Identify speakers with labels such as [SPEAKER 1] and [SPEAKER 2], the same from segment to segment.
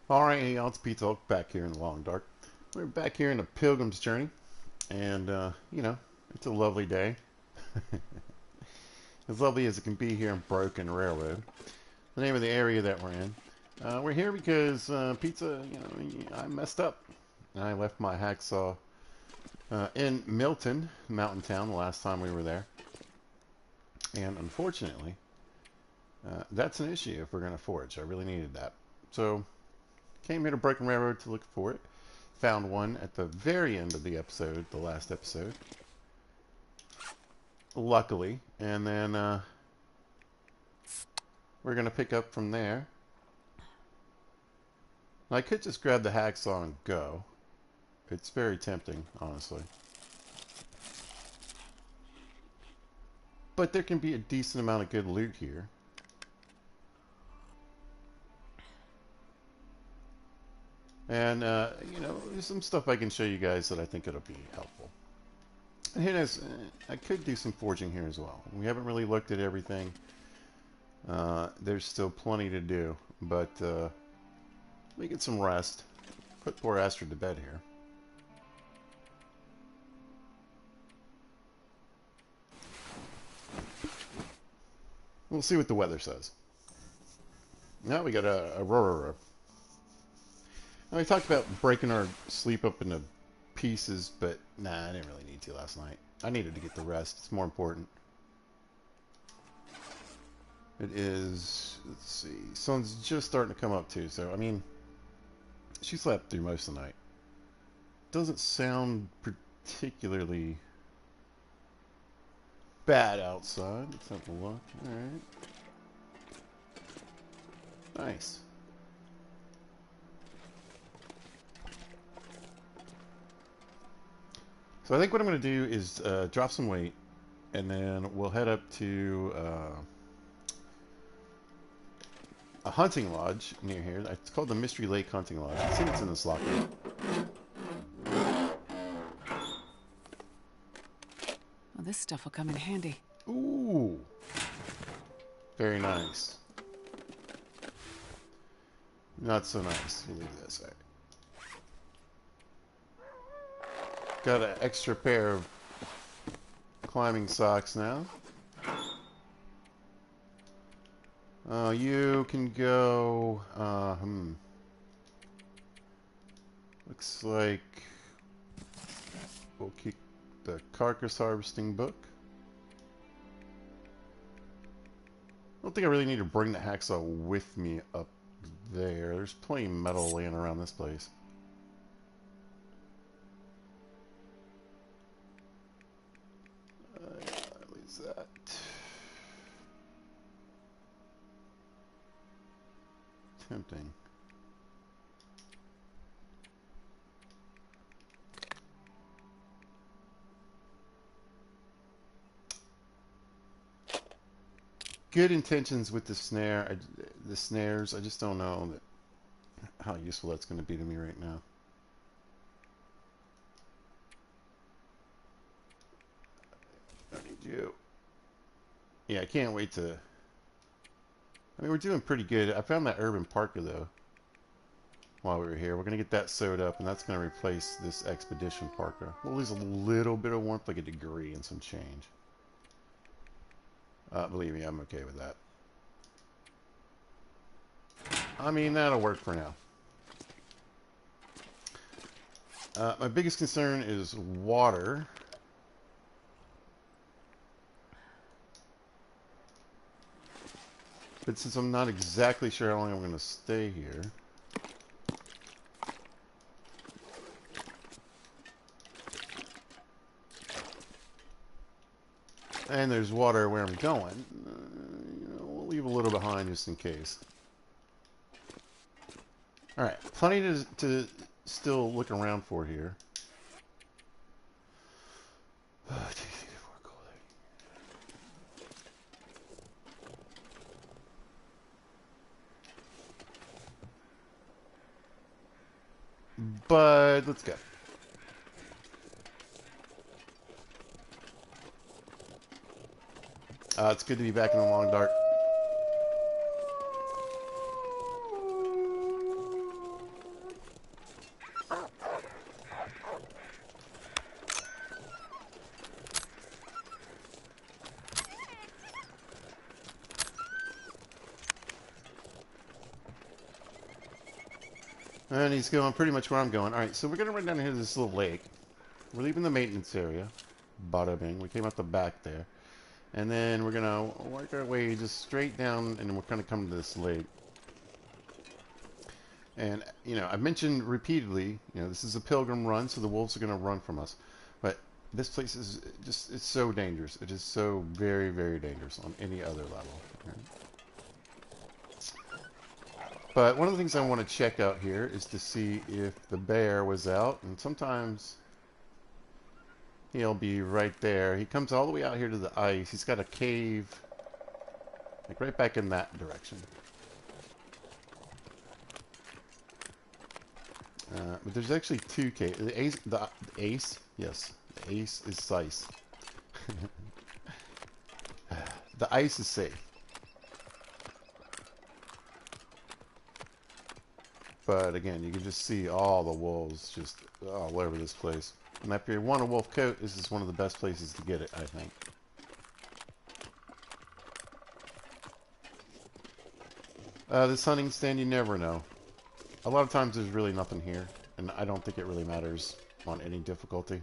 [SPEAKER 1] Alright, hey y'all, it's Pizza Hulk back here in the Long Dark. We're back here in the Pilgrims journey, and, it's a lovely day. As lovely as it can be here in Broken Railroad, the name of the area that we're in. We're here because, Pizza, I messed up. I left my hacksaw in Milton, Mountain Town, the last time we were there. And unfortunately, that's an issue if we're going to forage. I really needed that. So, came here to Broken Railroad to look for it. Found one at the very end of the episode, the last episode. Luckily. And then we're going to pick up from there. I could just grab the hacksaw and go. It's very tempting, honestly. But there can be a decent amount of good loot here. And, there's some stuff I can show you guys that I think it'll be helpful. And here it is. I could do some forging here as well. We haven't really looked at everything. There's still plenty to do. But, let me get some rest. Put poor Astrid to bed here. We'll see what the weather says. Now we got a Aurora. Now we talked about breaking our sleep up into pieces, but nah, I didn't really need to last night. I needed to get the rest. It's more important. It is, let's see, sun's just starting to come up too, so, I mean, she slept through most of the night. Doesn't sound particularly bad outside. Let's have a look. Alright. Nice. So I think what I'm going to do is drop some weight, and then we'll head up to a hunting lodge near here. It's called the Mystery Lake Hunting Lodge. I think it's in this locker.
[SPEAKER 2] Well, this stuff will come in handy.
[SPEAKER 1] Ooh. Very nice. Not so nice. We'll leave this. Right. Got an extra pair of climbing socks now. You can go, looks like we'll keep the carcass harvesting book. I don't think I really need to bring the hacksaw with me up there. There's plenty of metal laying around this place. Leaves that. Tempting. Good intentions with the snare. The snares. I just don't know how useful that's going to be to me right now. I need you. Yeah, I can't wait to. I mean, we're doing pretty good. I found that urban parker though. While we were here, we're gonna get that sewed up, and that's gonna replace this expedition parka. We'll lose a little bit of warmth, like a degree and some change. Believe me, I'm okay with that. I mean, that'll work for now. My biggest concern is water. But since I'm not exactly sure how long I'm going to stay here, and there's water where I'm going, we'll leave a little behind just in case. Alright, plenty to still look around for here. But let's go. It's good to be back in the long dark. And he's going pretty much where I'm going. Alright, so we're going to run down here to this little lake. We're leaving the maintenance area. Bada bing. We came out the back there. And then we're going to work our way just straight down, and we're going to come to this lake. And, you know, I've mentioned repeatedly, you know, this is a pilgrim run, so the wolves are going to run from us. But this place is just, it's so dangerous. It is so very, very dangerous on any other level. Right? But one of the things I want to check out here is to see if the bear was out. And sometimes he'll be right there. He comes all the way out here to the ice. He's got a cave, like right back in that direction. But there's actually two caves. The ace, yes, the ace is Sice. The ice is safe. But again, you can just see all the wolves just all over this place. And if you want a wolf coat, this is one of the best places to get it, I think. This hunting stand, you never know. A lot of times there's really nothing here, and I don't think it really matters on any difficulty.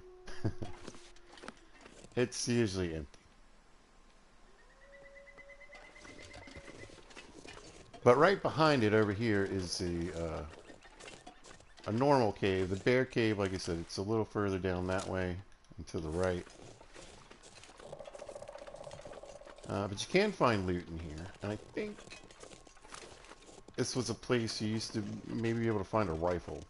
[SPEAKER 1] It's usually empty. But right behind it over here is a normal cave. The bear cave, like I said, it's a little further down that way and to the right. But you can find loot in here, and I think this was a place you used to maybe be able to find a rifle.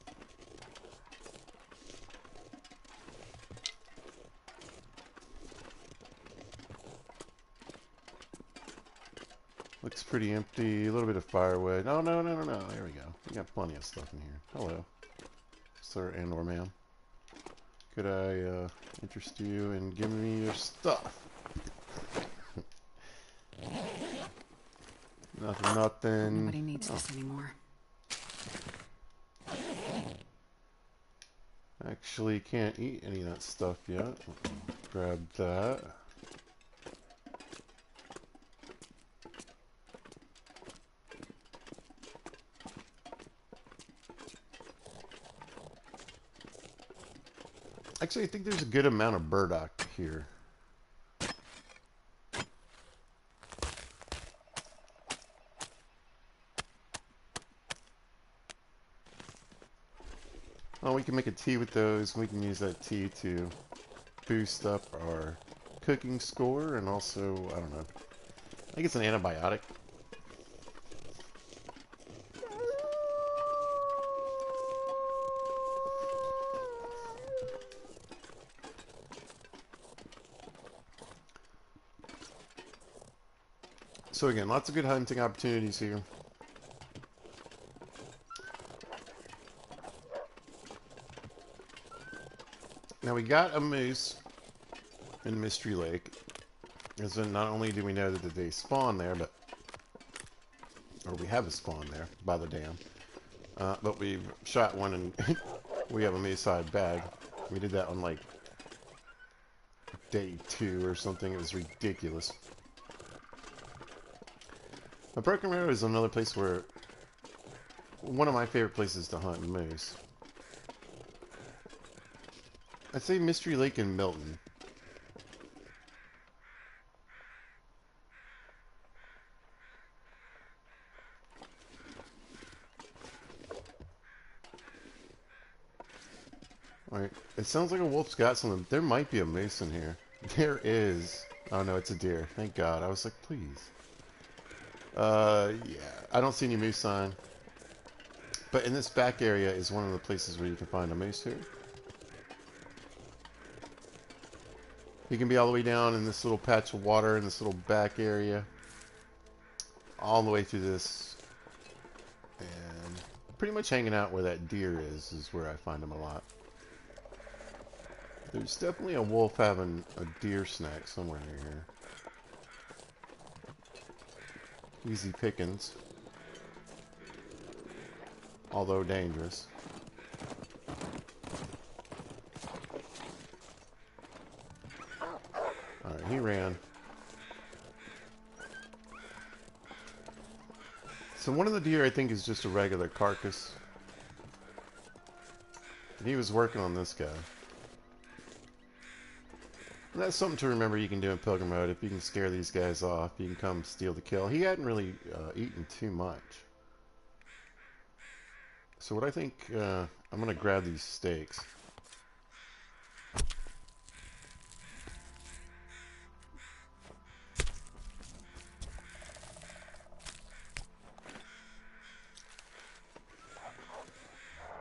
[SPEAKER 1] Looks pretty empty. A little bit of firewood. Oh, no, no, no, no. There we go. We got plenty of stuff in here. Hello, sir and/or ma'am. Could I interest you in giving me your stuff? Nothing, nothing.
[SPEAKER 2] Nobody needs this anymore.
[SPEAKER 1] Actually, can't eat any of that stuff yet. Grab that. Actually, I think there's a good amount of burdock here. Oh, we can make a tea with those. We can use that tea to boost up our cooking score, and also, I don't know, I think it's an antibiotic. So again, lots of good hunting opportunities here. Now we got a moose in Mystery Lake. As in, not only do we know that they spawn there, or we have a spawn there by the dam, but we've shot one and we have a moose-hide bag. We did that on like day 2 or something. It was ridiculous. But Broken Arrow is another place where one of my favorite places to hunt moose. I'd say Mystery Lake and Milton. Alright, it sounds like a wolf's got something. There might be a moose in here. There is. Oh no, it's a deer. Thank God. I was like, please. Yeah. I don't see any moose sign. But in this back area is one of the places where you can find a moose here. You can be all the way down in this little patch of water in this little back area. All the way through this. And pretty much hanging out where that deer is where I find them a lot. There's definitely a wolf having a deer snack somewhere near here. Easy pickings. Although dangerous. Alright, he ran. So one of the deer I think is just a regular carcass. He was working on this guy. And that's something to remember you can do in Pilgrim mode. If you can scare these guys off, you can come steal the kill. He hadn't really eaten too much. So what I think, I'm going to grab these steaks.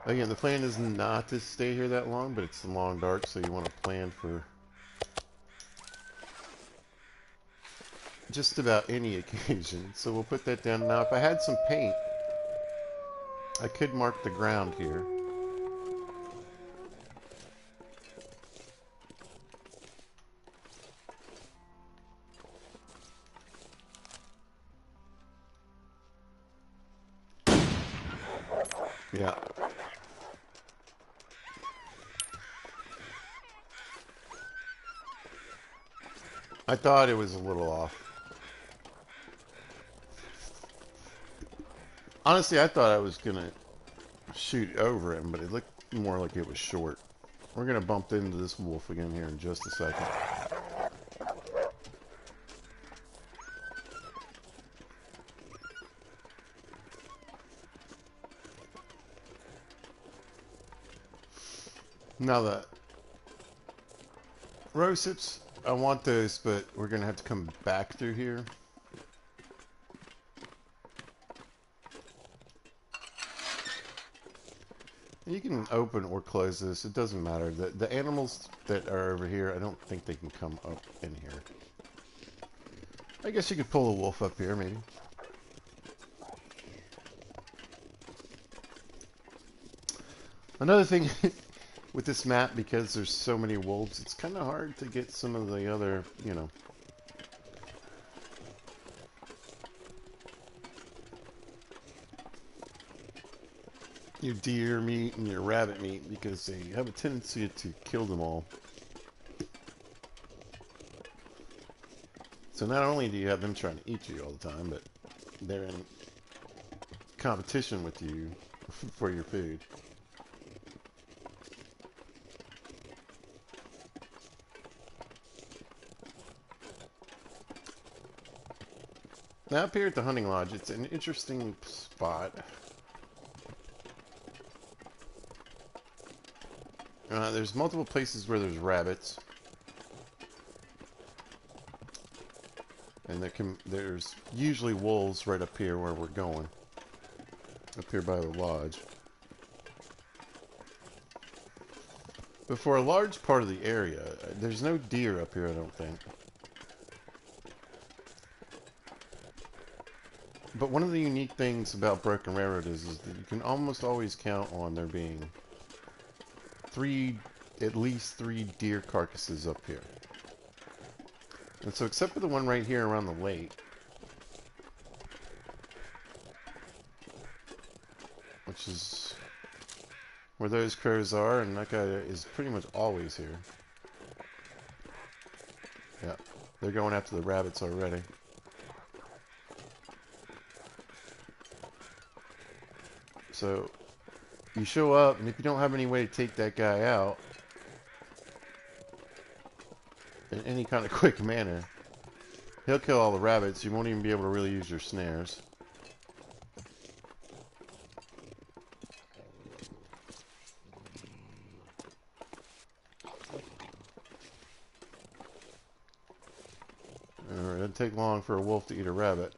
[SPEAKER 1] Again, the plan is not to stay here that long, but it's long dark, so you want to plan for just about any occasion. So we'll put that down. Now, if I had some paint, I could mark the ground here. Yeah. I thought it was a little off. Honestly, I thought I was going to shoot over him, but it looked more like it was short. We're going to bump into this wolf again here in just a second. Now the rose hips, I want those, but we're going to have to come back through here. You can open or close this. It doesn't matter. The animals that are over here, I don't think they can come up in here. I guess you could pull the wolf up here, maybe. Another thing with this map, because there's so many wolves, it's kind of hard to get some of the other, you know, your deer meat and your rabbit meat, because they have a tendency to kill them all. So not only do you have them trying to eat you all the time, but they're in competition with you for your food. Now up here at the hunting lodge, it's an interesting spot. There's multiple places where there's rabbits. And there's usually wolves right up here where we're going. Up here by the lodge. But for a large part of the area, there's no deer up here, I don't think. But one of the unique things about Broken Railroad is that you can almost always count on there being at least three deer carcasses up here. And so except for the one right here around the lake, which is where those crows are, and that guy is pretty much always here. Yeah, they're going after the rabbits already. So you show up, and if you don't have any way to take that guy out in any kind of quick manner, he'll kill all the rabbits. You won't even be able to really use your snares. It doesn't take long for a wolf to eat a rabbit.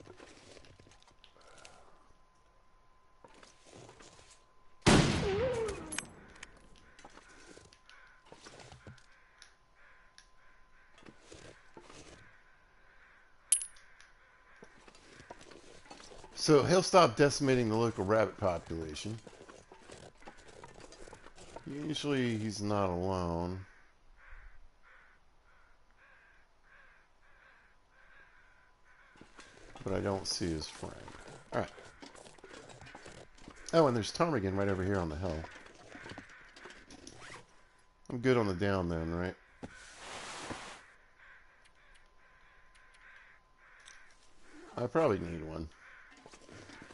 [SPEAKER 1] So he'll stop decimating the local rabbit population. Usually he's not alone. But I don't see his friend. Alright. Oh, and there's ptarmigan right over here on the hill. I'm good on the down then, right? I probably need one.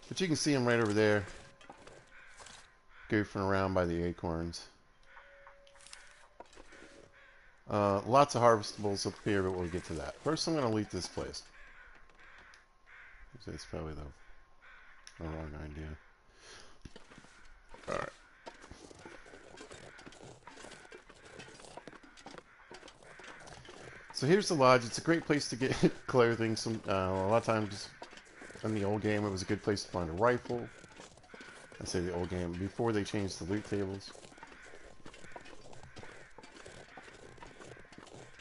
[SPEAKER 1] But you can see him right over there, goofing around by the acorns. Lots of harvestables up here, but we'll get to that. First, I'm going to loot this place. It's probably the wrong idea. Alright. So here's the lodge. It's a great place to get clothing. A lot of times in the old game, it was a good place to find a rifle. I say the old game, before they changed the loot tables.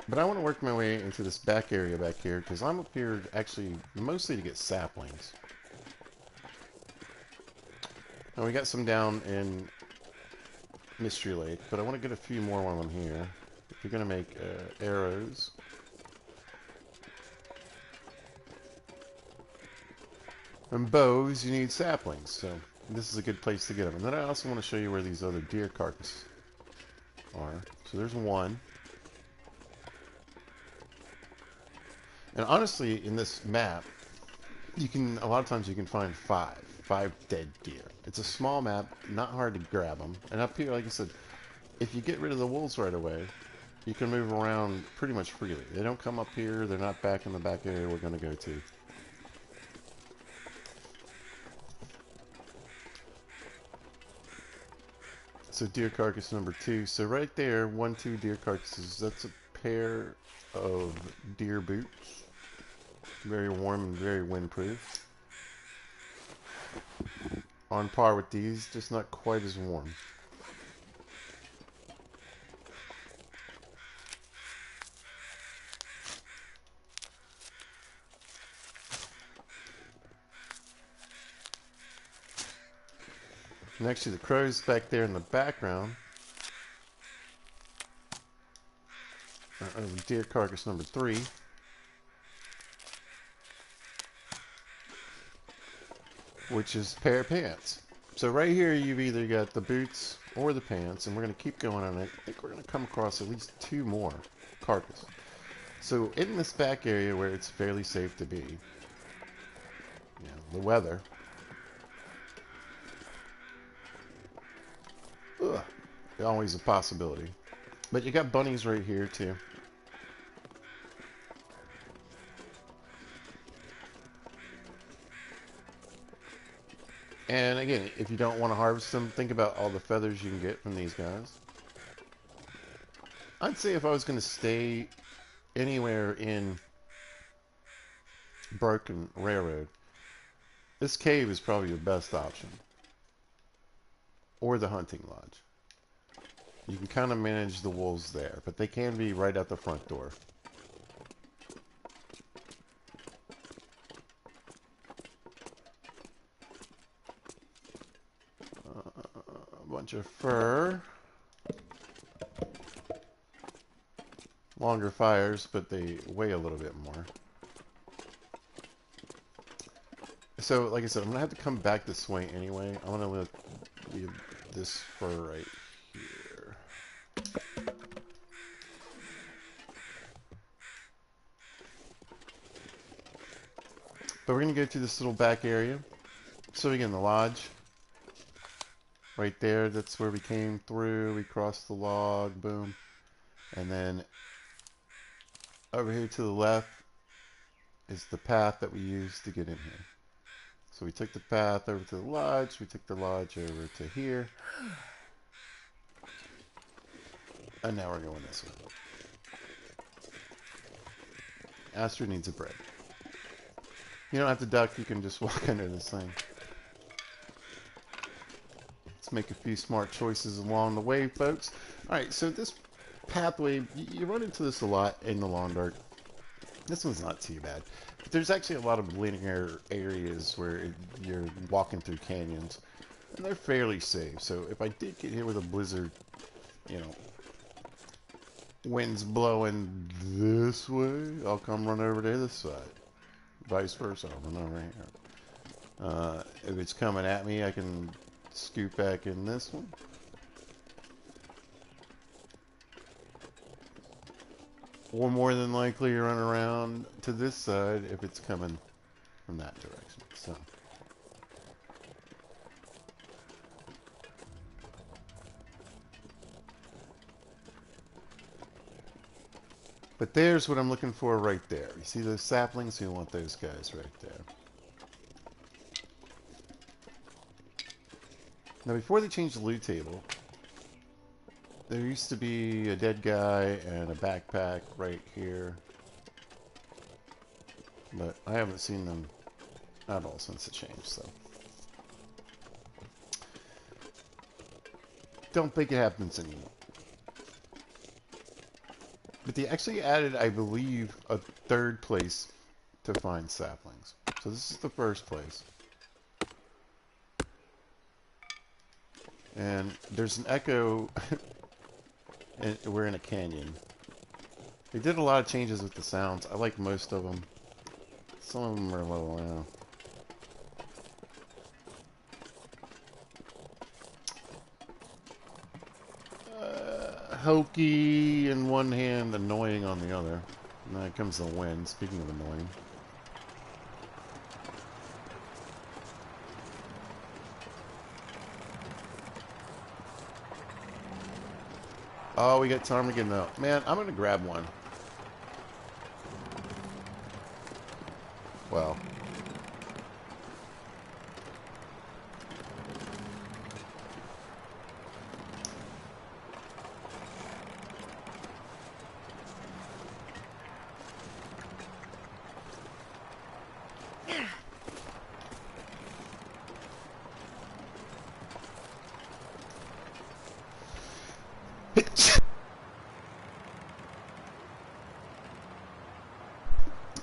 [SPEAKER 1] But I want to work my way into this back area back here, because I'm up here actually mostly to get saplings. Now we got some down in Mystery Lake, but I want to get a few more while I'm here. If you're going to make arrows... and bows, you need saplings, so this is a good place to get them. And then I also want to show you where these other deer carcasses are. So there's one. And honestly, in this map, a lot of times you can find five dead deer. It's a small map, not hard to grab them. And up here, like I said, if you get rid of the wolves right away, you can move around pretty much freely. They don't come up here, they're not back in the back area we're going to go to. So deer carcass number 2. So right there, 2 deer carcasses. That's a pair of deer boots. Very warm and very windproof. On par with these, just not quite as warm. Next to the crows back there in the background. Deer carcass number 3. Which is a pair of pants. So right here you've either got the boots or the pants, and we're going to keep going on it. I think we're going to come across at least 2 more carcasses. So in this back area where it's fairly safe to be, the weather, always a possibility. But you got bunnies right here too. And again, if you don't want to harvest them, think about all the feathers you can get from these guys. I'd say if I was going to stay anywhere in Broken Railroad, this cave is probably your best option. Or the hunting lodge. You can kind of manage the wolves there, but they can be right at the front door. A bunch of fur. Longer fires, but they weigh a little bit more. So, like I said, I'm going to have to come back this way anyway. I want to leave this fur right here. But we're going to go to this little back area. So again, the lodge. Right there, that's where we came through. We crossed the log, boom. And then over here to the left is the path that we used to get in here. So we took the path over to the lodge. We took the lodge over to here. And now we're going this way. Astrid needs a break. You don't have to duck. You can just walk under this thing. Let's make a few smart choices along the way, folks. Alright, so this pathway, you run into this a lot in the Long Dark. This one's not too bad. But there's actually a lot of linear areas where you're walking through canyons. And they're fairly safe. So if I did get hit with a blizzard, wind's blowing this way, I'll come run over to this side. Vice versa, I'll run over here. If it's coming at me, I can scoot back in this one. Or more than likely run around to this side if it's coming from that direction. So But there's what I'm looking for right there. You see those saplings? You want those guys right there. Now, before they changed the loot table, there used to be a dead guy and a backpack right here. But I haven't seen them at all since the change, so. Don't think it happens anymore. But they actually added, I believe, a third place to find saplings. So this is the first place. And there's an echo. And we're in a canyon. They did a lot of changes with the sounds. I like most of them. Some of them are a little, hokey in one hand, annoying on the other. And then comes the wind, speaking of annoying. Oh, we got ptarmigan though. Man, I'm gonna grab one. Well.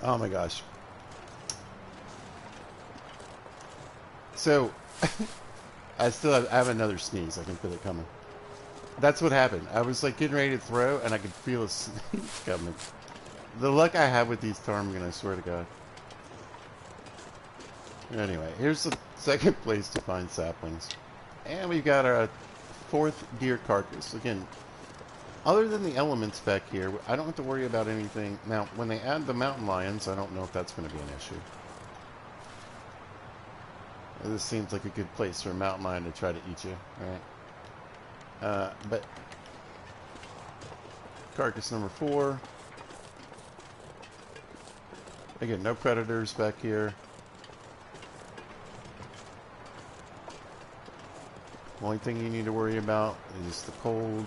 [SPEAKER 1] Oh my gosh. So, I have another sneeze. I can feel it coming. That's what happened. I was like getting ready to throw, and I could feel a sneeze coming. The luck I have with these ptarmigan, I swear to God. Anyway, here's the second place to find saplings. And we've got our fourth deer carcass. Again, other than the elements back here, I don't have to worry about anything. Now, when they add the mountain lions, I don't know if that's going to be an issue. This seems like a good place for a mountain lion to try to eat you, right? But carcass number 4. Again, no predators back here. The only thing you need to worry about is the cold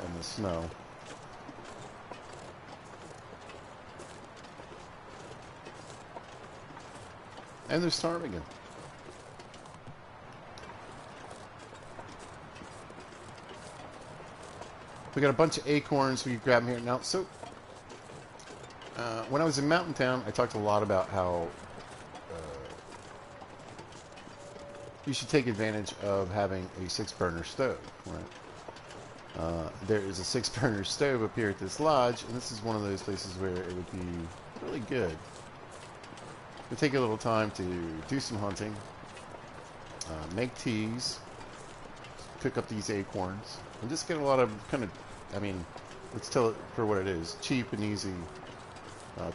[SPEAKER 1] and the snow. And there's ptarmigan. We got a bunch of acorns we can grab here. Now, so, when I was in Mountain Town, I talked a lot about how you should take advantage of having a 6-burner stove, right? There is a 6-burner stove up here at this lodge, and this is one of those places where it would be really good to take a little time to do some hunting, make teas, cook up these acorns, and just get a lot of kind of, I mean, let's tell it for what it is, cheap and easy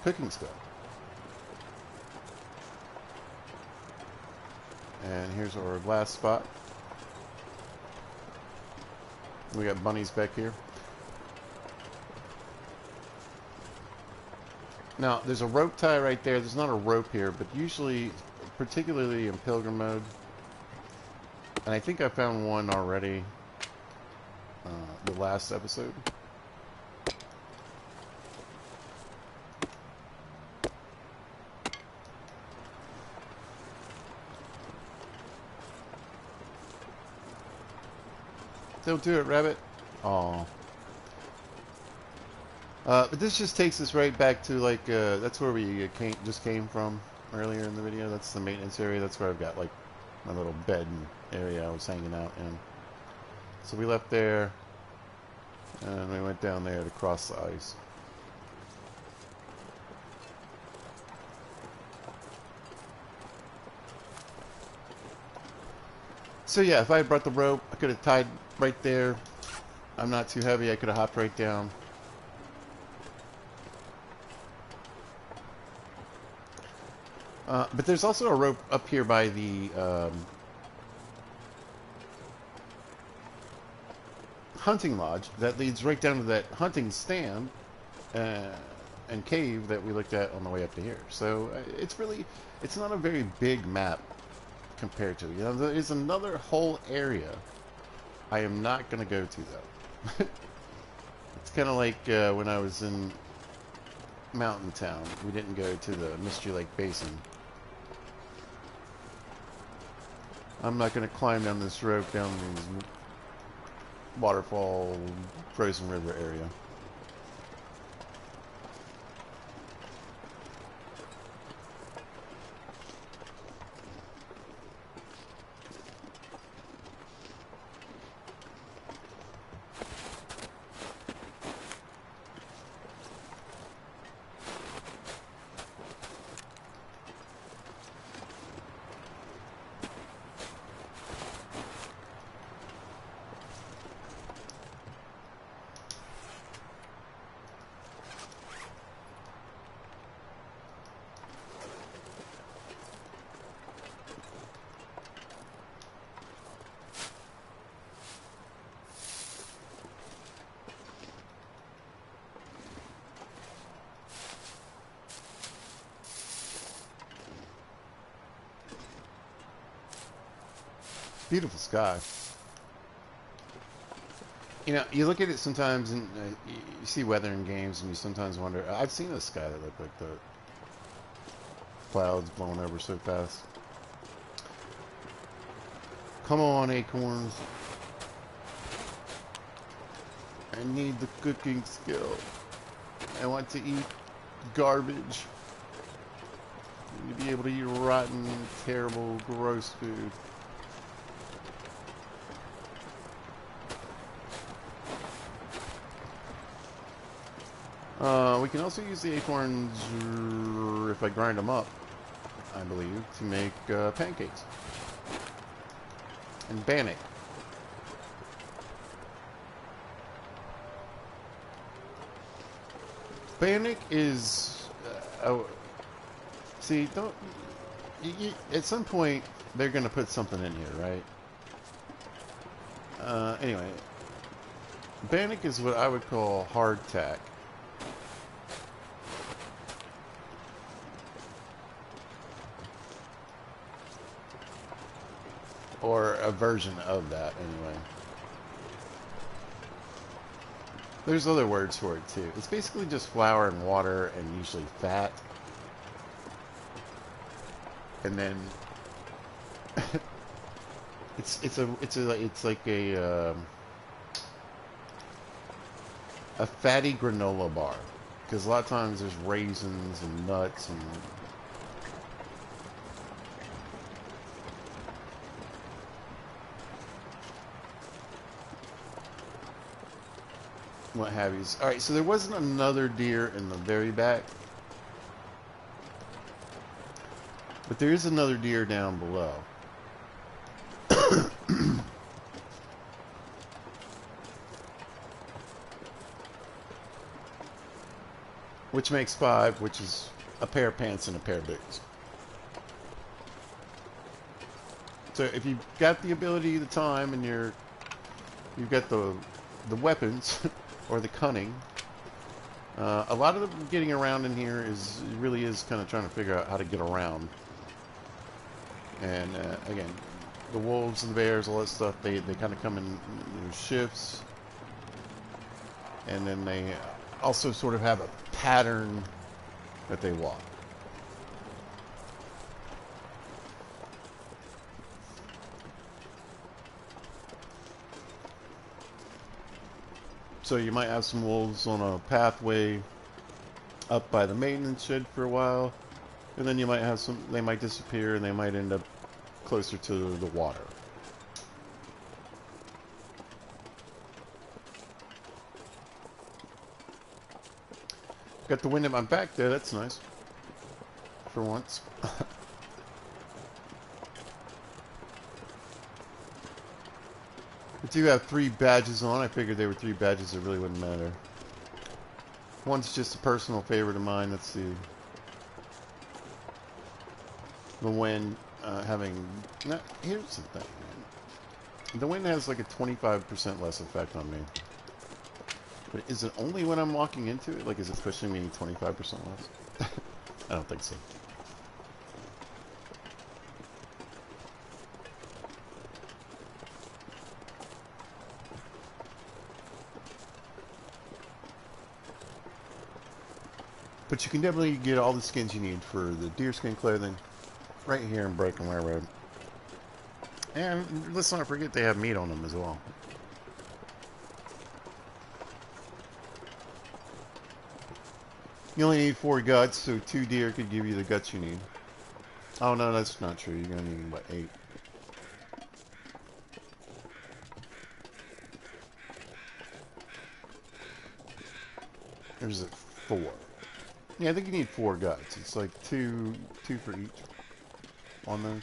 [SPEAKER 1] cooking stuff. And here's our last spot. We got bunnies back here. Now, there's a rope tie right there. There's not a rope here, but usually, particularly in Pilgrim mode, and I think I found one already the last episode. Don't do it, rabbit. Aw. But this just takes us right back to, like, that's where we just came from earlier in the video. That's the maintenance area. That's where I've got, like, my little bed area I was hanging out in. So we left there, and we went down there to cross the ice. So yeah, if I had brought the rope, I could have tied right there. I'm not too heavy. I could have hopped right down. But there's also a rope up here by the hunting lodge that leads right down to that hunting stand uh, and cave that we looked at on the way up to here. So it's not a very big map compared to, there is another whole area I am not going to go to, though. It's kind of like when I was in Mountain Town. We didn't go to the Mystery Lake Basin. I'm not going to climb down this rope down these waterfall, frozen river area. Beautiful sky. You know, you look at it sometimes and you see weather in games and you sometimes wonder, I've seen a sky that looked like the clouds blowing over so fast. Come on, acorns. I need the cooking skill. I want to eat garbage. I need to be able to eat rotten, terrible, gross food. We can also use the acorns, if I grind them up, I believe, to make pancakes. And bannock. Bannock is... see, don't... at some point, they're going to put something in here, right? Anyway. Bannock is what I would call hardtack. Or a version of that, anyway. There's other words for it, too. It's basically just flour and water and usually fat. And then... it's like a fatty granola bar. Because a lot of times there's raisins and nuts and... what have you. Alright, so there wasn't another deer in the very back. But there is another deer down below. Which makes 5, which is a pair of pants and a pair of boots. So if you've got the ability, the time, and you've got the weapons or the cunning, a lot of the getting around in here really is kind of trying to figure out how to get around. And again, the wolves and the bears, all that stuff, they kind of come in shifts, and then they also sort of have a pattern that they walk. So you might have some wolves on a pathway up by the maintenance shed for a while, and then you might have some, they might disappear and they might end up closer to the water. Got the wind at my back there, that's nice. For once. I do have 3 badges on. I figured they were 3 badges that really wouldn't matter. One's just a personal favorite of mine. That's the wind having... Now, here's the thing, man. The wind has like a 25% less effect on me. But is it only when I'm walking into it? Like, is it pushing me 25% less? I don't think so. But you can definitely get all the skins you need for the deerskin clothing right here in Broken Railroad. And let's not forget they have meat on them as well. You only need 4 guts, so 2 deer could give you the guts you need. Oh no, that's not true. You're gonna need, what, 8? There's a 4. Yeah, I think you need 4 guts. It's like two for each on those.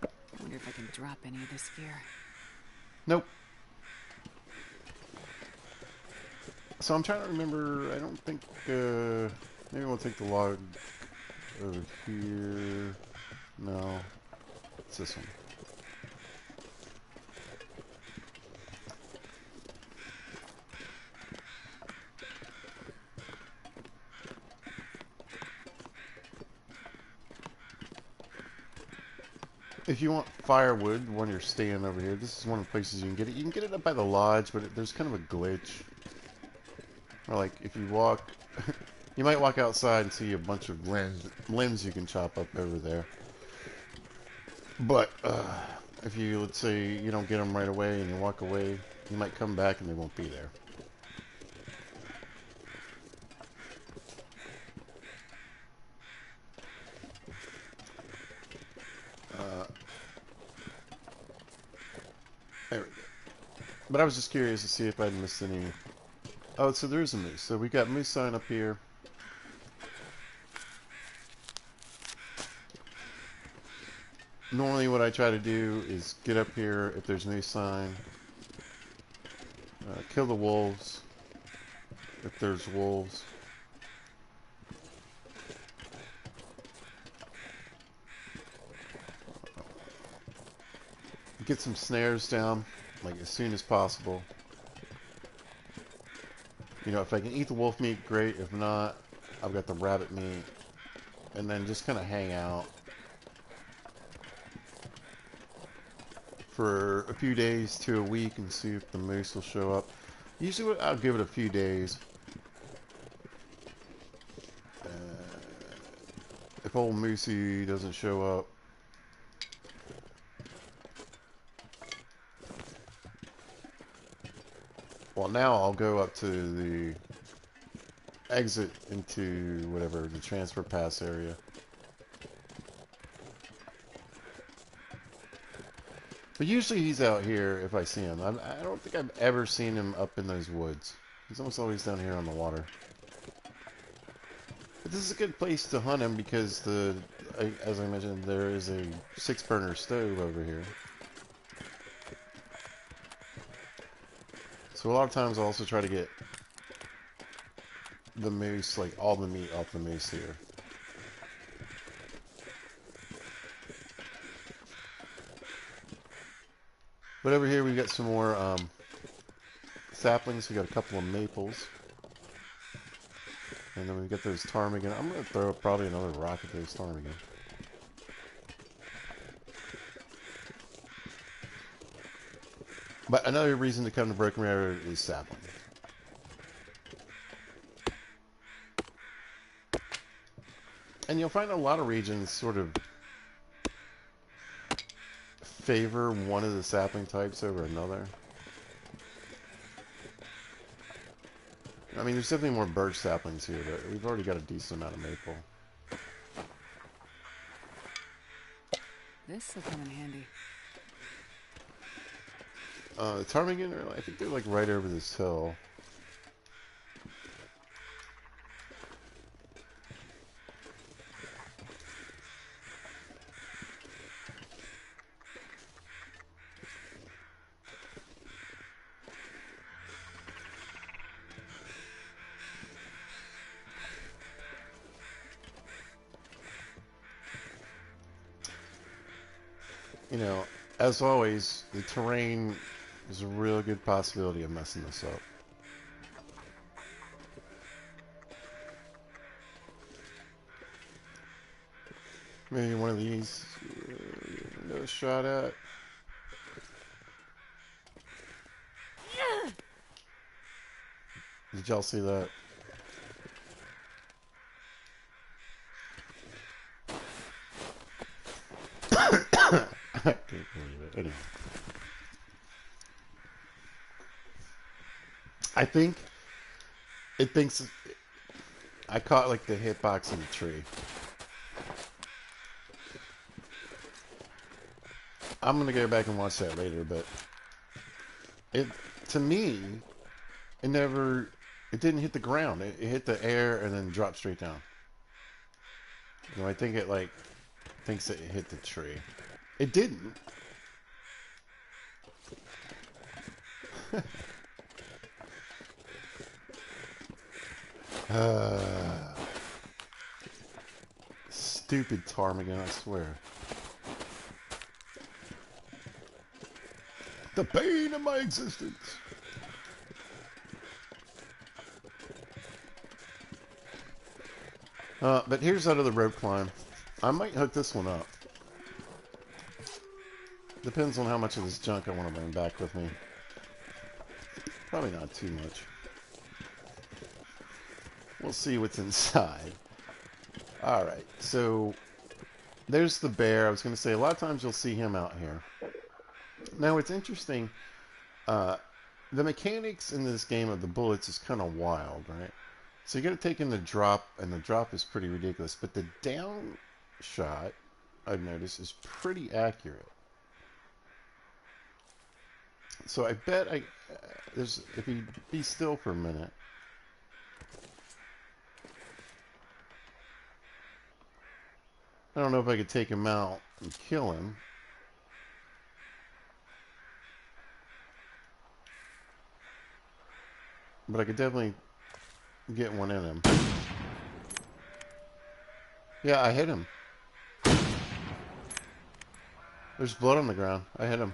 [SPEAKER 2] I wonder if I can drop any of this gear.
[SPEAKER 1] Nope. So I'm trying to remember. I don't think. Maybe we'll take the log over here. No, it's this one. If you want firewood when you're staying over here, this is one of the places you can get it. You can get it up by the lodge, but there's kind of a glitch. Or like if you walk, you might walk outside and see a bunch of limbs you can chop up over there. But if you, let's say, you don't get them right away and you walk away, you might come back and they won't be there. There we go. But I was just curious to see if I'd missed any. Oh, so there is a moose. So we got moose sign up here. Normally what I try to do is get up here if there's moose sign. Kill the wolves if there's wolves. Get some snares down like as soon as possible. You know, if I can eat the wolf meat, great. If not, I've got the rabbit meat. And then just kind of hang out for a few days to a week and see if the moose will show up. Usually I'll give it a few days. If old Moosey doesn't show up, well, now I'll go up to the exit into whatever, the transfer pass area. But usually he's out here if I see him. I don't think I've ever seen him up in those woods. He's almost always down here on the water. But this is a good place to hunt him because as I mentioned, there is a 6-burner stove over here. So a lot of times I'll also try to get the moose, like all the meat off the moose here. But over here we've got some more saplings. We got a couple of maples. And then we've got those ptarmigan. I'm going to throw probably another rock at those ptarmigan. But another reason to come to Broken Railroad is sapling. And you'll find a lot of regions sort of favor one of the sapling types over another. I mean, there's definitely more birch saplings here, but we've already got a decent amount of maple.
[SPEAKER 2] This will come in handy.
[SPEAKER 1] The ptarmigan, I think they're like right over this hill. You know, As always, the terrain is a real good possibility of messing this up. Maybe one of these no shot at. Did y'all see that? I can't believe it. Anyway. I think it thinks I caught like the hitbox in the tree. I'm gonna go back and watch that later, but it to me it didn't hit the ground. It hit the air and then dropped straight down. You know, I think it like thinks it hit the tree. It didn't. Stupid ptarmigan, I swear. The bane of my existence. But here's that other rope climb. I might hook this one up. Depends on how much of this junk I want to bring back with me. Probably not too much. We'll see what's inside. Alright, so there's the bear. I was going to say, a lot of times you'll see him out here. Now, it's interesting. The mechanics in this game of the bullets is kind of wild, right? So you got to take in the drop, and the drop is pretty ridiculous. But the down shot, I've noticed, is pretty accurate. So I bet if you be still for a minute. I don't know if I could take him out and kill him. But I could definitely get one in him. Yeah, I hit him. There's blood on the ground. I hit him.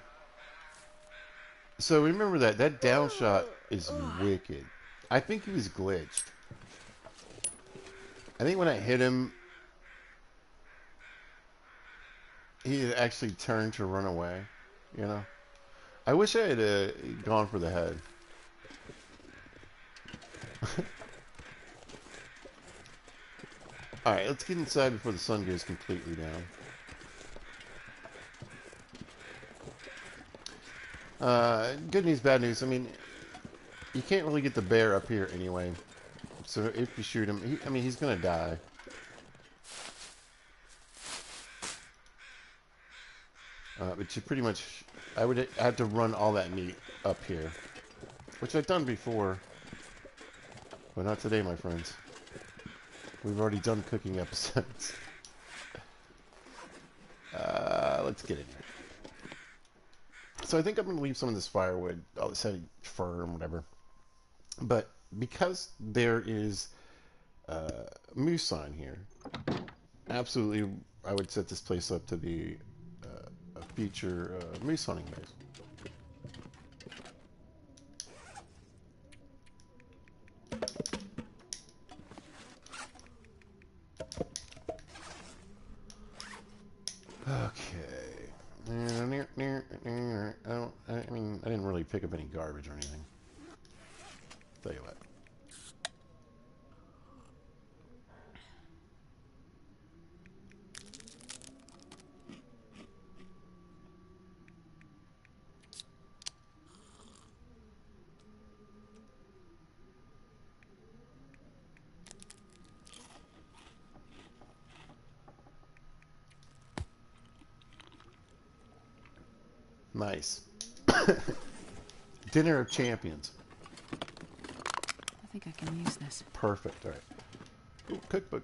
[SPEAKER 1] So remember that down shot is wicked. I think he was glitched. I think when I hit him, he had actually turned to run away. You know? I wish I had gone for the head. Alright, let's get inside before the sun goes completely down. Good news, bad news. I mean, you can't really get the bear up here anyway. So if you shoot him, he's gonna die. But you pretty much, I would have to run all that meat up here, which I've done before, but not today, my friends. We've already done cooking episodes. Let's get in here. So I think I'm going to leave some of this firewood, all this heavy fur and whatever. But because there is a moose sign here, absolutely I would set this place up to be a future moose hunting base. Okay. I didn't really pick up any garbage or anything. Tell you what. Nice. Dinner of Champions.
[SPEAKER 2] I think I can use this.
[SPEAKER 1] Perfect. All right. Ooh, cookbook.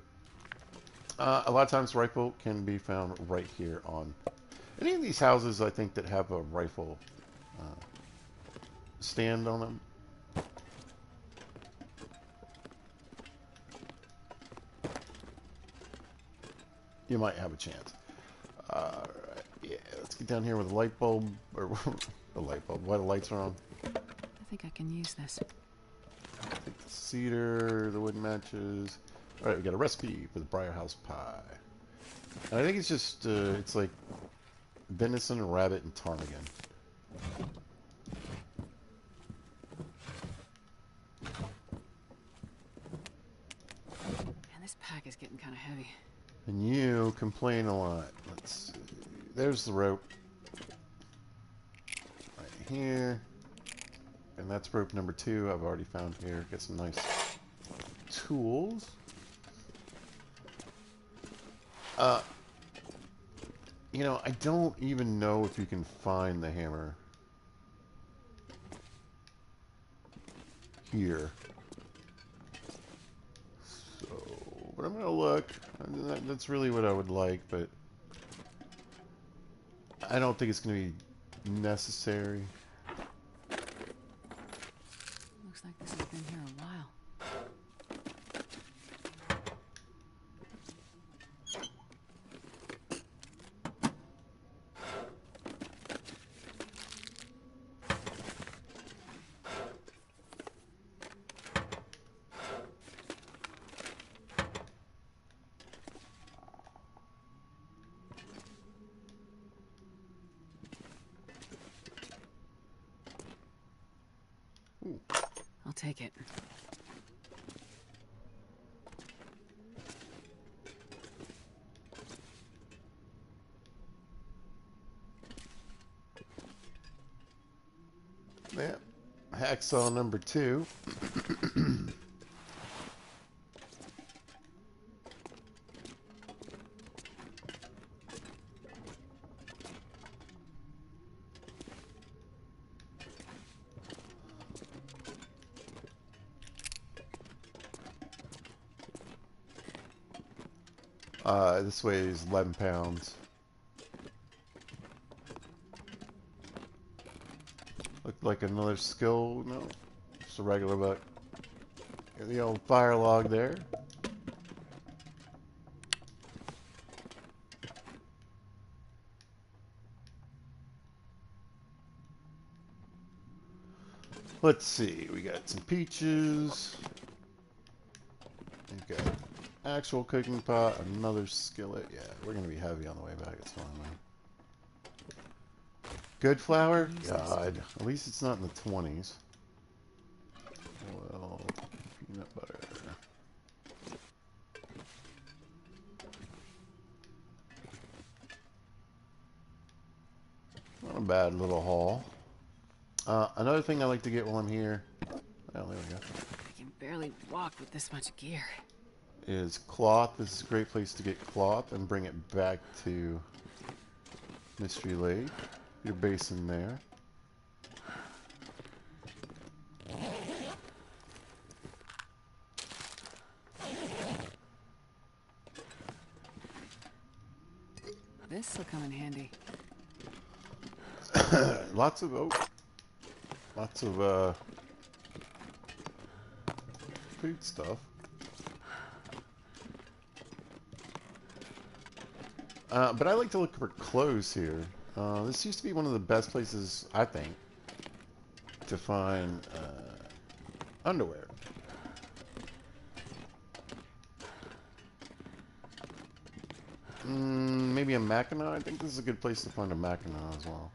[SPEAKER 1] A lot of times rifle can be found right here on any of these houses, I think, that have a rifle stand on them. You might have a chance. Alright. Yeah, let's get down here with a light bulb, or the light bulb, why the lights are on.
[SPEAKER 2] I think I can use this.
[SPEAKER 1] Take the cedar, the wood matches. Alright, we got a recipe for the Briar House pie. And I think it's just, it's like venison, rabbit, and ptarmigan.
[SPEAKER 2] Man, this pack is getting kind of heavy.
[SPEAKER 1] And you complain a lot. Let's see. There's the rope. Right here. And that's rope number 2 I've already found here. Get some nice tools. You know, I don't even know if you can find the hammer here. So, but I'm gonna look. That's really what I would like, but I don't think it's gonna be necessary.
[SPEAKER 2] Looks like this has been here a while.
[SPEAKER 1] Ooh.
[SPEAKER 2] I'll take it.
[SPEAKER 1] Yeah. Hacksaw number 2. This weighs 11 pounds. Looked like another skill. No, just a regular buck. Got the old fire log there. Let's see. We got some peaches. We've got actual cooking pot, another skillet. Yeah, we're gonna be heavy on the way back. It's fine, man. Good flour? God, at least it's not in the 20s. Well, peanut butter. Not a bad little haul. Another thing I like to get while I'm here, oh, there we go,
[SPEAKER 2] I can barely walk with this much gear.
[SPEAKER 1] is cloth. This is a great place to get cloth and bring it back to Mystery Lake. Your basin there.
[SPEAKER 2] This'll come in handy.
[SPEAKER 1] Lots of food stuff. But I like to look for clothes here. This used to be one of the best places, I think, to find underwear. Maybe a Mackinac. I think this is a good place to find a Mackinac as well.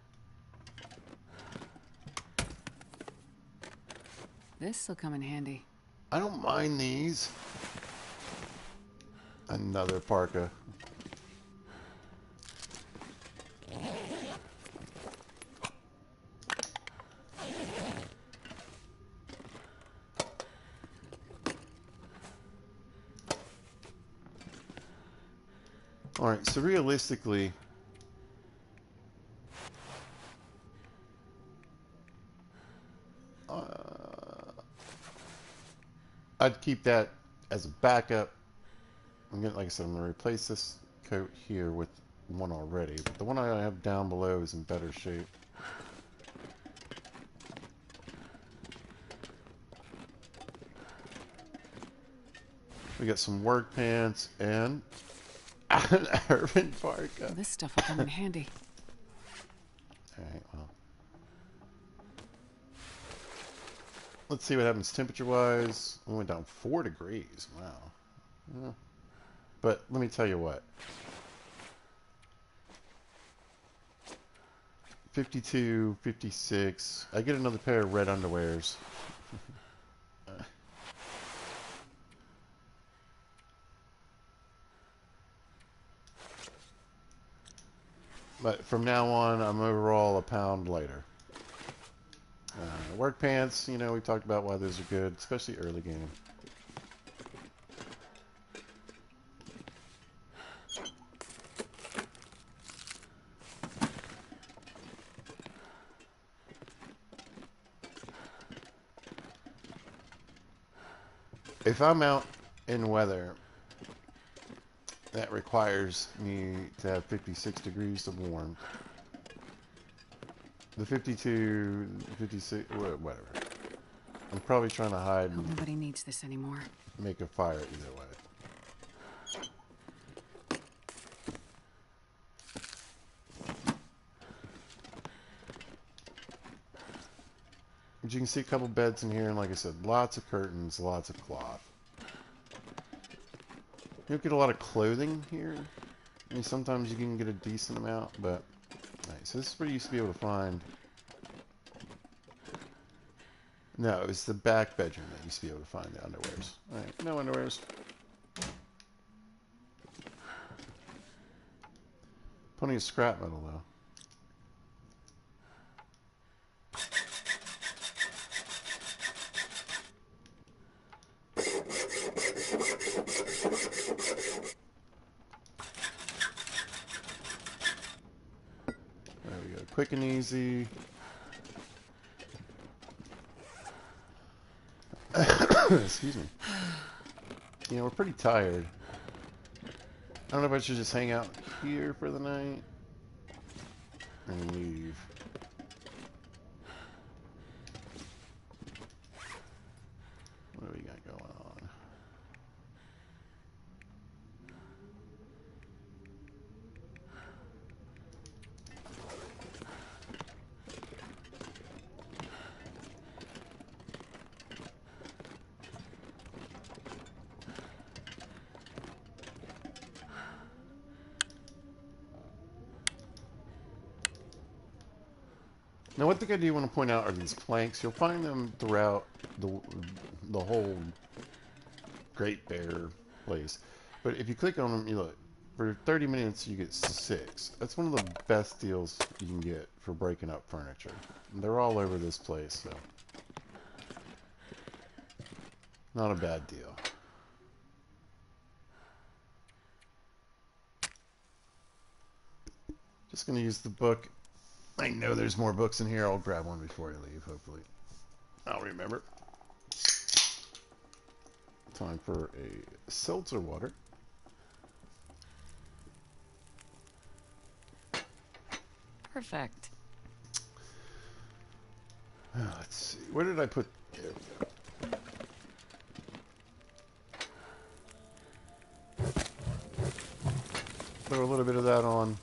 [SPEAKER 2] This'll come in handy.
[SPEAKER 1] I don't mind these. Another parka. Alright, so realistically, I'd keep that as a backup. Like I said, I'm going to replace this coat here with one already, but the one I have down below is in better shape. We got some work pants and an urban parka.
[SPEAKER 2] This stuff will come in handy.
[SPEAKER 1] Alright, well. Let's see what happens temperature-wise. We went down 4 degrees. Wow. Yeah. But let me tell you what. 52, 56. I get another pair of red underwears. But from now on, I'm overall a pound lighter. Work pants, you know, we talked about why those are good, especially early game. If I'm out in weather that requires me to have 56 degrees of warmth, the 52, 56, whatever. I'm probably trying to hide
[SPEAKER 2] Hope
[SPEAKER 1] and
[SPEAKER 2] nobody needs this anymore.
[SPEAKER 1] make a fire either way. As you can see, a couple beds in here, and like I said, lots of curtains, lots of cloth. You don't get a lot of clothing here. I mean, sometimes you can get a decent amount, but nice. This is where you used to be able to find. No, it was the back bedroom that used to be able to find the underwears. All right, no underwears. Plenty of scrap metal though. There we go. Quick and easy. Excuse me. You know, we're pretty tired. I don't know if I should just hang out here for the night and leave. What do we got going on? Now, one thing I do want to point out are these planks. You'll find them throughout the whole Great Bear place. But if you click on them, you look. For 30 minutes, you get 6. That's one of the best deals you can get for breaking up furniture. And they're all over this place, so not a bad deal. Just going to use the book. I know there's more books in here. I'll grab one before I leave, hopefully. I'll remember. Time for a seltzer water.
[SPEAKER 2] Perfect.
[SPEAKER 1] Let's see. Where did I put... Throw a little bit of that on.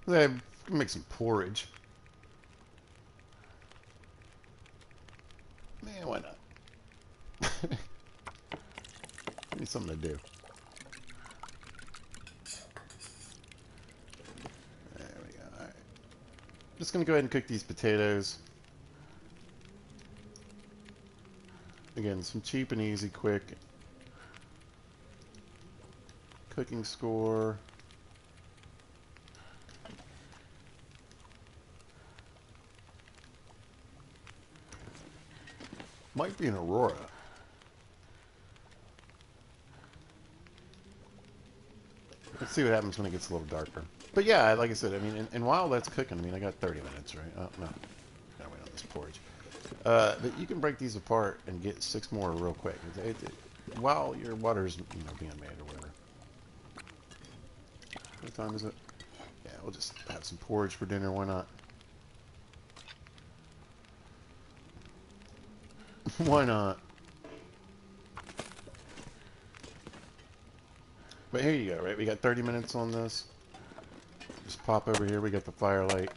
[SPEAKER 1] Then make some porridge. Man, why not? Need something to do. There we go. All right. Just gonna go ahead and cook these potatoes. Again, some cheap and easy, quick cooking score. Might be an Aurora. Let's see what happens when it gets a little darker. But yeah, like I said, I mean, and while that's cooking, I mean, I got 30 minutes, right? Oh, no. Gotta wait on this porridge. But you can break these apart and get 6 more real quick. While your water's, being made or whatever. What time is it? Yeah, we'll just have some porridge for dinner. Why not? Why not? But here you go, right? We got 30 minutes on this. Just pop over here. We got the firelight.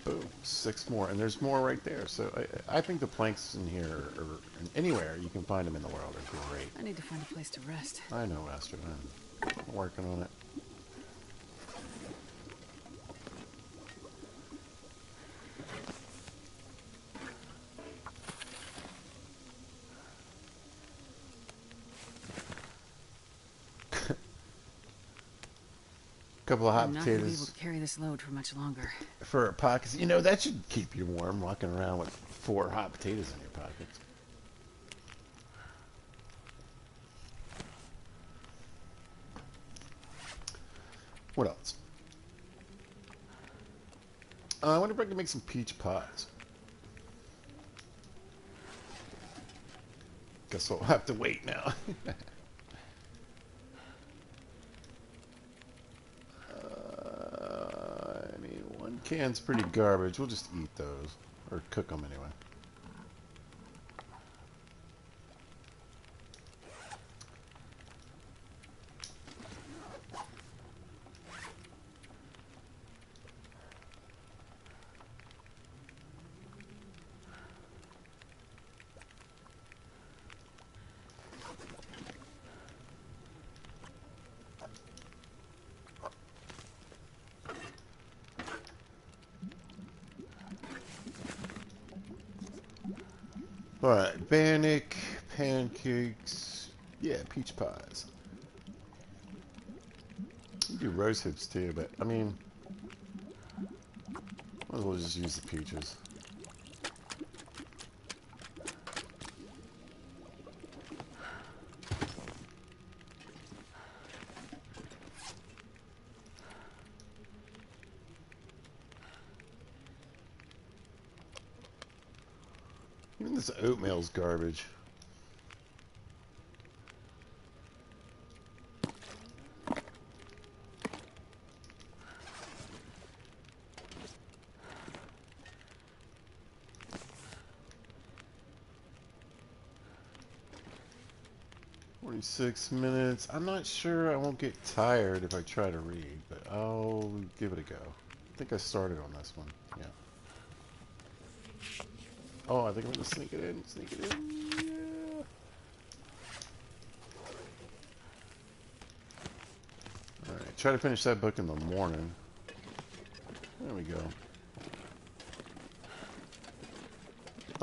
[SPEAKER 1] Boom. 6 more. And there's more right there. So I think the planks in here, or anywhere you can find them in the world, are great.
[SPEAKER 2] I need to find a place to rest.
[SPEAKER 1] I know, Astrid. I'm working on it. Couple of hot
[SPEAKER 2] I'm not going to be able
[SPEAKER 1] potatoes
[SPEAKER 2] to carry this load for much longer.
[SPEAKER 1] for a pocket. You know, that should keep you warm, walking around with 4 hot potatoes in your pockets. What else? I wonder if I can make some peach pies. Guess I'll have to wait now. I mean, 1 can's pretty garbage. We'll just eat those. Or cook them anyway. Alright, bannock, pancakes, yeah, peach pies. You do rose hips too, but I mean, might as well just use the peaches. Even this oatmeal's garbage. $46 minutes. I'm not sure I won't get tired if I try to read, but I'll give it a go. I think I started on this one. Yeah. Oh, I think I'm going to sneak it in. Sneak it in. Yeah. Alright, try to finish that book in the morning. There we go.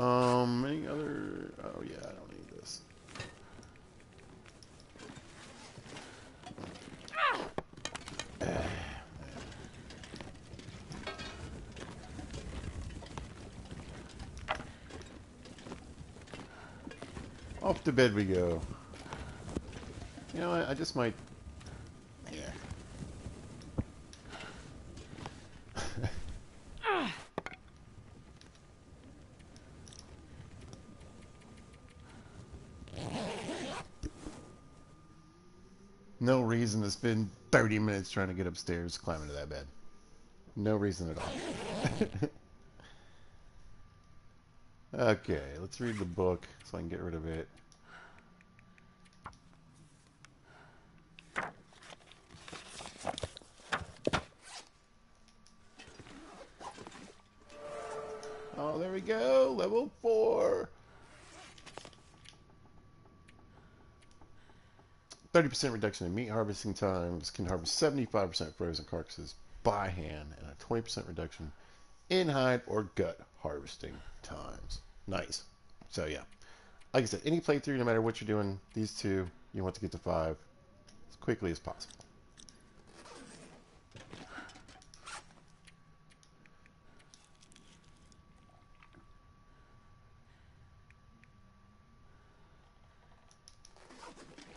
[SPEAKER 1] Any other... Oh, yeah, I don't need this. Off to bed we go. You know what? I just might... Yeah. No reason to spend 30 minutes trying to get upstairs, climb into that bed. No reason at all. Okay, let's read the book so I can get rid of it. Oh, there we go. Level 4. 30% reduction in meat harvesting times. Can harvest 75% frozen carcasses by hand. And a 20% reduction in hide or gut harvesting times. Nice. So, yeah. Like I said, any playthrough, no matter what you're doing, these two, you want to get to 5 as quickly as possible.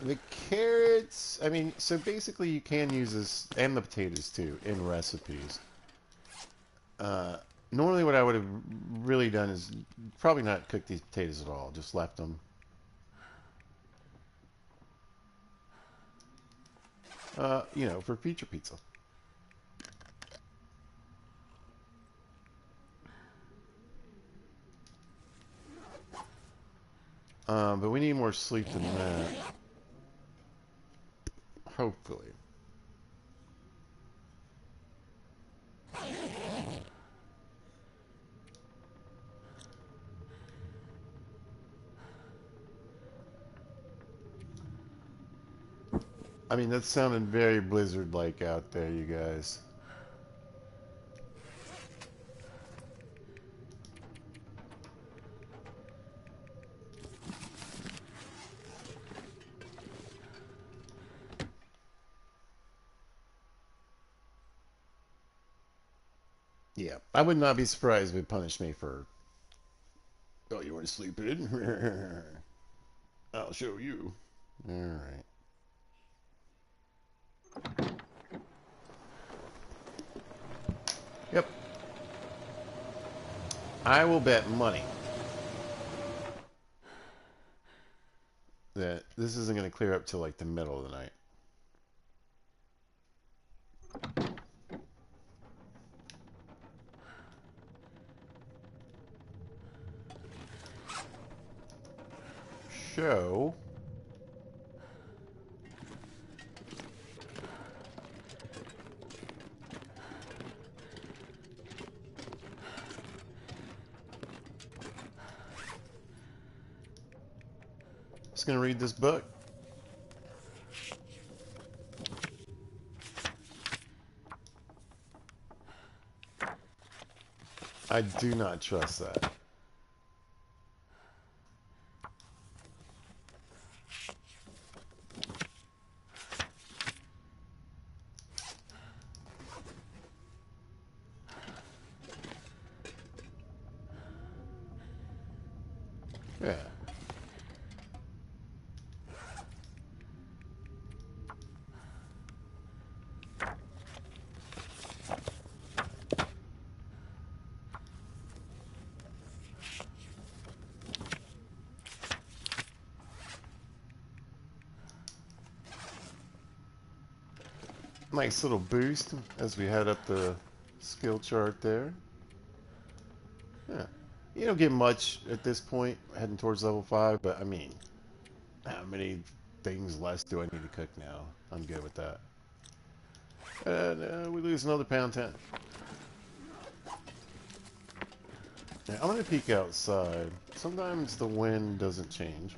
[SPEAKER 1] The carrots, I mean, so basically you can use this, and the potatoes too, in recipes. Normally what I would have really done is probably not cooked these potatoes at all, just left them. You know, for future pizza. But we need more sleep than that. Hopefully. I mean, that sounded very Blizzard-like out there, you guys. Yeah, I would not be surprised if it punished me for... Oh, you weren't sleeping? I'll show you. Alright. Yep. I will bet money that this isn't going to clear up till like the middle of the night. Show. Just going to read this book. I do not trust that. Yeah. Nice little boost as we head up the skill chart there. Yeah. You don't get much at this point heading towards level 5, but I mean, how many things less do I need to cook now? I'm good with that. And we lose another pound 10. Yeah, I'm going to peek outside. Sometimes the wind doesn't change.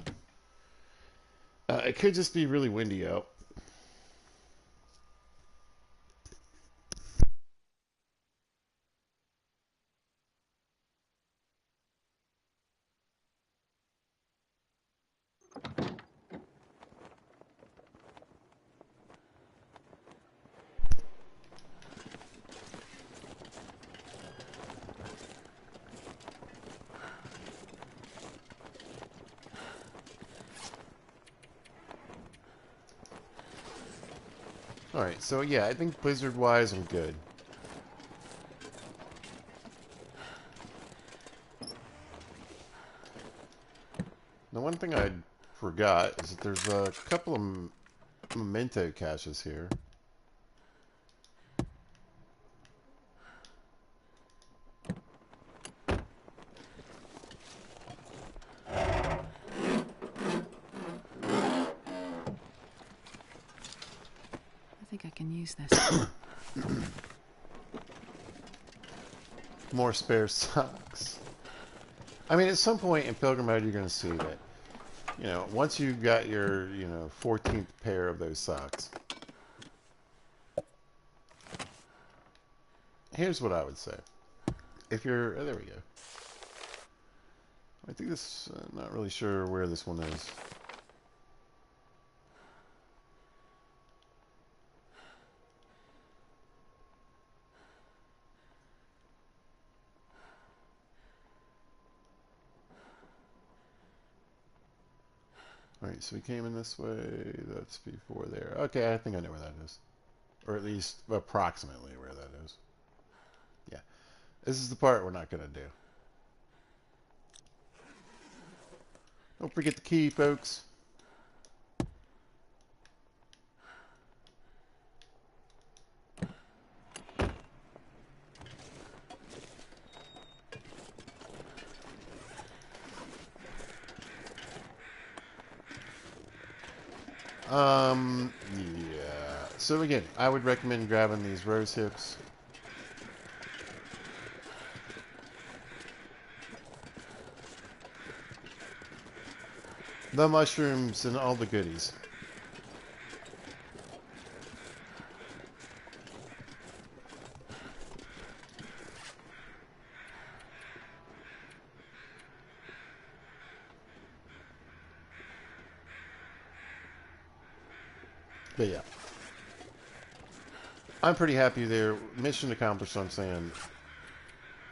[SPEAKER 1] It could just be really windy out. Alright, so yeah, I think Blizzard-wise I'm good. The one thing I forgot is that there's a couple of memento caches here.
[SPEAKER 2] I think I can use this.
[SPEAKER 1] More spare socks. I mean, at some point in Pilgrim mode, you're going to see that, you know, once you've got your, 14th pair of those socks. Here's what I would say. If you're, oh, there we go. I think this, not really sure where this one is. Alright, so we came in this way. That's before there. Okay, I think I know where that is. Or at least approximately where that is. Yeah. This is the part we're not going to do. Don't forget the key, folks. Yeah. So again, I would recommend grabbing these rose hips. The mushrooms and all the goodies. But yeah. I'm pretty happy there. Mission accomplished, I'm saying.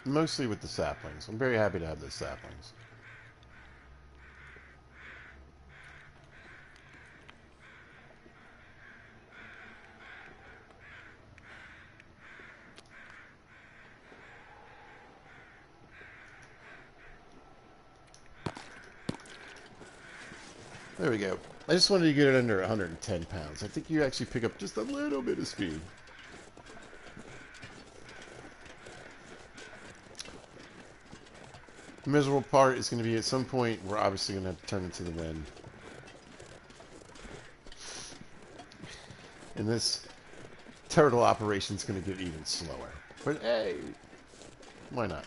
[SPEAKER 1] Mostly with the saplings. I'm very happy to have the saplings. There we go. I just wanted to get it under 110 pounds. I think you actually pick up just a little bit of speed. The miserable part is going to be at some point we're obviously going to have to turn into the wind. And this turtle operation is going to get even slower. But hey, why not?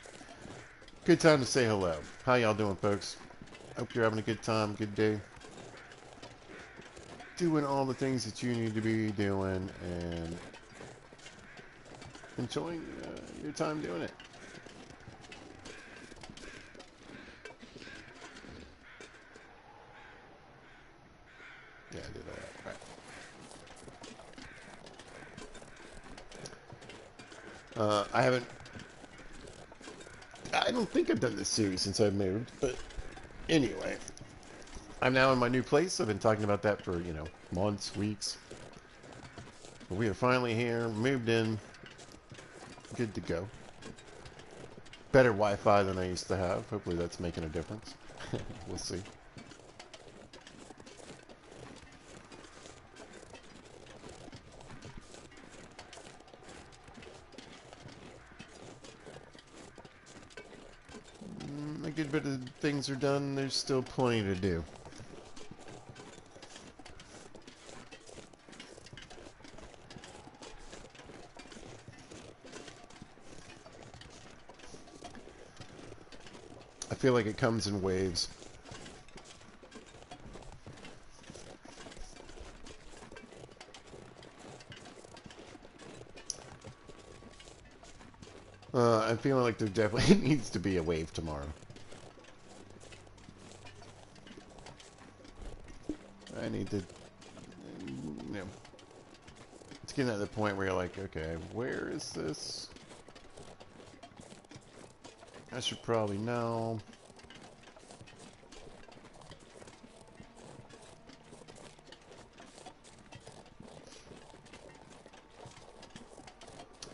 [SPEAKER 1] Good time to say hello. How y'all doing, folks? Hope you're having a good time, good day. Doing all the things that you need to be doing and enjoying your time doing it. Yeah, I did all that. All right. I don't think I've done this series since I moved, but anyway. I'm now in my new place. I've been talking about that for, months, weeks. But we are finally here, moved in, good to go. Better Wi-Fi than I used to have. Hopefully that's making a difference. We'll see. A good bit of things are done. There's still plenty to do. I feel like it comes in waves. I'm feeling like there definitely needs to be a wave tomorrow. I need to, it's getting to the point where you're like, okay, where is this? I should probably know.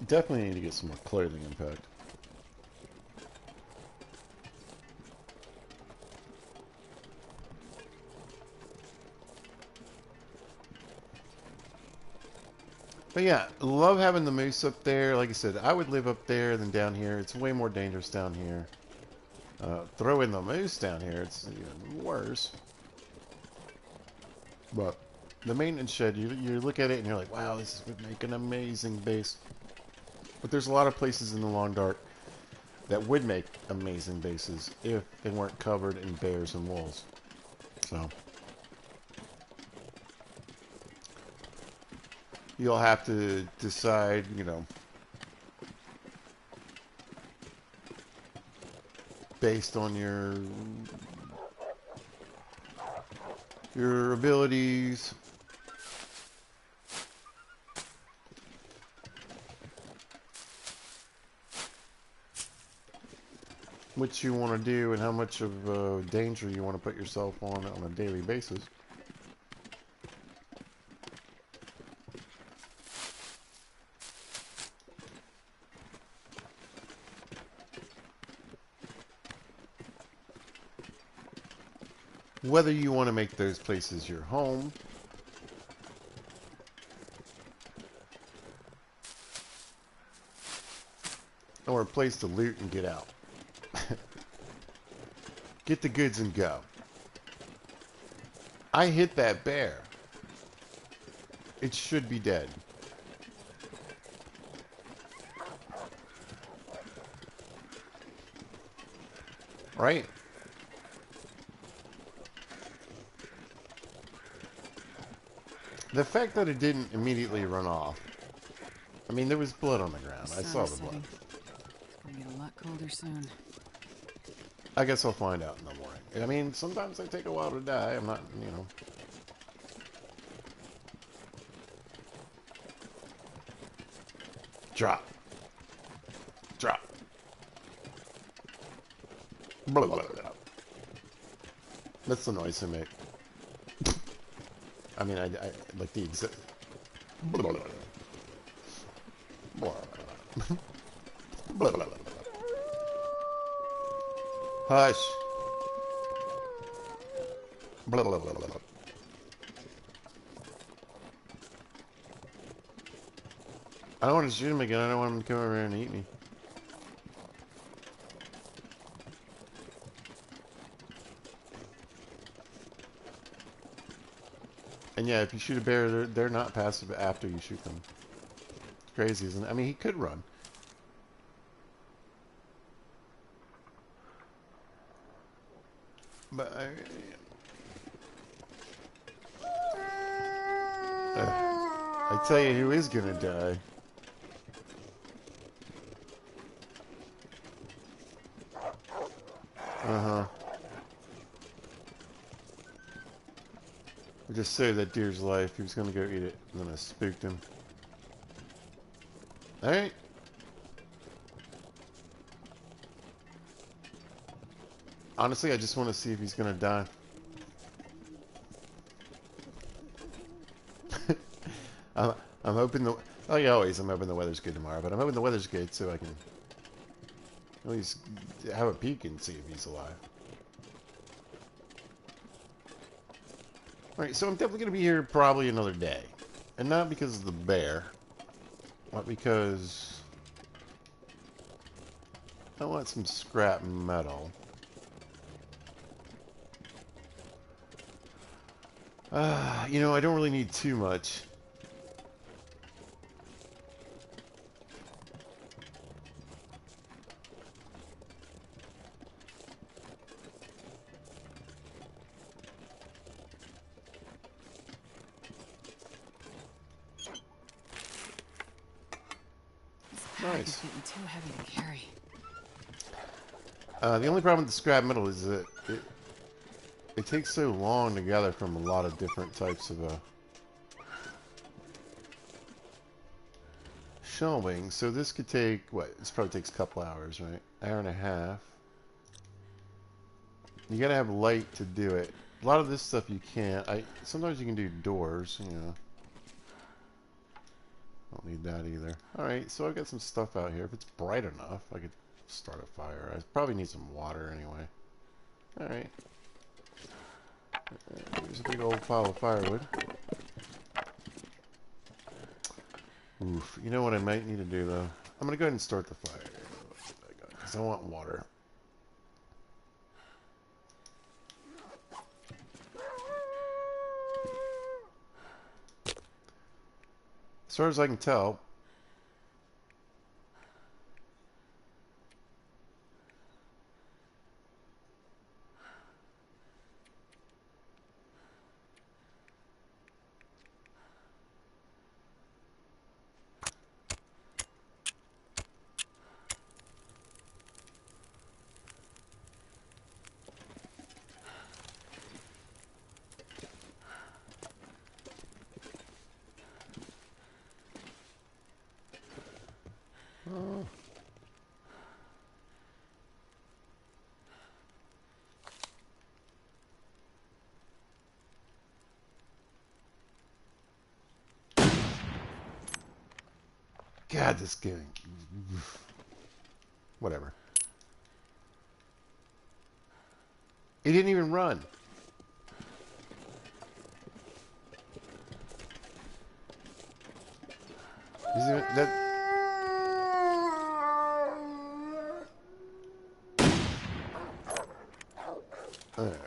[SPEAKER 1] Definitely need to get some more clothing impact. But yeah, love having the moose up there. Like I said, I would live up there than down here. It's way more dangerous down here. Throw in the moose down here, it's even worse. But the maintenance shed, you look at it and you're like, wow, this would make an amazing base. But there's a lot of places in the Long Dark that would make amazing bases if they weren't covered in bears and wolves. So you'll have to decide, based on your abilities, what you want to do and how much of danger you want to put yourself on a daily basis. Whether you want to make those places your home, or a place to loot and get out. Get the goods and go. I hit that bear. it should be dead. Right? The fact that it didn't immediately run off. I mean, there was blood on the ground. I saw the blood.
[SPEAKER 2] It's gonna get a lot colder soon.
[SPEAKER 1] I guess I'll find out in the morning. I mean, sometimes they take a while to die. I'm not, you know. Drop. Drop. Blah, blah, blah. That's the noise I make. I mean, I like the exact. Blah, blah, blah. Blah, blah, blah, blah, blah. Hush. Blah, blah, blah, blah. I don't want to shoot him again. I don't want him to come over here and eat me. And yeah, if you shoot a bear, they're not passive after you shoot them. It's crazy, isn't it? I mean, he could run. But I tell you who is gonna die. Uh-huh. We just saved that deer's life. He was gonna go eat it, and then I spooked him. Alright. Honestly, I just want to see if he's gonna die. I'm hoping the... Oh, yeah, always. I'm hoping the weather's good tomorrow, but I'm hoping the weather's good so I can at least have a peek and see if he's alive. Alright, so I'm definitely going to be here probably another day. And not because of the bear, but because I want some scrap metal. You know, I don't really need too much. Nice.
[SPEAKER 2] It's getting too heavy to carry.
[SPEAKER 1] The only problem with the scrap metal is that it takes so long to gather from a lot of different types of shelving. So this could take, what? This probably takes a couple hours, right? Hour and a half. You gotta have light to do it. A lot of this stuff you can't. Sometimes you can do doors, you know. Don't need that either. Alright, so I've got some stuff out here. If it's bright enough, I could start a fire. I probably need some water anyway. Alright. There's a big old pile of firewood. Oof. You know what I might need to do, though? I'm going to go ahead and start the fire. Because I want water. As far as I can tell, oh. God, this game. Whatever. He didn't even run. That... Alright.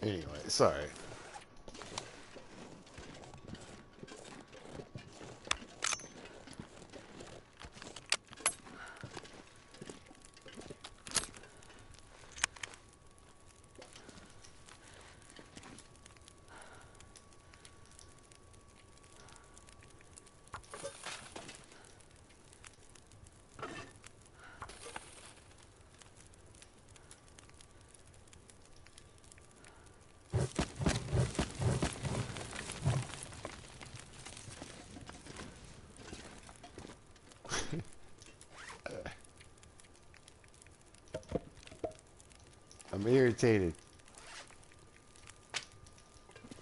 [SPEAKER 1] Anyway, sorry. I'm irritated. I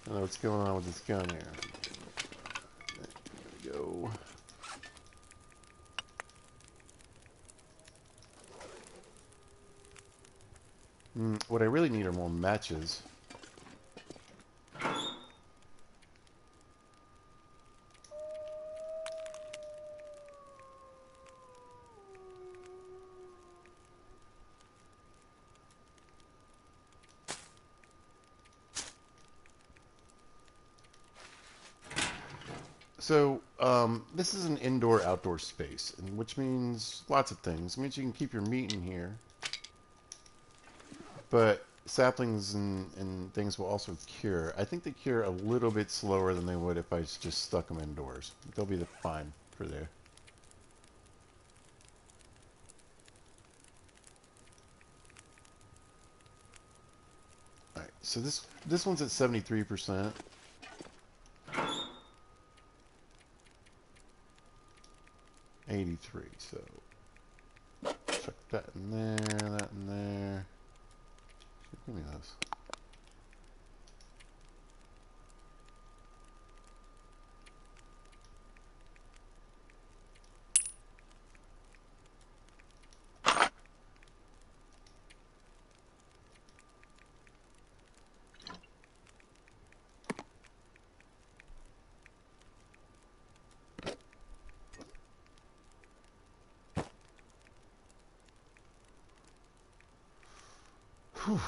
[SPEAKER 1] don't know what's going on with this gun here. There we go. What I really need are more matches. So, this is an indoor-outdoor space, and which means lots of things. It means you can keep your meat in here, but saplings and things will also cure. I think they cure a little bit slower than they would if I just stuck them indoors. They'll be fine for there. All right, so this one's at 73%. 83. So chuck that in there, that in there. Give me those. Whew.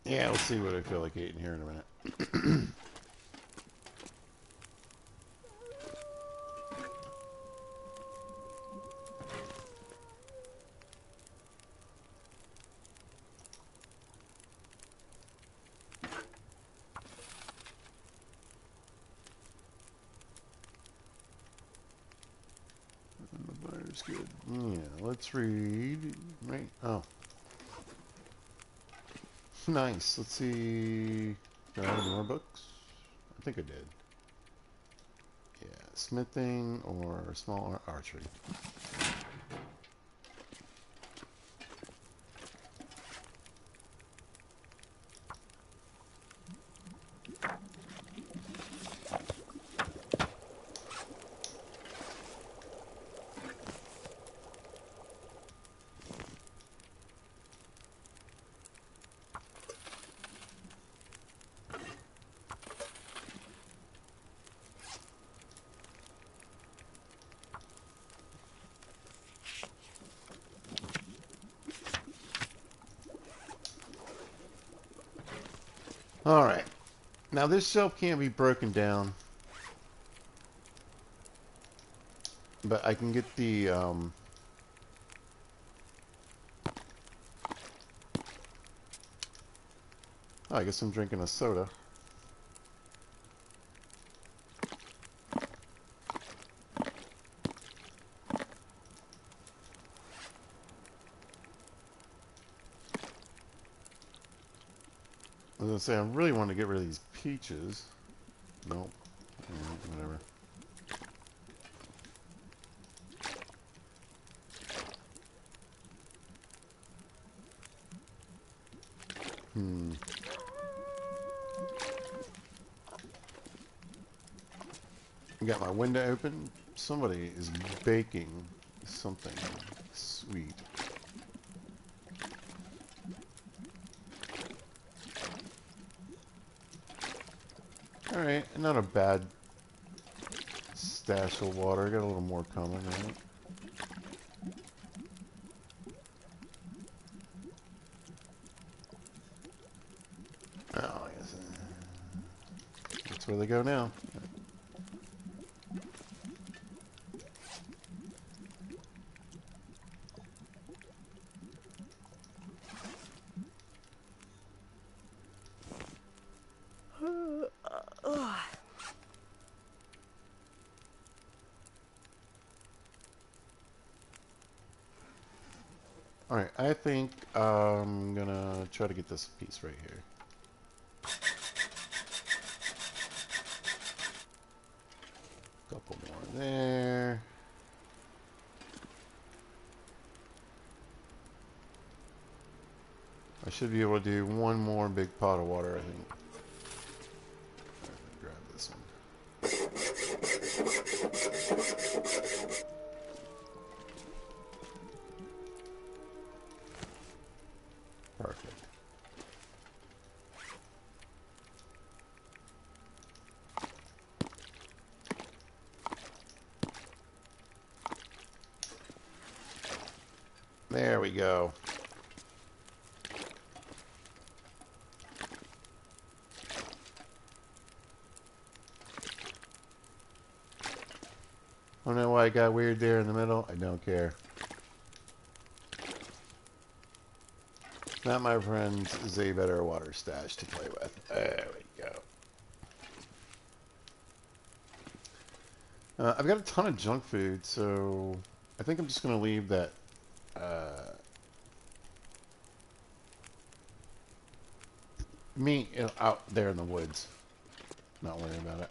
[SPEAKER 1] Yeah, we'll see what I feel like eating here in a minute. The butter's good. Yeah, let's read. Right. Oh. Nice. Let's see. Do I have any more books? I think I did. Yeah. Smithing or small archery. Alright. Now this shelf can't be broken down. But I can get the, oh, I guess I'm drinking a soda. I was gonna say, I really want to get rid of these peaches. Nope. Whatever. I got my window open. Somebody is baking something sweet. Alright, not a bad stash of water. Got a little more coming, right? Oh, I guess that's where they go now. Alright, I think I'm gonna try to get this piece right here. Couple more there. I should be able to do one more big pot of water, I think. Alright, grab this one. Perfect. There we go. I don't know why it got weird there in the middle. I don't care. That, my friends, is a better water stash to play with. There we go. I've got a ton of junk food, so I think I'm just going to leave that meat out there in the woods. Not worrying about it.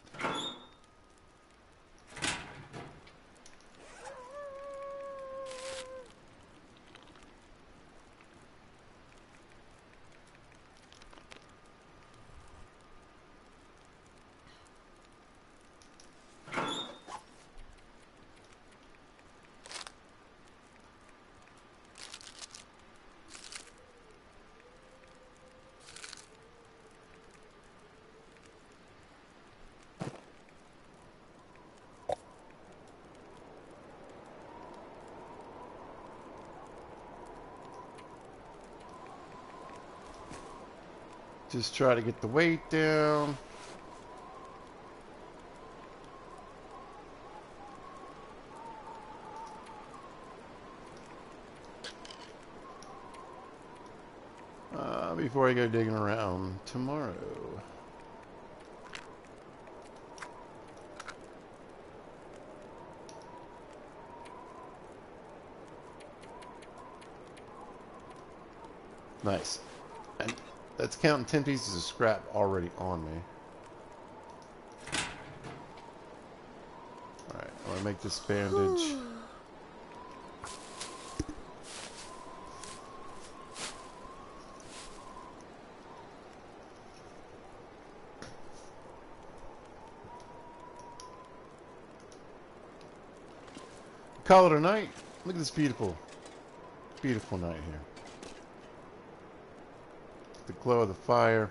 [SPEAKER 1] Just try to get the weight down. Before I go digging around tomorrow. Nice. And that's counting 10 pieces of scrap already on me. Alright, I want to make this bandage. Call it a night. Look at this beautiful, beautiful night here. The glow of the fire.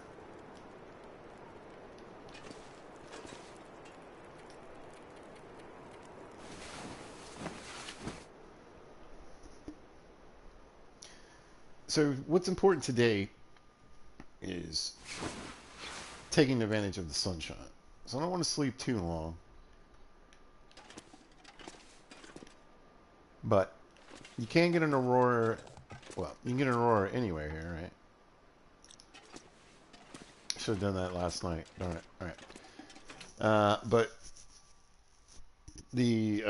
[SPEAKER 1] So what's important today is taking advantage of the sunshine. So I don't want to sleep too long. But you can get an aurora. Well, you can get an aurora anywhere here, right? Should have done that last night. Darn it. Alright. But the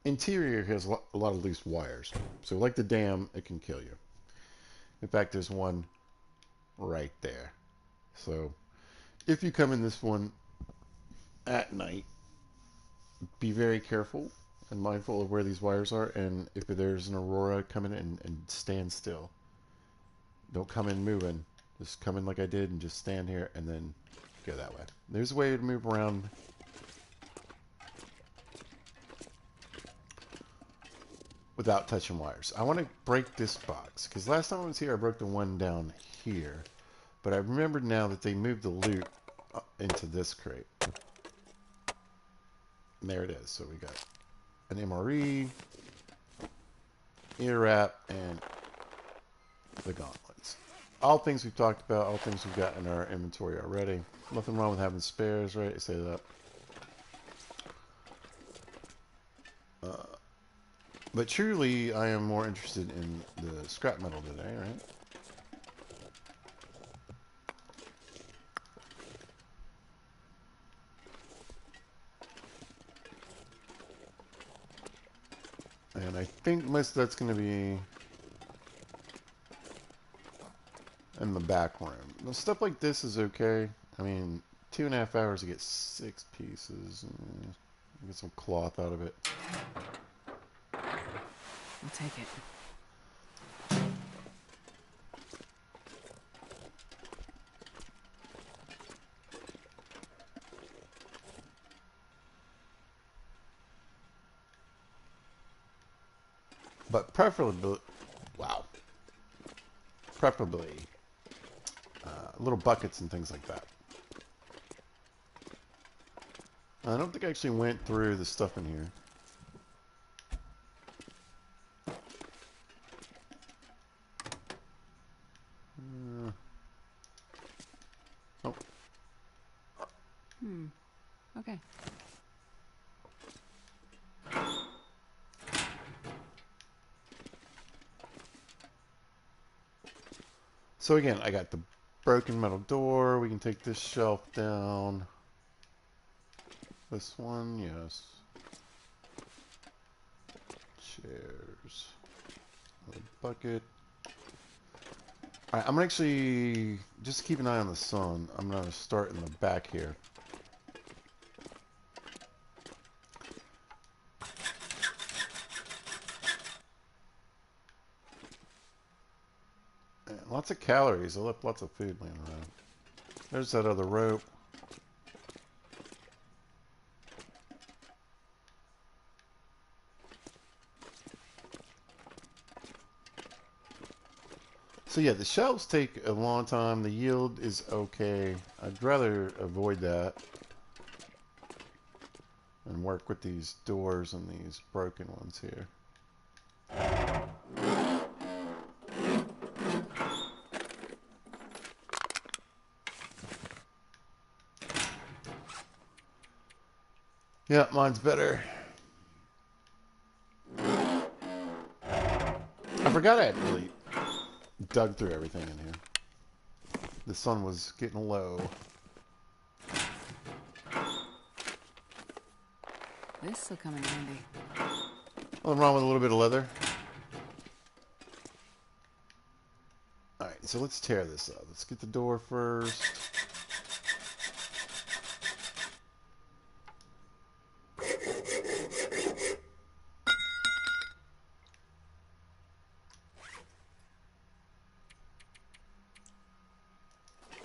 [SPEAKER 1] interior has a lot of loose wires. So like the dam, it can kill you. In fact, there's one right there. So if you come in this one at night, be very careful and mindful of where these wires are. And if there's an aurora, come in and stand still. Don't come in moving. Just come in like I did and just stand here and then go that way. There's a way to move around without touching wires. I want to break this box because last time I was here I broke the one down here, But I remembered now that they moved the loot into this crate. And there it is. So we got an MRE, ear wrap, and the gauntlets. All things we've talked about, all things we've got in our inventory already. Nothing wrong with having spares, right? I say that. But truly, I am more interested in the scrap metal today, right? And I think most of that's going to be in the back room. The stuff like this is okay. I mean, 2.5 hours to get 6 pieces. Get some cloth out of it.
[SPEAKER 2] I'll take it.
[SPEAKER 1] But preferably, preferably little buckets and things like that. I don't think I actually went through the stuff in here. Oh.
[SPEAKER 2] Okay.
[SPEAKER 1] So again, I got the broken metal door. We can take this shelf down. This one, yes. Chairs. Another bucket. Alright, I'm gonna actually just keep an eye on the sun. I'm gonna start in the back here. And lots of calories. I left lots of food laying around. There's that other rope. So yeah, the shelves take a long time. The yield is okay. I'd rather avoid that and work with these doors and these broken ones here. Yeah, mine's better. I forgot I hadn't really dug through everything in here. The sun was getting low.
[SPEAKER 2] This'll come in handy.
[SPEAKER 1] Nothing wrong with a little bit of leather. Alright, so let's tear this up. Let's get the door first.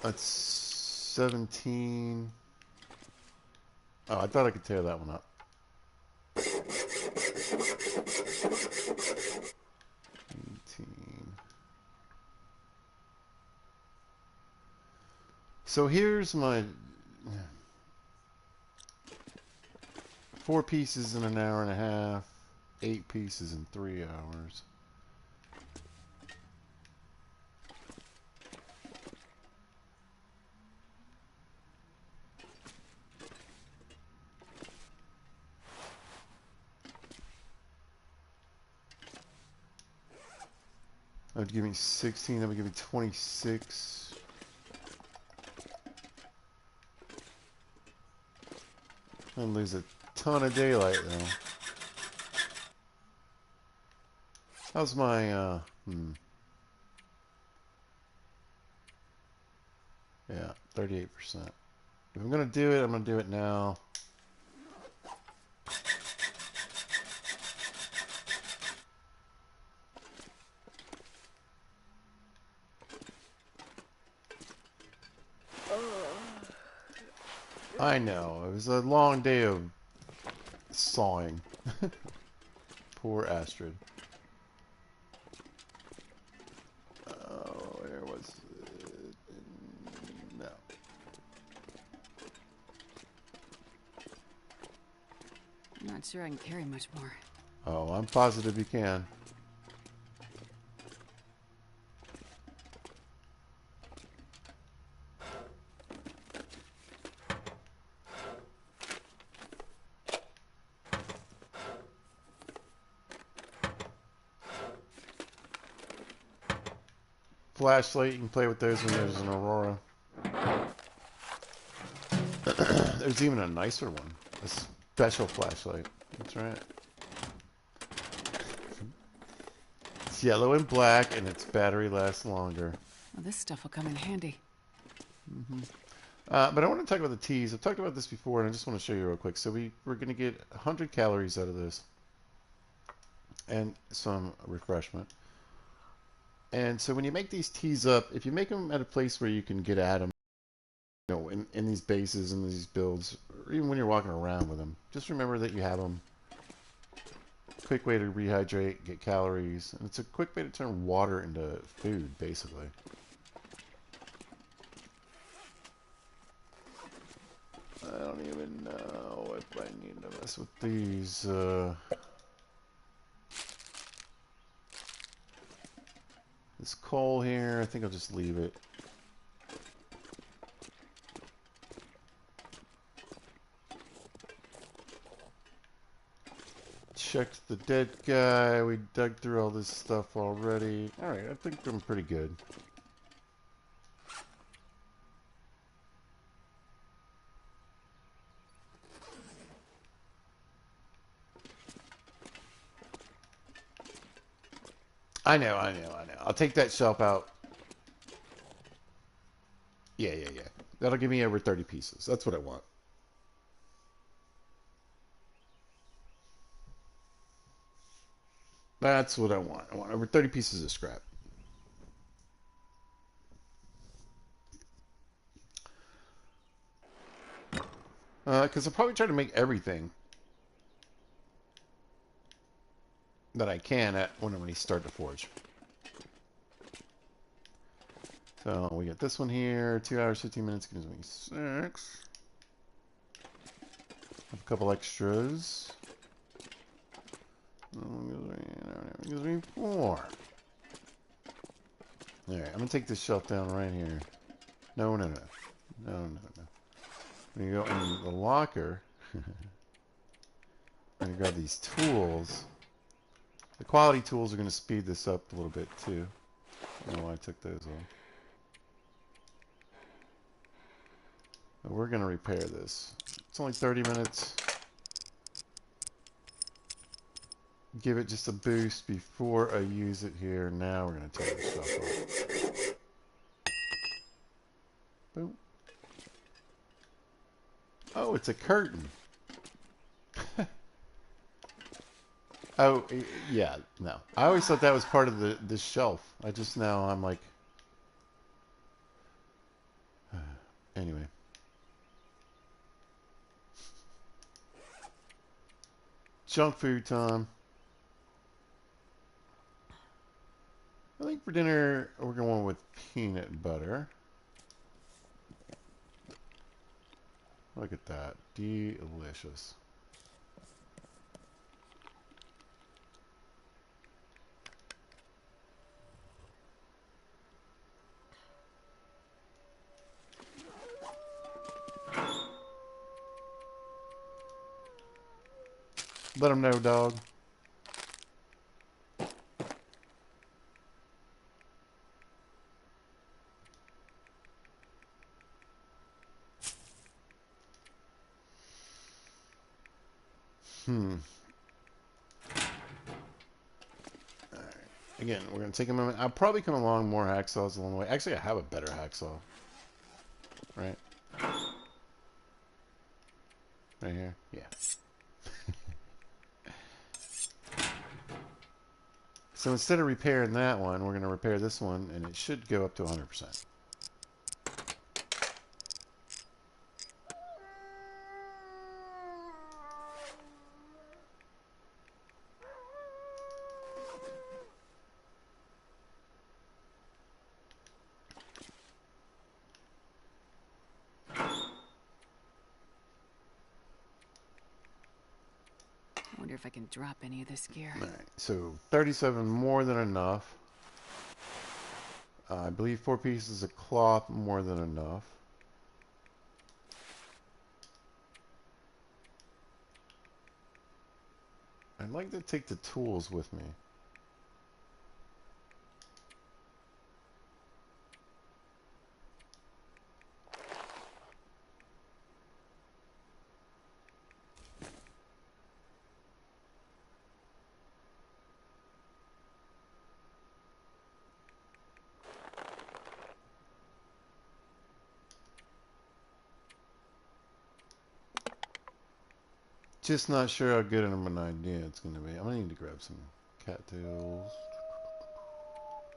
[SPEAKER 1] That's 17. Oh, I thought I could tear that one up. 18. So here's my 4 pieces in an hour and a half, 8 pieces in 3 hours. That would give me 16, that would give me 26. I'd lose a ton of daylight though. How's my, yeah, 38%. If I'm gonna do it, I'm gonna do it now. I know, it was a long day of sawing. Poor Astrid. Oh, where was it?
[SPEAKER 2] not sure I can carry much more.
[SPEAKER 1] Oh, I'm positive you can. Flashlight, you can play with those when there's an aurora. There's even a nicer one. A special flashlight. That's right. It's yellow and black, and its battery lasts longer.
[SPEAKER 2] Well, this stuff will come in handy.
[SPEAKER 1] But I want to talk about the teas. I've talked about this before, and I just want to show you real quick. So we're going to get 100 calories out of this, and some refreshment. And so when you make these teas up, if you make them at a place where you can get at them, you know, in these bases and these builds, or even when you're walking around with them, just remember that you have them. Quick way to rehydrate, get calories, and it's a quick way to turn water into food, basically. I don't even know if I need to mess with these. This coal here, I think I'll just leave it. Checked the dead guy. We dug through all this stuff already. Alright, I think I'm pretty good. I know. I'll take that shelf out. Yeah. That'll give me over 30 pieces. That's what I want. That's what I want. I want over 30 pieces of scrap. Because I'll probably try to make everything that I can when we start to forge. So we get this one here. 2 hours, 15 minutes gives me 6. Have a couple extras. Gives me 4. Alright, I'm going to take this shelf down right here. No. When you go in the locker, I'm going to grab these tools. The quality tools are going to speed this up a little bit too. I don't know why I took those off. But we're going to repair this. It's only 30 minutes. Give it just a boost before I use it here. Now we're going to take this stuff off. Boom. Oh, it's a curtain. Oh, yeah, no. I always thought that was part of the shelf. I'm like... Anyway. Junk food time. I think for dinner, we're going with peanut butter. Look at that. Delicious. Let them know, dog. Alright. Again, we're going to take a moment. I'll probably come along more hacksaws along the way. Actually, I have a better hacksaw. Right? Right here? Yeah. So instead of repairing that one, we're going to repair this one, and it should go up to 100%.
[SPEAKER 2] if I can drop any of this gear.
[SPEAKER 1] Alright, so 37 more than enough. I believe 4 pieces of cloth more than enough. I'd like to take the tools with me. Just not sure how good of an idea it's going to be. I'm going to need to grab some cattails.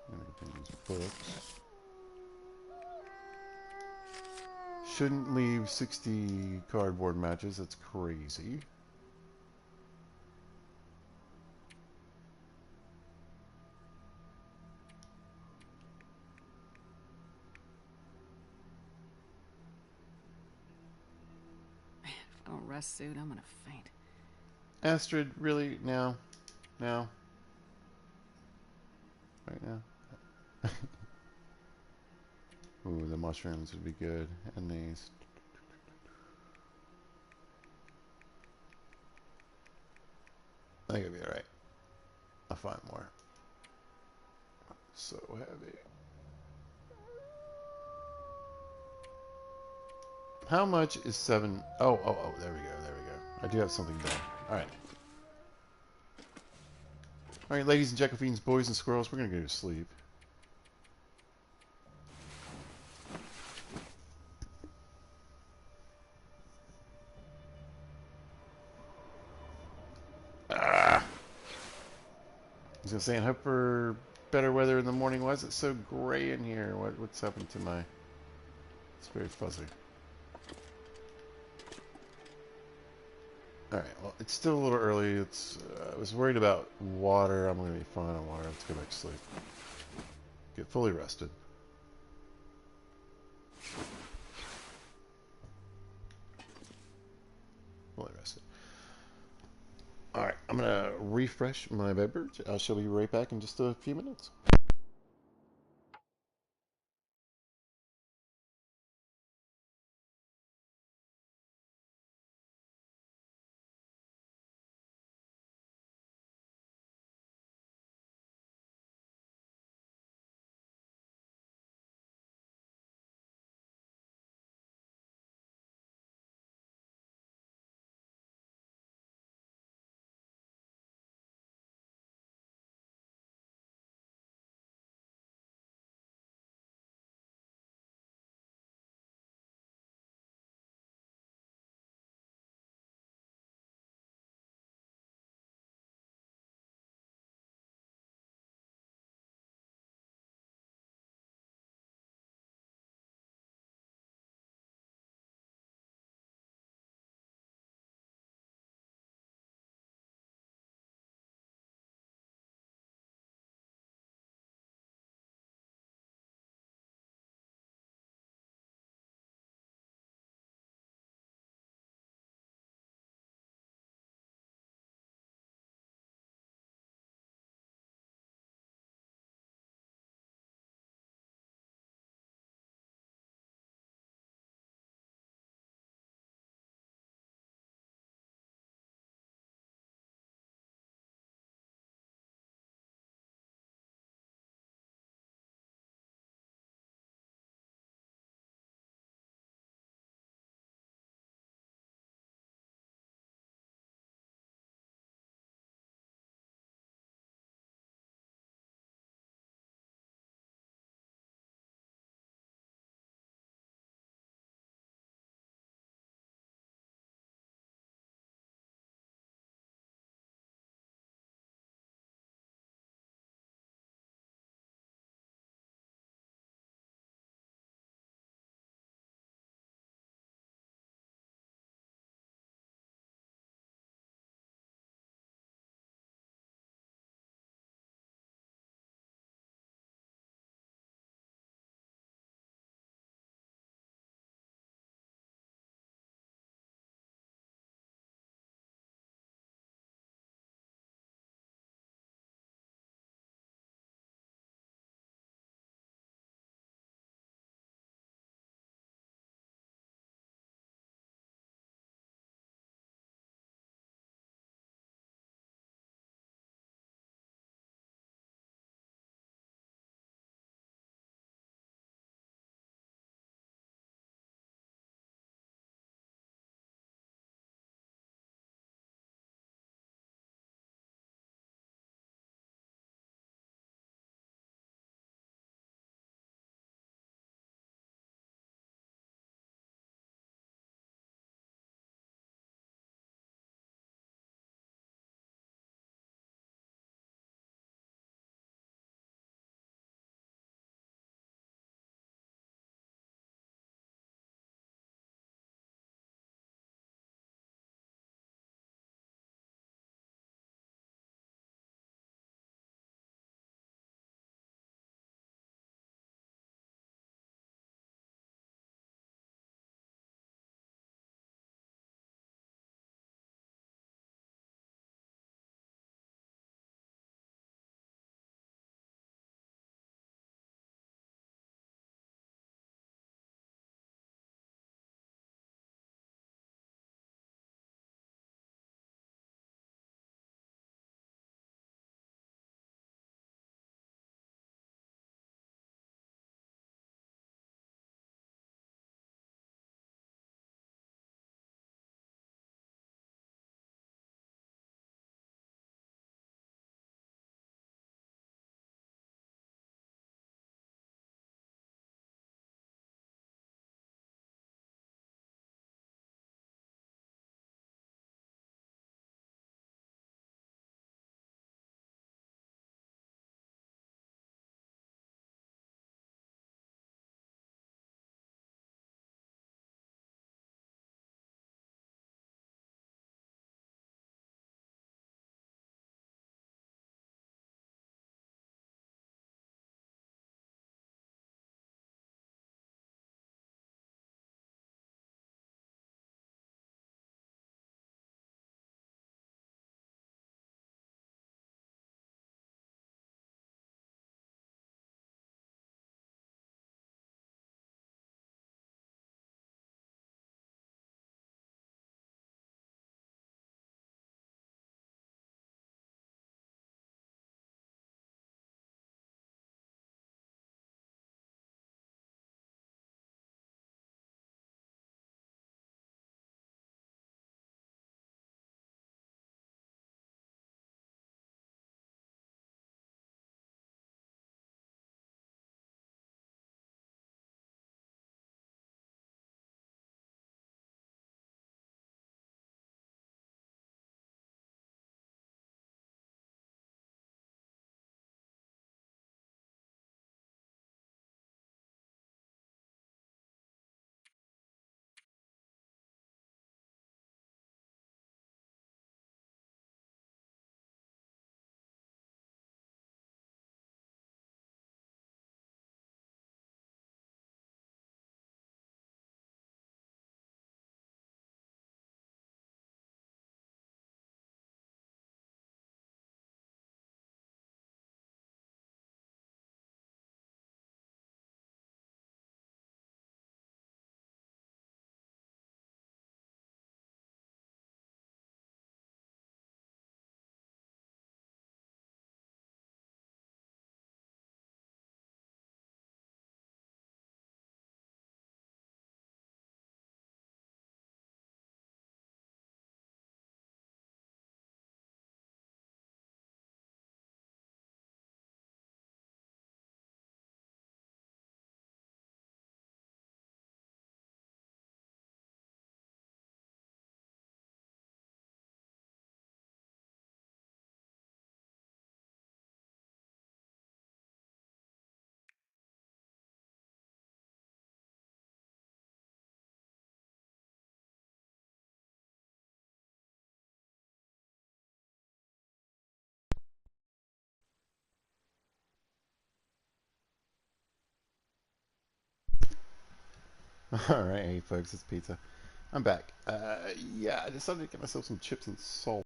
[SPEAKER 1] I'm going to get these books. Shouldn't leave 60 cardboard matches. That's crazy.
[SPEAKER 2] Man, if I don't rest soon, I'm gonna faint.
[SPEAKER 1] Astrid, really? Now? Now? Right now? Ooh, the mushrooms would be good. And these. I think it'll be alright. I'll find more. So heavy. How much is 7? Oh, there we go, there we go. I do have something done. Alright. Alright, ladies and Jacobines, boys and squirrels, we're gonna go to sleep. Ah! I was gonna say, I hope for better weather in the morning. Why is it so gray in here? What's happened to my... It's very fuzzy. Alright, well, it's still a little early. It's I was worried about water. I'm gonna be fine on water. Let's go back to sleep. Get fully rested. Fully rested. Alright, I'm gonna refresh my beverage. I shall be right back in just a few minutes. Alright, hey folks, it's Pizza. I'm back. Yeah, I decided to get myself some chips and salt.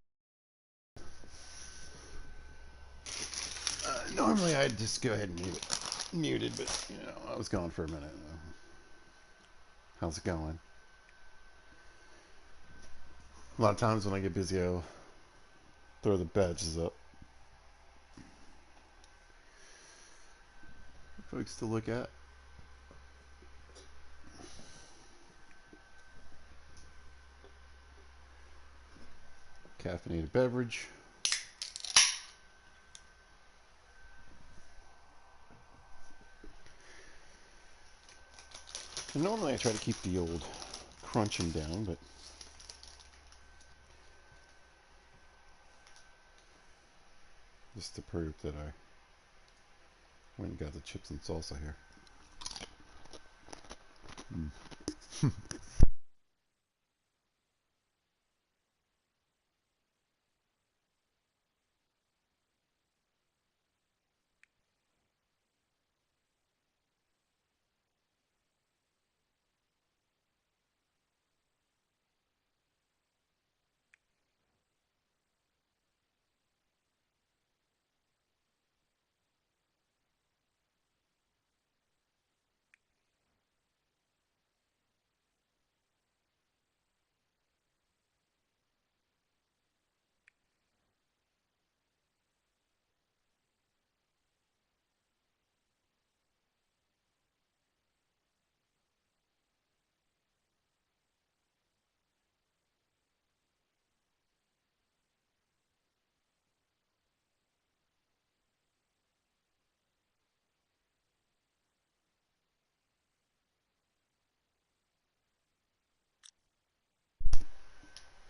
[SPEAKER 1] Normally I'd just go ahead and leave it muted, but, you know, I was gone for a minute. How's it going? A lot of times when I get busy, I'll throw the badges up for folks to look at. Caffeinated beverage. And normally I try to keep the old crunching down, but just to prove that I went and got the chips and salsa here.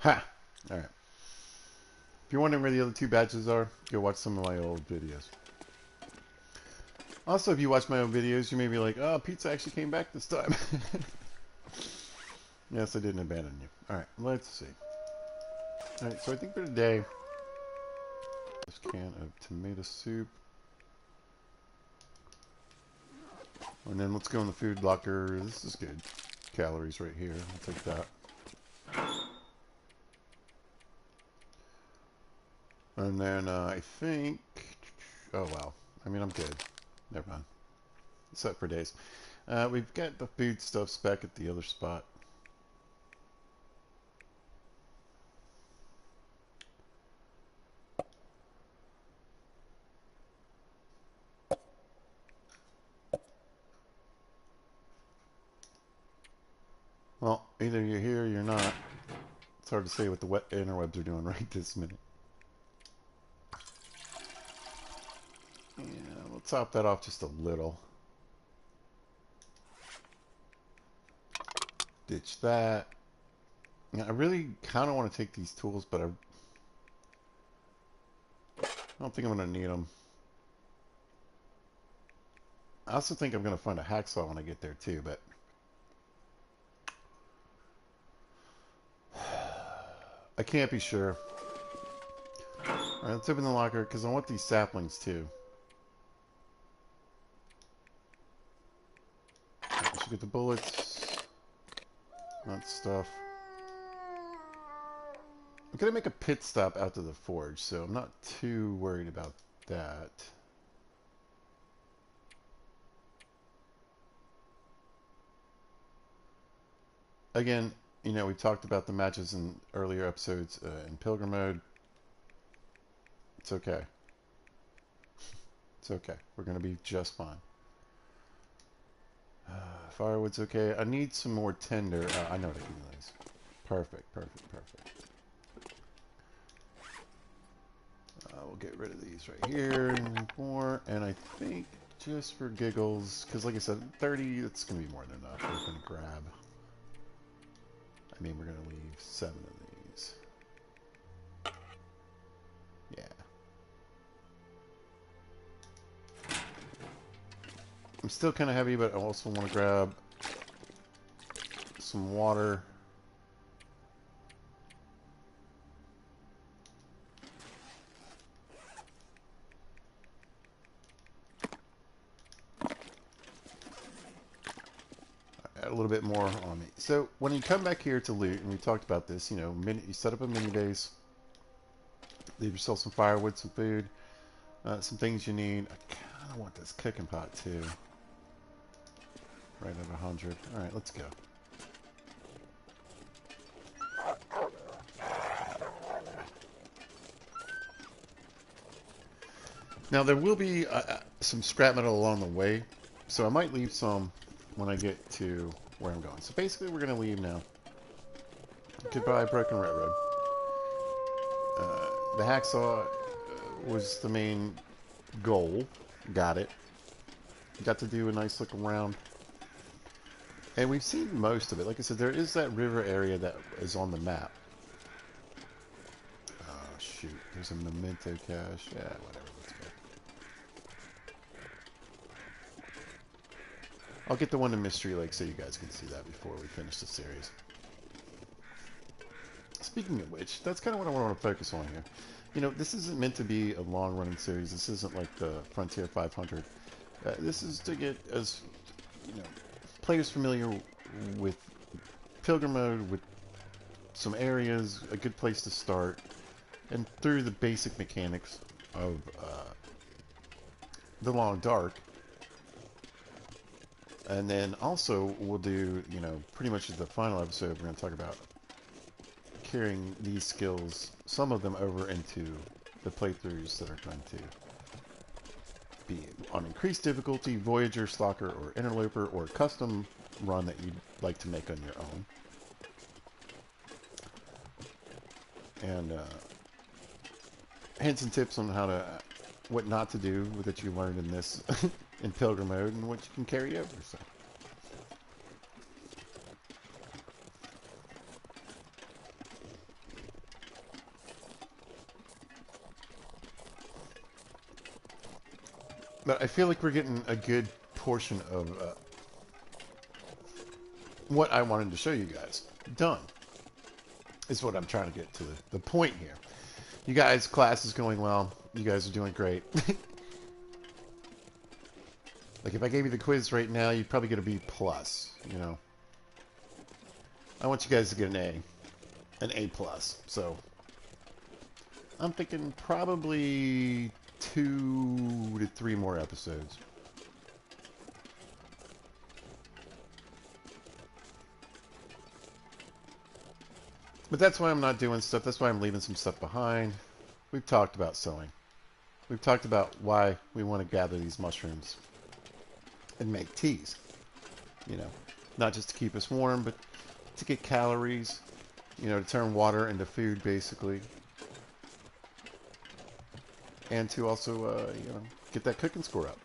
[SPEAKER 1] Ha! Alright. If you're wondering where the other two badges are, go watch some of my old videos. Also, if you watch my old videos, you may be like, oh, Pizza actually came back this time. Yes, I didn't abandon you. Alright, let's see. Alright, so I think for today, this can of tomato soup. And then let's go in the food locker. This is good. Calories right here. I'll take that. And then I think... Oh, wow. I mean, I'm good. Never mind. Set for days. We've got the foodstuffs back at the other spot. Well, either you're here or you're not. It's hard to say what the wet interwebs are doing right this minute. Yeah, we'll top that off just a little. Ditch that. Yeah, I really kind of want to take these tools, but I don't think I'm going to need them. I also think I'm going to find a hacksaw when I get there too, but I can't be sure. Alright, let's open the locker, because I want these saplings too. I should get the bullets. That stuff. I'm going to make a pit stop out to the forge, so I'm not too worried about that. Again, you know, we talked about the matches in earlier episodes in Pilgrim mode. It's okay. It's okay. We're going to be just fine. Firewood's okay. I need some more tinder. I know what I can use. Perfect, perfect, perfect. We'll get rid of these right here. More. And I think just for giggles, because like I said, 30, it's going to be more than enough. We're going to grab. I mean, we're going to leave 7 of these. Yeah. I'm still kind of heavy, but I also want to grab some water. got a little bit more on me. So when you come back here to loot, and we talked about this, you know, you set up a mini base, leave yourself some firewood, some food, some things you need. I kind of want this cooking pot too. Right at 100. All right, let's go. Now there will be some scrap metal along the way, so I might leave some when I get to where I'm going. So basically, we're going to leave now. Goodbye, Broken Railroad. The hacksaw was the main goal. Got it. Got to do a nice look around. And we've seen most of it. Like I said, there is that river area that is on the map. Oh, shoot. There's a memento cache. Yeah, whatever. Let's go. I'll get the one in Mystery Lake so you guys can see that before we finish the series. Speaking of which, that's kind of what I want to focus on here. You know, this isn't meant to be a long-running series. This isn't like the Frontier 500. This is to get as, you know, players familiar with Pilgrim mode, with some areas, a good place to start, and through the basic mechanics of the Long Dark. And then also we'll do, you know, pretty much as the final episode, we're going to talk about carrying these skills, some of them over into the playthroughs that are going to be on increased difficulty, Voyager, Stalker, or Interloper, or custom run that you'd like to make on your own. And hints and tips on how to, what not to do that you learned in this, in Pilgrim mode, and what you can carry over. So. But I feel like we're getting a good portion of what I wanted to show you guys done. Is what I'm trying to get to the point here. You guys, class is going well. You guys are doing great. Like if I gave you the quiz right now, you'd probably get a B+, you know. I want you guys to get an A+. So I'm thinking probably 2 to 3 more episodes. But that's why I'm not doing stuff. That's why I'm leaving some stuff behind. We've talked about sewing. We've talked about why we want to gather these mushrooms and make teas. You know, not just to keep us warm, but to get calories, you know, to turn water into food, basically. And to also, you know, get that cooking score up.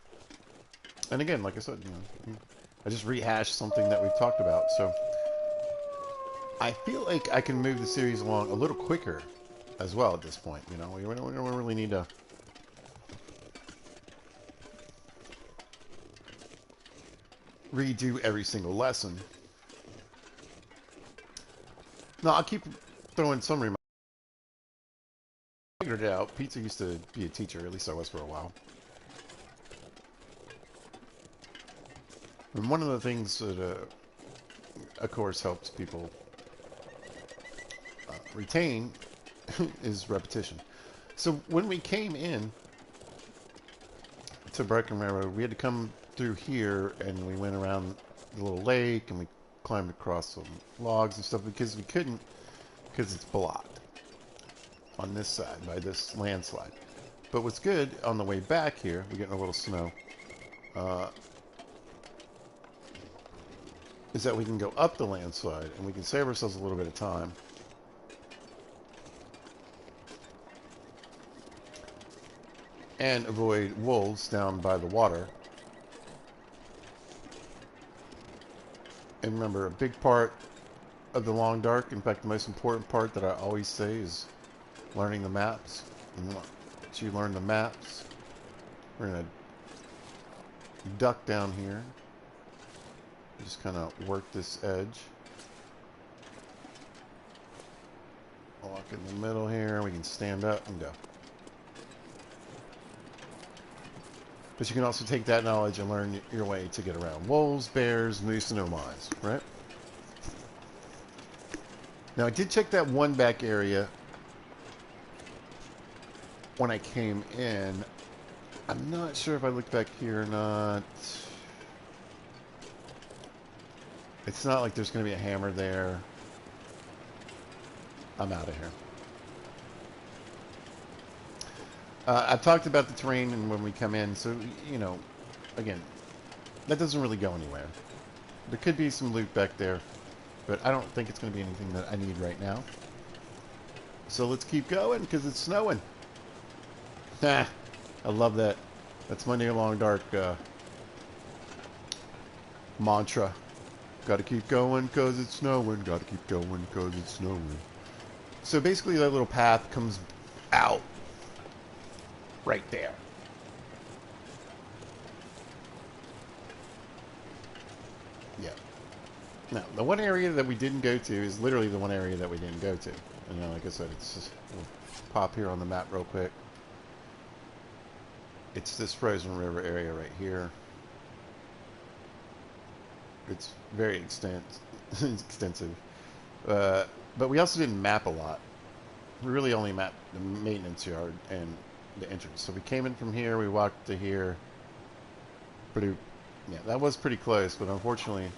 [SPEAKER 1] And again, like I said, you know, I just rehashed something that we've talked about. So I feel like I can move the series along a little quicker as well at this point. You know, we don't really need to redo every single lesson. No, I'll keep throwing some reminders. I figured it out. Pizza used to be a teacher, at least I was for a while. And one of the things that, of course, helps people retain is repetition. So when we came in to Broken Railroad, we had to come through here, and we went around the little lake, and we climbed across some logs and stuff because we couldn't, because it's blocked on this side by this landslide. But what's good, on the way back here, we're getting a little snow, is that we can go up the landslide, and we can save ourselves a little bit of time. And avoid wolves down by the water. And remember, a big part of the Long Dark, in fact, the most important part that I always say is learning the maps. And once you learn the maps, we're going to duck down here. Just kind of work this edge. Walk in the middle here. We can stand up and go. But you can also take that knowledge and learn your way to get around wolves, bears, moose, and omais, right? Now, I did check that one back area when I came in. I'm not sure if I looked back here or not. It's not like there's going to be a hammer there. I'm out of here. I've talked about the terrain and when we come in, so, you know, again, that doesn't really go anywhere. There could be some loot back there, but I don't think it's going to be anything that I need right now. So let's keep going, because it's snowing. I love that. That's my Near Long Dark mantra. Gotta keep going, because it's snowing. Gotta keep going, because it's snowing. So basically that little path comes out right there. Yeah. Now, the one area that we didn't go to is literally the one area that we didn't go to. And like I said, it's just, we'll pop here on the map real quick. It's this frozen river area right here. It's very extensive. But we also didn't map a lot. We really only mapped the maintenance yard and the entrance. So we came in from here, we walked to here. Yeah, that was pretty close, but unfortunately,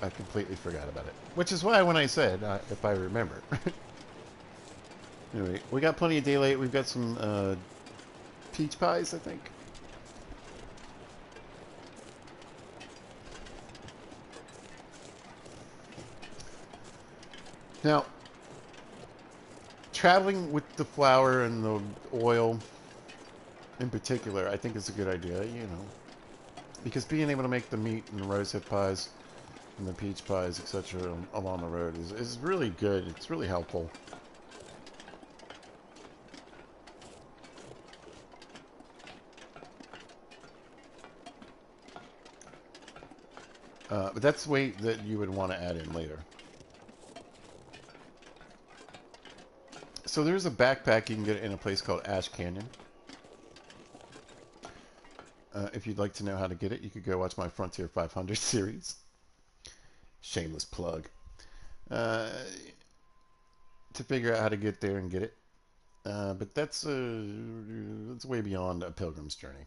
[SPEAKER 1] I completely forgot about it. Which is why when I said, if I remember. Anyway, we got plenty of daylight. We've got some peach pies, I think. Now, traveling with the flour and the oil in particular, I think is a good idea, you know. Because being able to make the meat and the rosehip pies and the peach pies, etc., along the road is really good. It's really helpful. But that's weight that you would want to add in later. So there's a backpack you can get in a place called Ash Canyon. If you'd like to know how to get it, you could go watch my Frontier 500 series. Shameless plug. To figure out how to get there and get it. But that's way beyond a pilgrim's journey.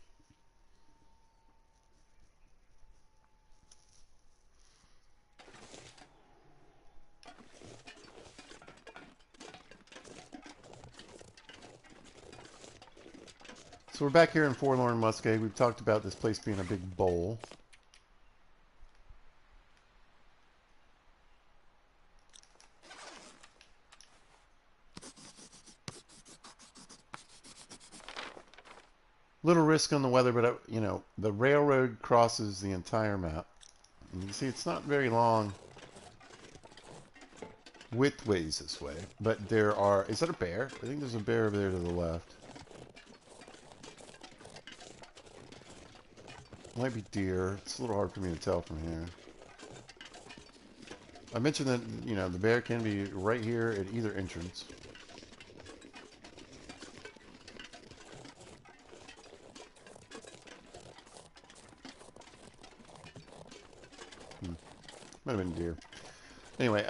[SPEAKER 1] So we're back here in Forlorn Muskeg. We've talked about this place being a big bowl. Little risk on the weather, but you know, the railroad crosses the entire map. And you can see it's not very long widthways this way, but there are... Is that a bear? I think there's a bear over there to the left. Might be deer. It's a little hard for me to tell from here. I mentioned that, you know, the bear can be right here at either entrance. Might have been deer. Anyway,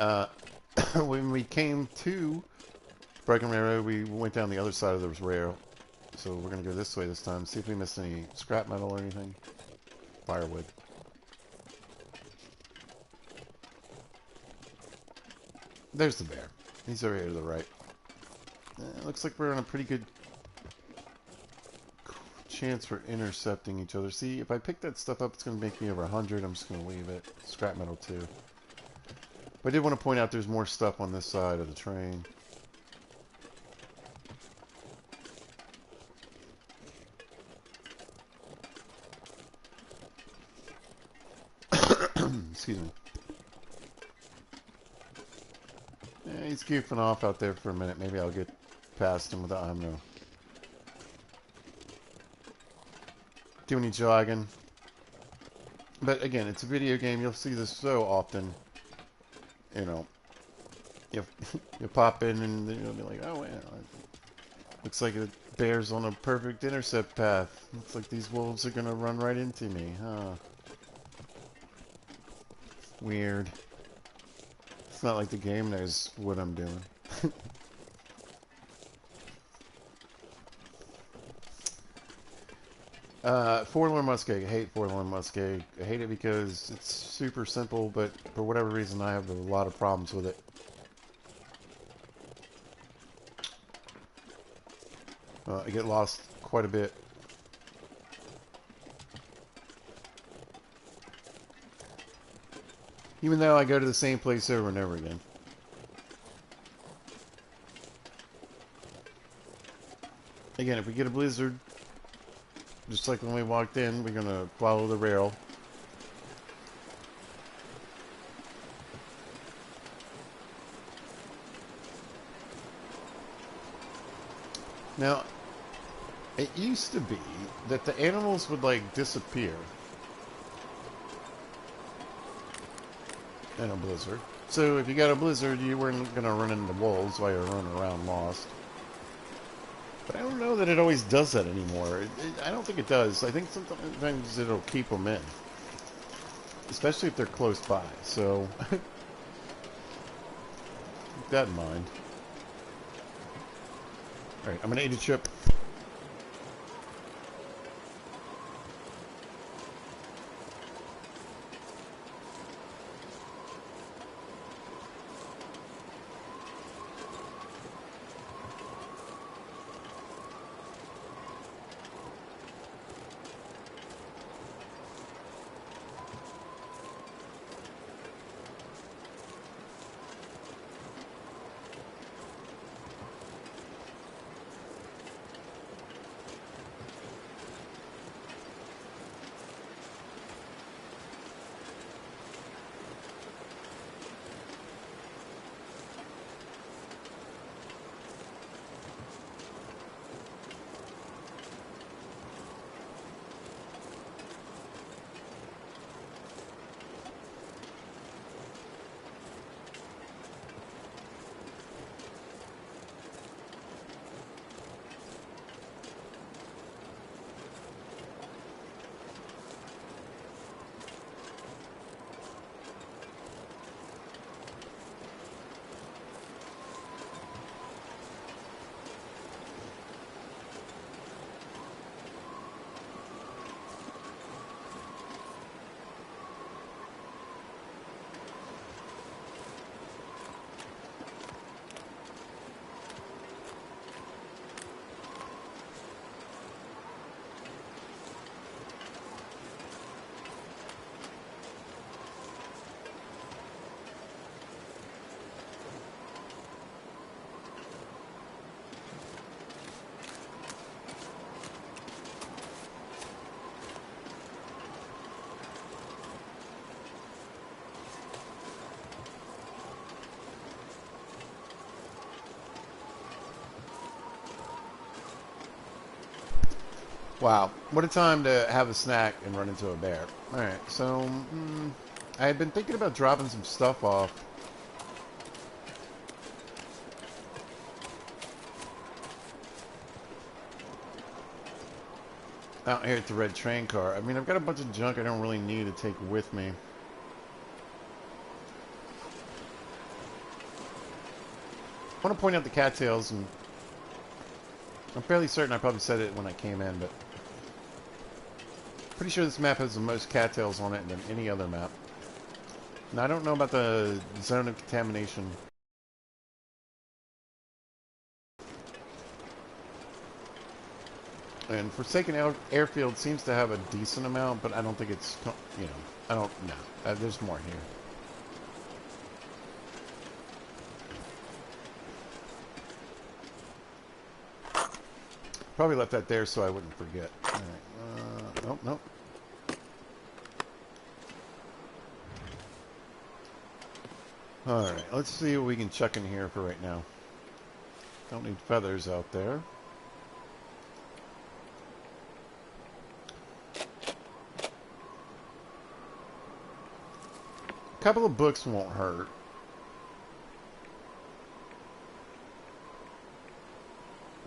[SPEAKER 1] when we came to Broken Railroad, we went down the other side of the rail. So we're going to go this way this time. See if we missed any scrap metal or anything. Firewood. There's the bear. He's over here to the right. Looks like we're on a pretty good chance for intercepting each other. See, if I pick that stuff up, it's going to make me over 100. I'm just going to leave it. Scrap metal, too. But I did want to point out there's more stuff on this side of the train. Excuse me. Yeah, he's goofing off out there for a minute. Maybe I'll get past him without having to do any jogging. But again, it's a video game. You'll see this so often. You know, you pop in and you'll be like, oh, wait, looks like bear's on a perfect intercept path. Looks like these wolves are gonna run right into me, huh? Weird. It's not like the game knows what I'm doing. Forlorn Muskeg. I hate Forlorn Muskeg. I hate it because it's super simple, but for whatever reason I have a lot of problems with it. I get lost quite a bit. Even though I go to the same place over and over again. Again, if we get a blizzard, just like when we walked in, we're going to follow the rail. Now, it used to be that the animals would, like, disappear in a blizzard. So if you got a blizzard, you weren't going to run into wolves while you're running around lost. But I don't know that it always does that anymore. I don't think it does. I think sometimes it'll keep them in. Especially if they're close by. So, keep that in mind. Alright, I'm going to eat a chip. Wow, what a time to have a snack and run into a bear. Alright, so I had been thinking about dropping some stuff off. Out here at the red train car. I mean, I've got a bunch of junk I don't really need to take with me. I want to point out the cattails, and I'm fairly certain I probably said it when I came in, but pretty sure this map has the most cattails on it than any other map. Now, I don't know about the zone of contamination. And Forsaken Airfield seems to have a decent amount, but I don't think it's, you know, I don't know. There's more here. Probably left that there so I wouldn't forget. Alright, nope, nope. Alright, let's see what we can chuck in here for right now. Don't need feathers out there. A couple of books won't hurt.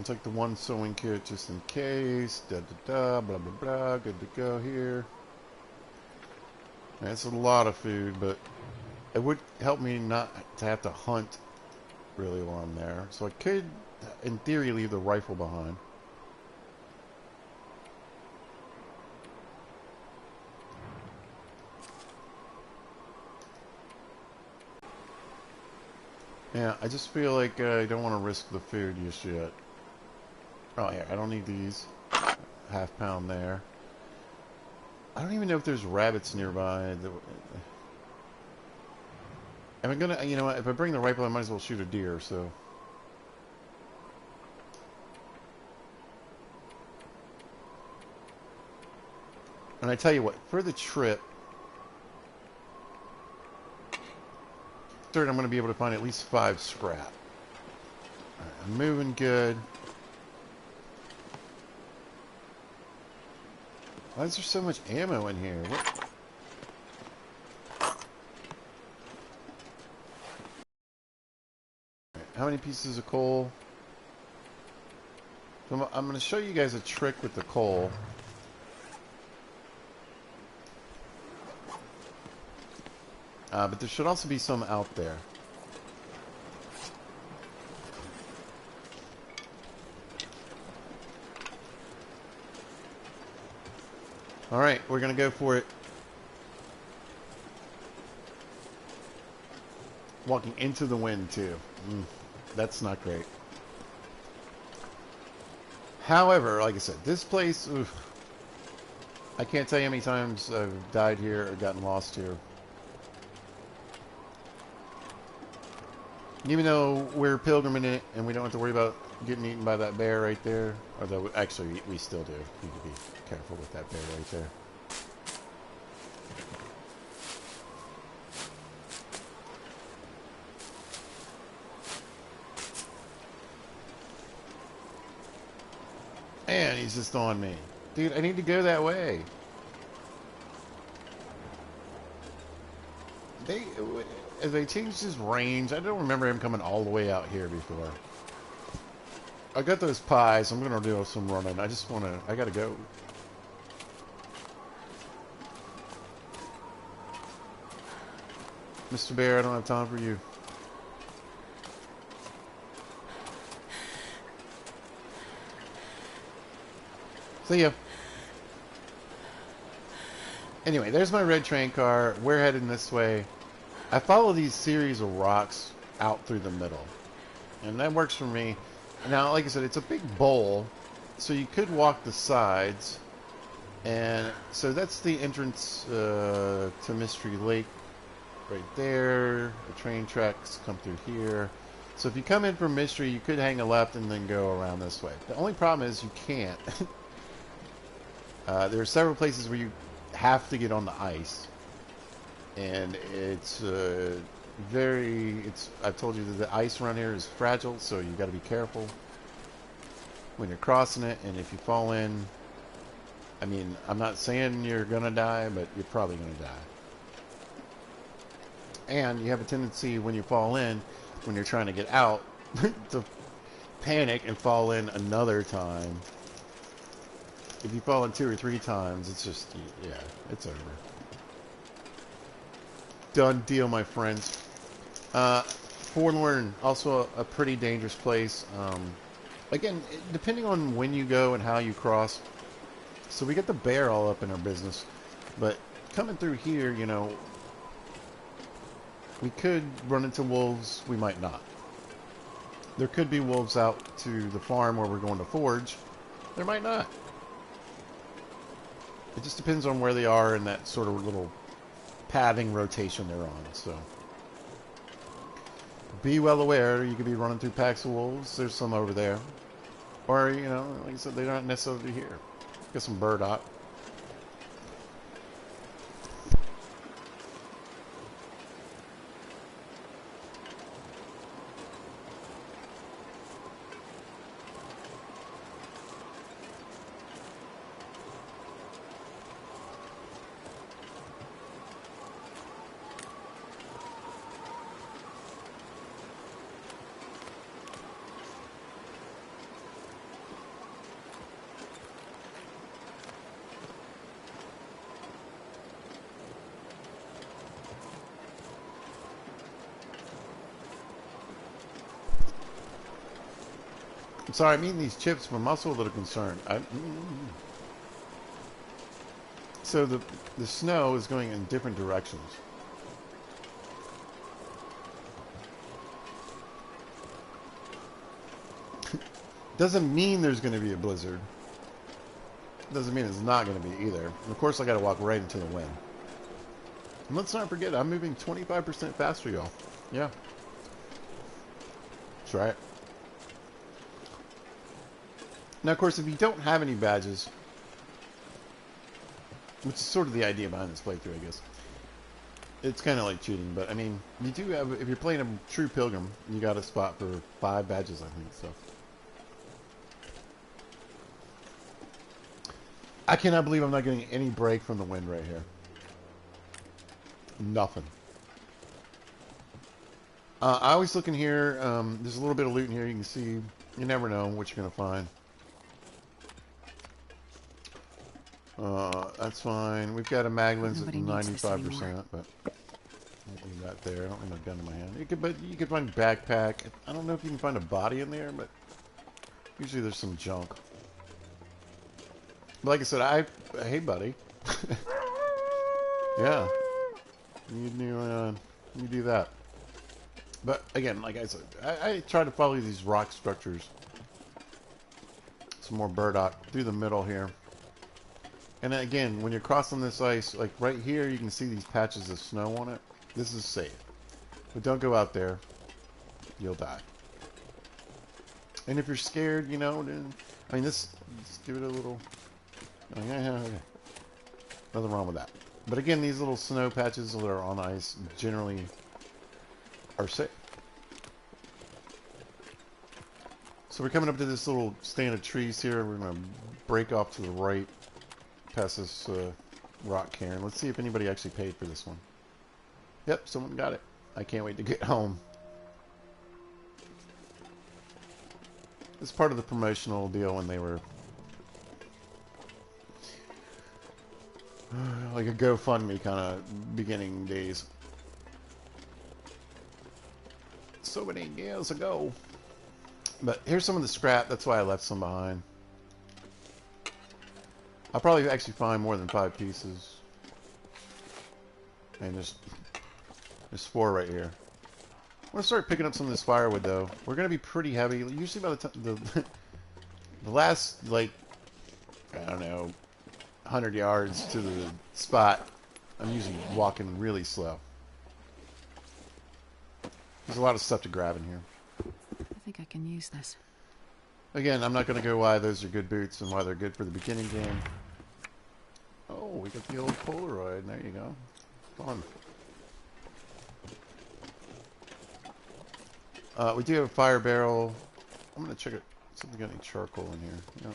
[SPEAKER 1] I'll take the one sewing kit just in case. Da da da, blah blah blah. Good to go here. That's a lot of food, but it would help me not to have to hunt really while I'm there. So I could, in theory, leave the rifle behind. Yeah, I just feel like I don't want to risk the food just yet. Oh yeah, I don't need these. Half pound there. I don't even know if there's rabbits nearby. I'm gonna, you know what, if I bring the rifle, I might as well shoot a deer, so. And I tell you what, for the trip, third, I'm going to be able to find at least 5 scrap. All right, I'm moving good. Why is there so much ammo in here? What? Right, how many pieces of coal? So I'm going to show you guys a trick with the coal. But there should also be some out there. Alright, we're going to go for it. Walking into the wind, too. That's not great. However, like I said, this place... Oof, I can't tell you how many times I've died here or gotten lost here. Even though we're pilgriming it and we don't have to worry about getting eaten by that bear right there. Although, actually, we still do. Need to be careful with that bear right there. And he's just on me. Dude, I need to go that way. As they changed his range, I don't remember him coming all the way out here before. I got those pies. I'm going to do some running. I got to go. Mr. Bear, I don't have time for you. See ya. Anyway, there's my red train car. We're heading this way. I follow these series of rocks out through the middle. And that works for me. Now, like I said, it's a big bowl. So you could walk the sides. And so that's the entrance to Mystery Lake right there. The train tracks come through here. So if you come in from Mystery, you could hang a left and then go around this way. The only problem is you can't. There are several places where you have to get on the ice. And it's I've told you that the ice around here is fragile, so you got to be careful when you're crossing it. And if you fall in, I mean, I'm not saying you're gonna die, but you're probably gonna die. And you have a tendency when you fall in, when you're trying to get out, to panic and fall in another time. If you fall in 2 or 3 times, it's just, yeah, it's over. Done deal, my friends. Forlorn, also a pretty dangerous place. Again, depending on when you go and how you cross. So we get the bear all up in our business. But coming through here, you know, we could run into wolves. We might not. There could be wolves out to the farm where we're going to forage. There might not. It just depends on where they are in that sort of little padding rotation they're on. So be well aware. You could be running through packs of wolves. There's some over there. Or, you know, like I said, they're not necessarily here. Get some burdock. I'm sorry, I'm eating these chips, but I'm also a little concerned. So the snow is going in different directions. Doesn't mean there's going to be a blizzard. Doesn't mean it's not going to be either. And of course, I got to walk right into the wind. And let's not forget, I'm moving 25% faster, y'all. Yeah. That's right. Now, of course, if you don't have any badges, which is sort of the idea behind this playthrough, I guess, it's kind of like cheating. But, I mean, you do have, if you're playing a true Pilgrim, you got a spot for 5 badges, I think, so. I cannot believe I'm not getting any break from the wind right here. Nothing. I always look in here. There's a little bit of loot in here. You can see. You never know what you're going to find. That's fine. We've got a Maglins at 95%, but I'll leave that there. I don't have a gun in my hand. But you could find a backpack. I don't know if you can find a body in there, but usually there's some junk. But like I said, hey, buddy. Yeah. You do that. But again, like I said, I try to follow these rock structures. Some more burdock through the middle here. And then again, when you're crossing this ice, like right here, you can see these patches of snow on it. This is safe. But don't go out there. You'll die. And if you're scared, you know, then, I mean, just give it a little... Oh, yeah. Nothing wrong with that. But again, these little snow patches that are on ice generally are safe. So we're coming up to this little stand of trees here. We're going to break off to the right past this rock cairn. Let's see if anybody actually paid for this one. Yep, someone got it. I can't wait to get home. It's part of the promotional deal when they were like a GoFundMe kind of beginning days. So many years ago. But here's some of the scrap. That's why I left some behind. I'll probably actually find more than 5 pieces. And there's 4 right here. I'm going to start picking up some of this firewood, though. We're going to be pretty heavy. Usually by the time... The last, like... I don't know... 100 yards to the spot, I'm usually walking really slow. There's a lot of stuff to grab in here.
[SPEAKER 2] I think I can use this.
[SPEAKER 1] Again, I'm not going to go why those are good boots and why they're good for the beginning game. Oh, we got the old Polaroid. There you go. Fun. We do have a fire barrel. I'm going to check it. See if we got any charcoal in here. Yep.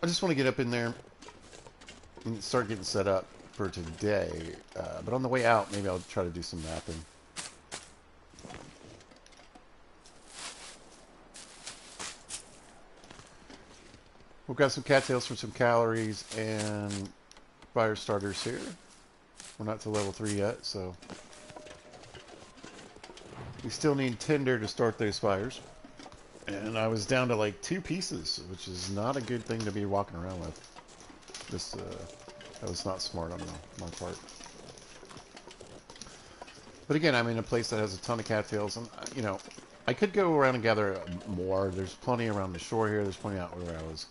[SPEAKER 1] I just want to get up in there and start getting set up for today. But on the way out, maybe I'll try to do some mapping. We've got some cattails for some calories and fire starters here. We're not to level 3 yet, so we still need tinder to start those fires. And I was down to like 2 pieces, which is not a good thing to be walking around with. That was not smart on my part. But again, I'm in a place that has a ton of cattails, and you know, I could go around and gather more. There's plenty around the shore here. There's plenty out where I was.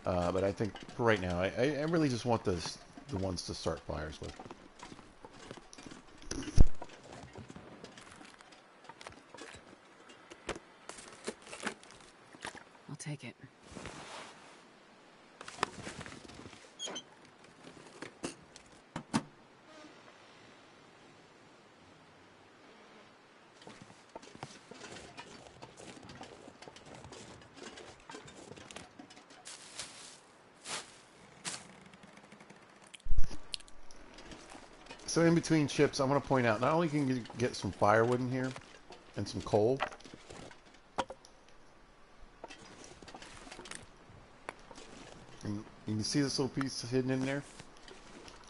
[SPEAKER 1] But I think for right now, I really just want the ones to start fires with.
[SPEAKER 2] I'll take it.
[SPEAKER 1] So in between chips, I want to point out, not only can you get some firewood in here and some coal, and you can see this little piece hidden in there?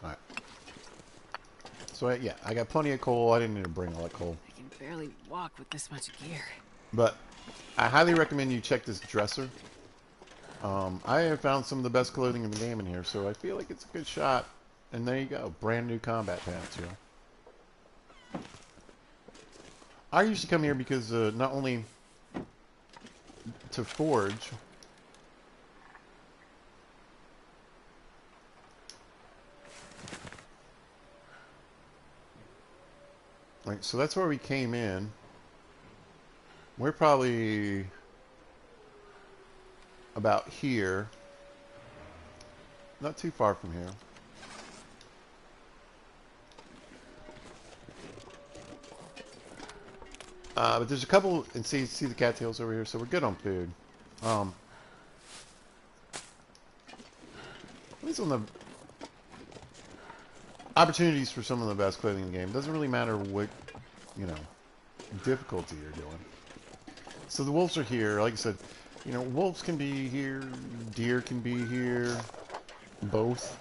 [SPEAKER 1] Alright. So yeah, I got plenty of coal. I didn't need to bring all that coal.
[SPEAKER 2] I can barely walk with this much gear.
[SPEAKER 1] But I highly recommend you check this dresser. I have found some of the best clothing in the game in here, so I feel like it's a good shot. And there you go, brand new combat pants here. I usually come here because not only to forge, right, so that's where we came in. We're probably about here, not too far from here. But there's a couple, and see the cattails over here, so we're good on food. At least on the opportunities for some of the best clothing in the game. Doesn't really matter what, you know, difficulty you're doing. So the wolves are here. Like I said, you know, wolves can be here, deer can be here, both.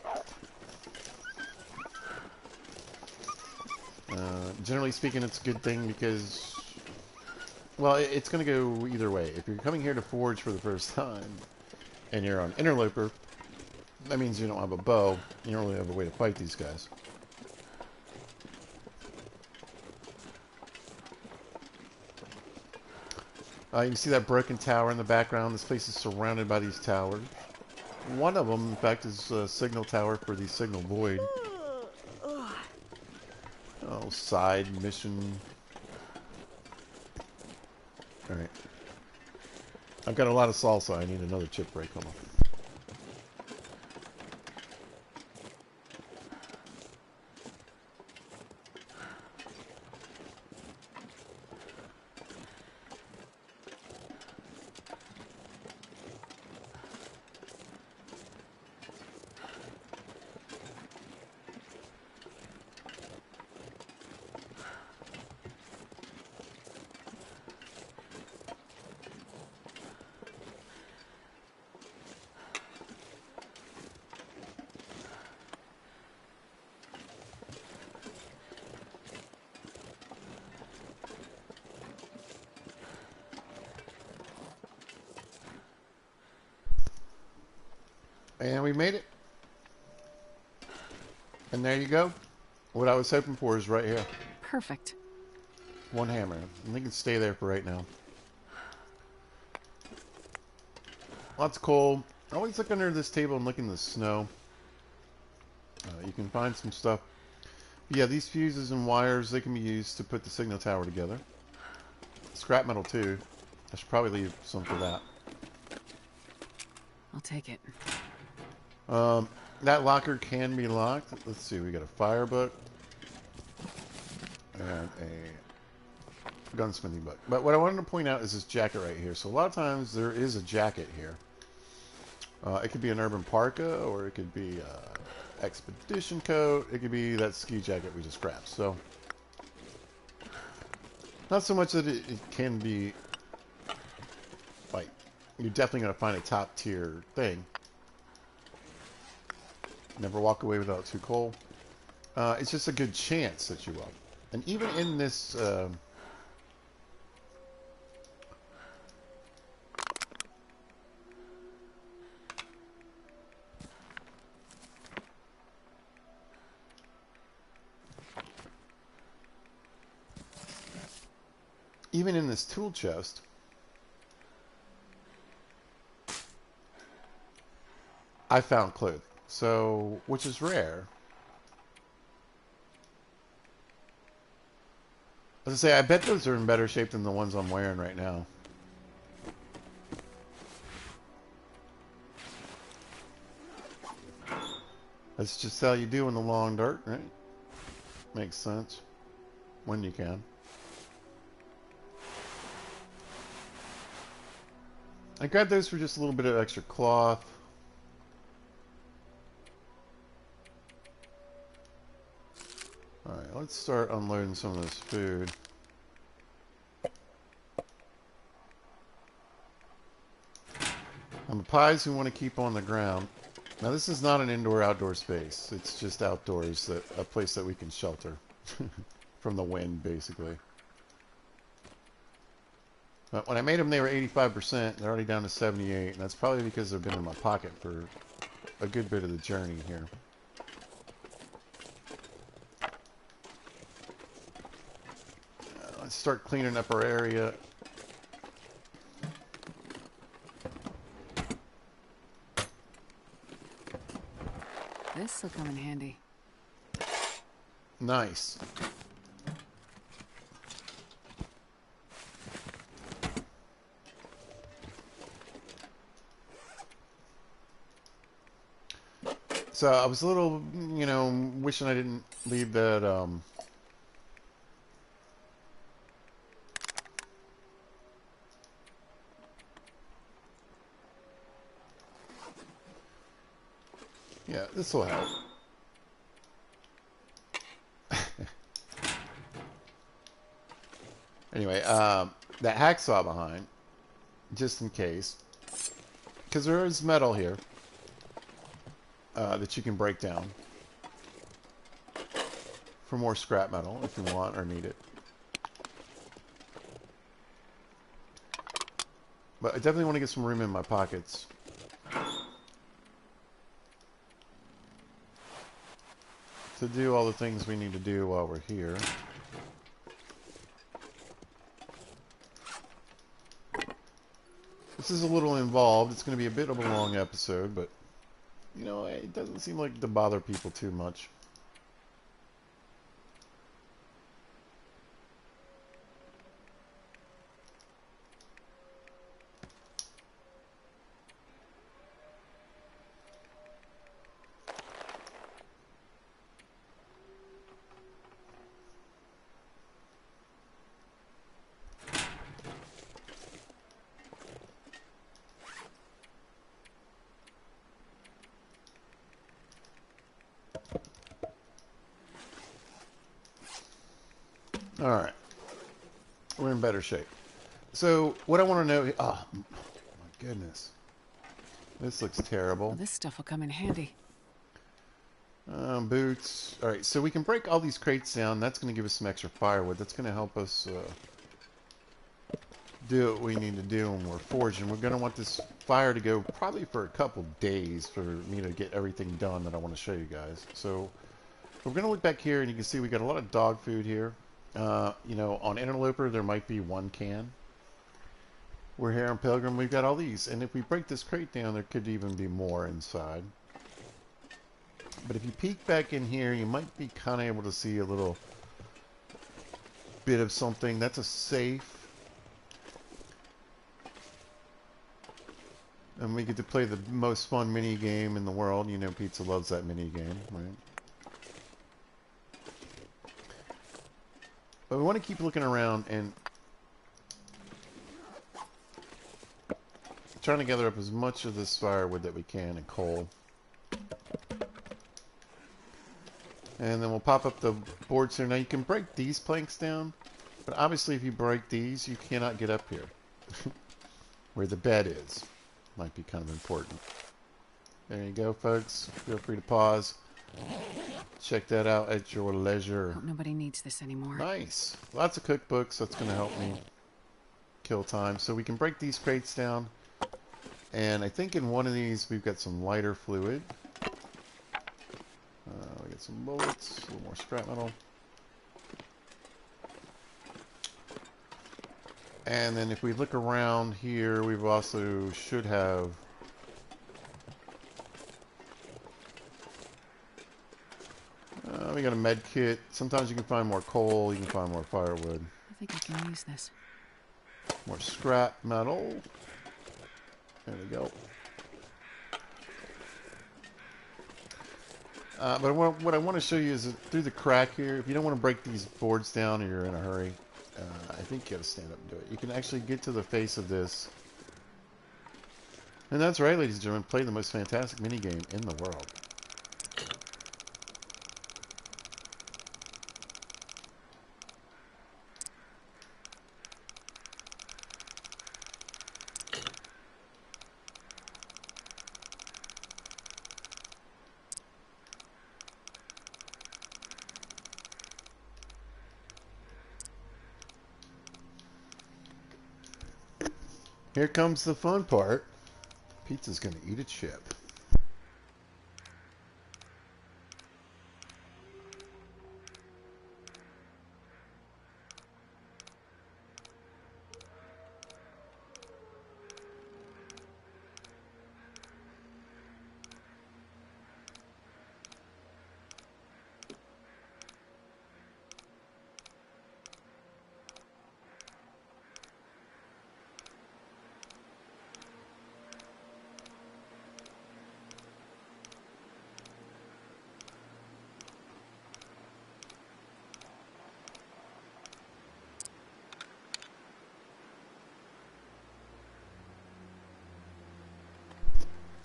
[SPEAKER 1] Generally speaking, it's a good thing because, well, it's going to go either way. If you're coming here to forge for the first time and you're on interloper, that means you don't have a bow. You don't really have a way to fight these guys. You can see that broken tower in the background. This place is surrounded by these towers. One of them, in fact, is a signal tower for the signal void. Oh, side mission. Alright. I've got a lot of salsa. I need another chip break. Hold on. And we made it. And there you go. What I was hoping for is right here.
[SPEAKER 2] Perfect.
[SPEAKER 1] One hammer. And they can stay there for right now. Lots of coal. Always look under this table and look in the snow. You can find some stuff. Yeah, these fuses and wires, they can be used to put the signal tower together. Scrap metal too. I should probably leave some for that.
[SPEAKER 2] I'll take it.
[SPEAKER 1] That locker can be locked. Let's see, we got a fire book and a gunsmithing book. But what I wanted to point out is this jacket right here. So a lot of times there is a jacket here. It could be an urban parka, or it could be an expedition coat. It could be that ski jacket we just grabbed. So not so much that it can be like, you're definitely going to find a top tier thing. Never walk away without 2 coal. It's just a good chance that you will. And even in this... even in this tool chest, I found clothing. So, which is rare. As I say, I bet those are in better shape than the ones I'm wearing right now. That's just how you do in the long dark, right? Makes sense. When you can. I grabbed those for just a little bit of extra cloth. Alright, let's start unloading some of this food. And the pies we want to keep on the ground. Now this is not an indoor-outdoor space. It's just outdoors, a place that we can shelter. from the wind, basically. But when I made them, they were 85%. They're already down to 78, and that's probably because they've been in my pocket for a good bit of the journey here. Let's start cleaning up our area.
[SPEAKER 2] This'll come in handy.
[SPEAKER 1] Nice. So I was a little, wishing I didn't leave that, yeah, this will help. Anyway, that hacksaw behind, just in case, because there is metal here that you can break down for more scrap metal if you want or need it. But I definitely want to get some room in my pockets. To do all the things we need to do while we're here. This is a little involved. It's going to be a bit of a long episode, but, it doesn't seem like to bother people too much. Alright. We're in better shape. So, what I want to know... Oh, my goodness. This looks terrible.
[SPEAKER 2] Well, this stuff will come in handy.
[SPEAKER 1] Boots. Alright, so we can break all these crates down. That's going to give us some extra firewood. That's going to help us do what we need to do when we're forging. We're going to want this fire to go probably for a couple days for me to get everything done that I want to show you guys. So, we're going to look back here, and you can see we got a lot of dog food here. On Interloper, there might be 1 can. We're here on Pilgrim, we've got all these. And if we break this crate down, there could even be more inside. But if you peek back in here, you might be kind of able to see a little bit of something. That's a safe. And we get to play the most fun mini game in the world. Pizza loves that mini game, right? But we want to keep looking around and trying to gather up as much of this firewood that we can and coal. And then we'll pop up the boards here. Now you can break these planks down, but obviously if you break these, you cannot get up here. Where the bed is. Might be kind of important. There you go, folks. Feel free to pause. Check that out at your leisure.
[SPEAKER 2] Hope nobody needs this anymore.
[SPEAKER 1] Nice. Lots of cookbooks. That's going to help me kill time. So we can break these crates down. And I think in one of these we've got some lighter fluid. We got some bullets. A little more scrap metal. And then if we look around here, we've also should have... we got a med kit. Sometimes you can find more coal, you can find more firewood.
[SPEAKER 2] I think I can use this.
[SPEAKER 1] More scrap metal. There we go. But what I want to show you is that through the crack here, if you don't want to break these boards down or you're in a hurry, I think you got to stand up and do it. You can actually get to the face of this. And that's right, ladies and gentlemen, play the most fantastic minigame in the world. Here comes the fun part. Pizza's gonna eat a chip.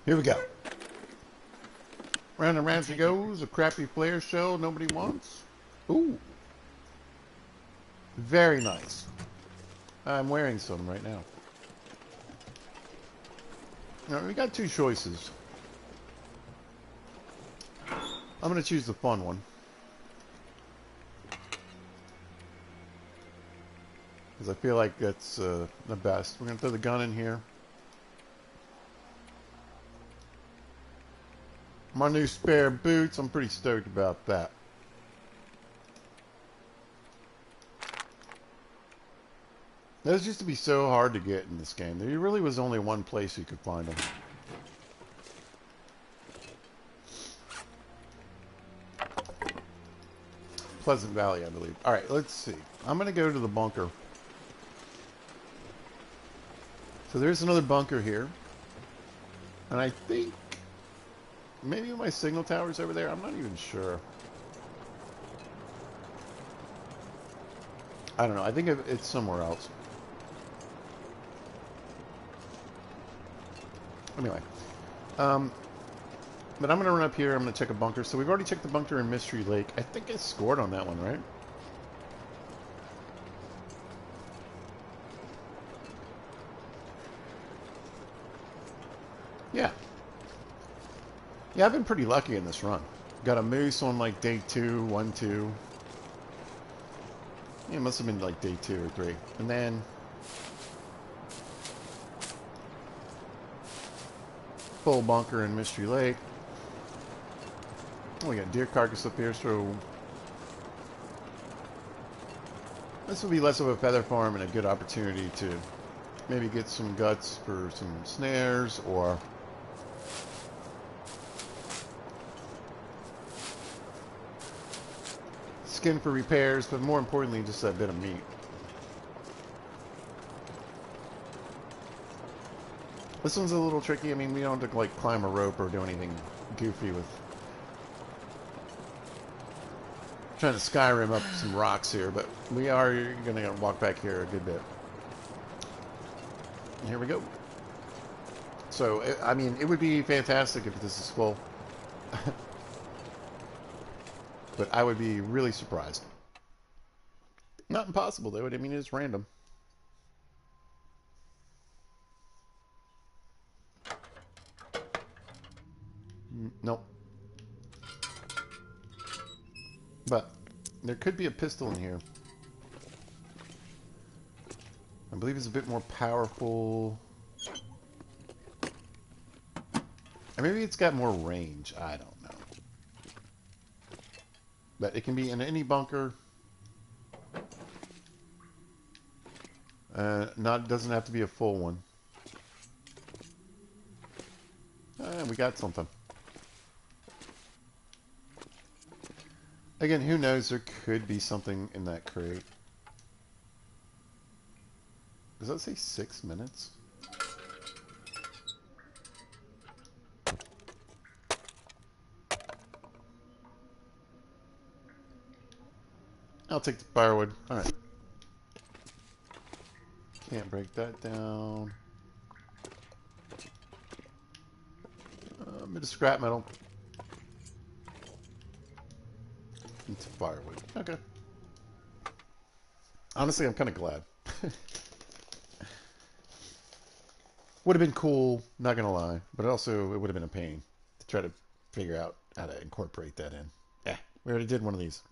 [SPEAKER 1] Here we go. Round and round she goes. A crappy flare shell nobody wants. Ooh. Very nice. I'm wearing some right now. Now, we got two choices. I'm going to choose the fun one. Because I feel like that's the best. We're going to throw the gun in here. My new spare boots, I'm pretty stoked about that. Those used to be so hard to get in this game. There really was only one place you could find them. Pleasant Valley, I believe. Alright, let's see. I'm going to go to the bunker. So there's another bunker here. And I think maybe my signal tower's over there. I'm not even sure. I don't know. I think it's somewhere else. Anyway. But I'm going to run up here. I'm going to check a bunker. So we've already checked the bunker in Mystery Lake. I think I scored on that one, right? Yeah. Yeah, I've been pretty lucky in this run. Got a moose on like day 2, 1, 2. Yeah, it must have been like day 2 or 3. And then full bunker in Mystery Lake. Oh, we got deer carcass up here, so this will be less of a feather farm and a good opportunity to maybe get some guts for some snares or skin for repairs, but more importantly, just a bit of meat. This one's a little tricky. I mean, we don't have to like climb a rope or do anything goofy with trying to Skyrim up some rocks here, but we are going to walk back here a good bit. And here we go. So, I mean, it would be fantastic if this is full. But I would be really surprised. Not impossible, though. I mean, it's random. Nope. But there could be a pistol in here. I believe it's a bit more powerful. Or maybe it's got more range. I don't know. But it can be in any bunker. Doesn't have to be a full one. We got something. Again, who knows? There could be something in that crate. Does that say 6 minutes? I'll take the firewood. Alright. Can't break that down. A bit of scrap metal. Into firewood. Okay. Honestly, I'm kind of glad. Would have been cool, not gonna lie, but also it would have been a pain to try to figure out how to incorporate that in. Yeah, we already did one of these.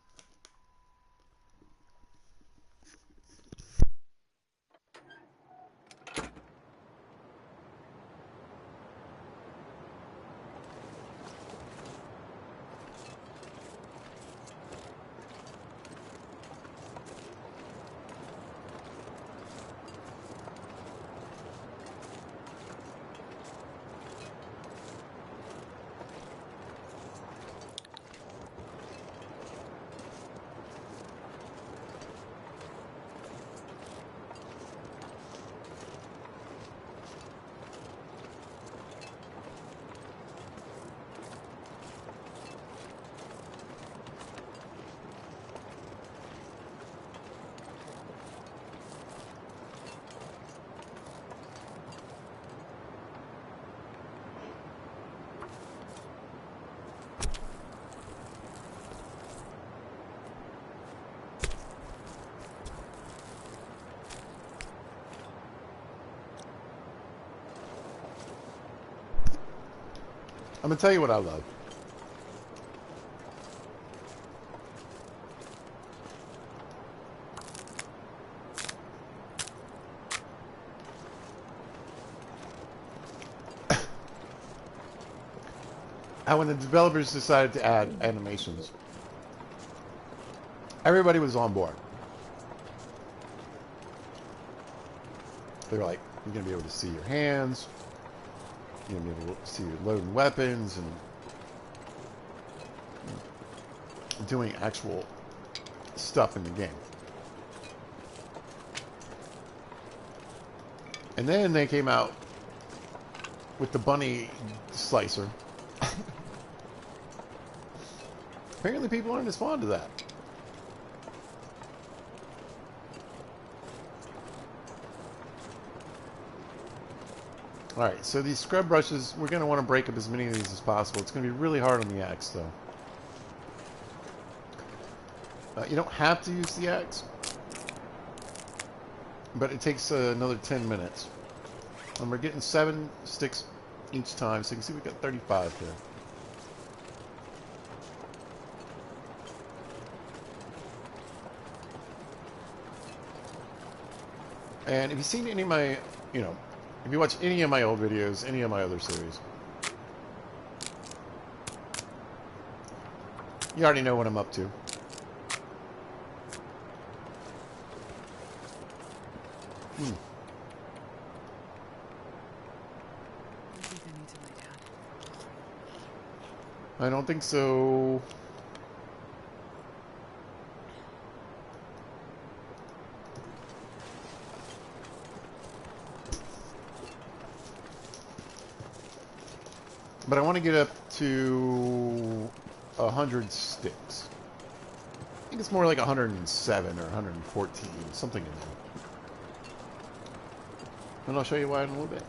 [SPEAKER 1] I'm gonna tell you what I love. How when the developers decided to add animations, everybody was on board. They were like, you're gonna be able to see your hands, you're gonna be able to see your loading weapons and doing actual stuff in the game. And then they came out with the bunny slicer. Apparently people aren't as fond of that. Alright, so these scrub brushes, we're going to want to break up as many of these as possible. It's going to be really hard on the axe, though. You don't have to use the axe, but it takes another 10 minutes. And we're getting 7 sticks each time, so you can see we've got 35 here. And if you've seen any of my, if you watch any of my old videos, any of my other series, you already know what I'm up to. I don't think so. But I want to get up to 100 sticks. I think it's more like 107 or 114, something in there. And I'll show you why in a little bit.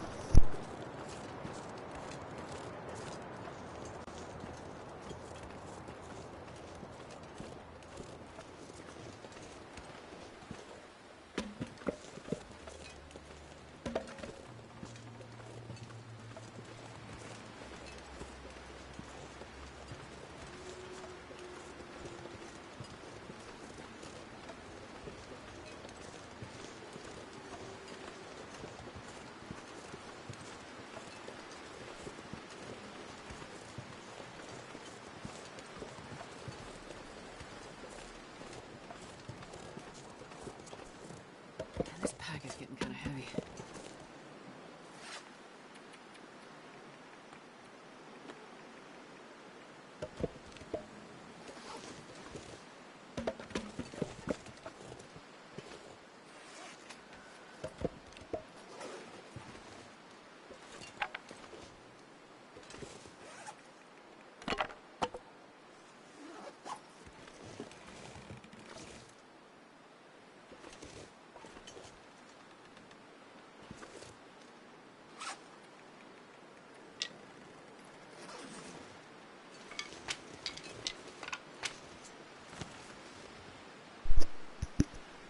[SPEAKER 2] This pack is getting kind of heavy.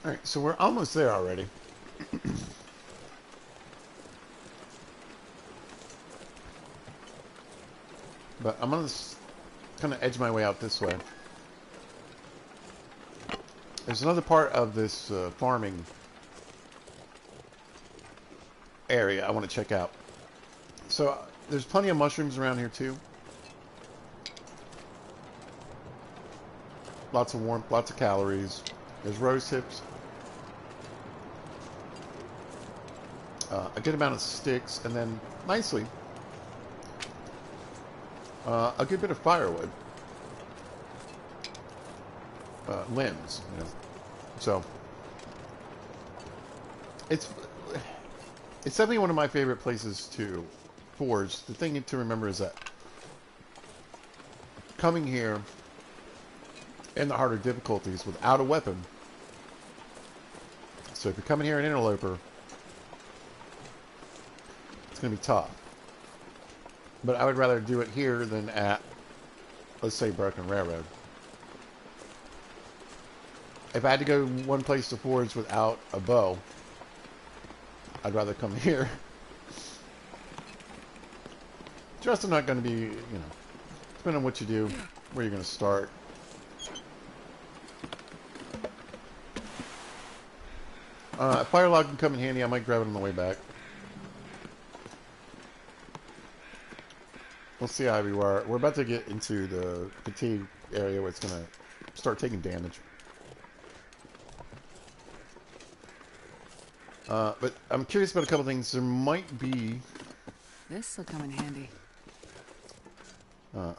[SPEAKER 1] Alright, so we're almost there already. But I'm going to kind of edge my way out this way. There's another part of this farming area I want to check out. So there's plenty of mushrooms around here too. Lots of warmth, lots of calories. There's rose hips. A good amount of sticks, and then nicely a good bit of firewood, limbs. So it's definitely one of my favorite places to forge. The thing to remember is that coming here in the harder difficulties without a weapon. So if you're coming here an interloper, it's going to be tough. But I would rather do it here than at, let's say, Broken Railroad. If I had to go one place to forge without a bow, I'd rather come here. Just not going to be, you know, depending on what you do, where you're going to start. Fire log can come in handy. I might grab it on the way back. We'll see how we are. We're about to get into the fatigue area where it's going to start taking damage. But I'm curious about a couple things. There might be...
[SPEAKER 2] This'll come in handy.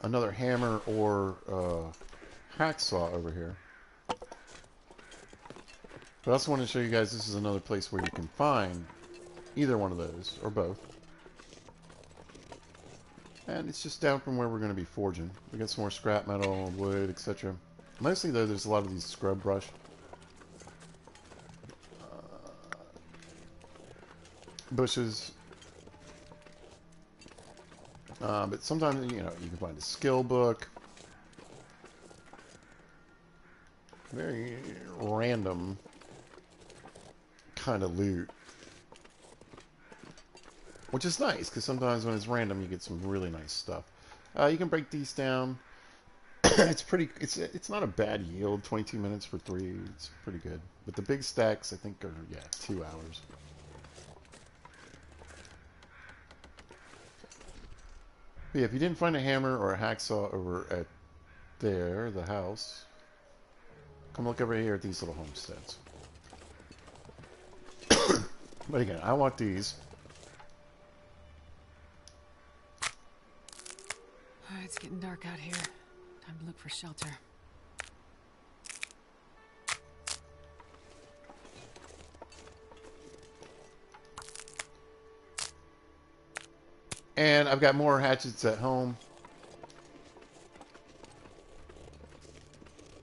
[SPEAKER 1] Another hammer or hacksaw over here. But I also want to show you guys this is another place where you can find either one of those, or both. And it's just down from where we're going to be forging. We got some more scrap metal, wood, etc. Mostly, though, there's a lot of these scrub brush. Bushes. But sometimes, you know, you can find a skill book. Very random kind of loot. Which is nice, because sometimes when it's random, you get some really nice stuff. You can break these down. It's not a bad yield. 22 minutes for 3. It's pretty good. But the big stacks, I think, are, yeah, 2 hours. But yeah, if you didn't find a hammer or a hacksaw over at the house, come look over here at these little homesteads. But again, I want these.
[SPEAKER 2] It's getting dark out here. Time to look for shelter.
[SPEAKER 1] And I've got more hatchets at home.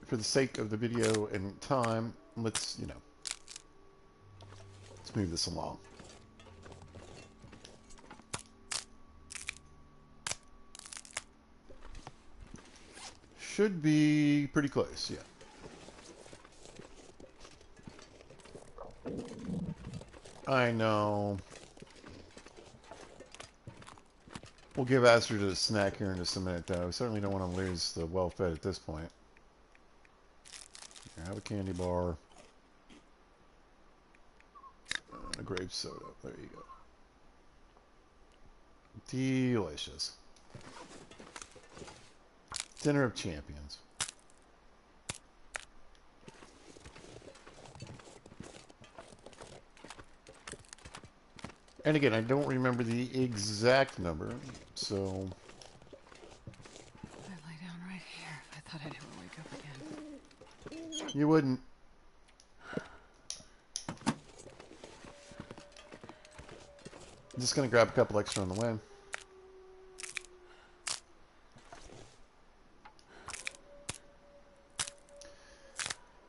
[SPEAKER 1] For the sake of the video and time, let's move this along. Should be pretty close, yeah. I know. We'll give Astrid a snack here in just a minute, though. We certainly don't want to lose the well-fed at this point. Here, have a candy bar. And a grape soda. There you go. Delicious. Dinner of Champions. And again, I don't remember the exact number, so...
[SPEAKER 2] I'd lay down right here if I thought I'd ever wake up again.
[SPEAKER 1] You wouldn't. I'm just going to grab a couple extra on the way.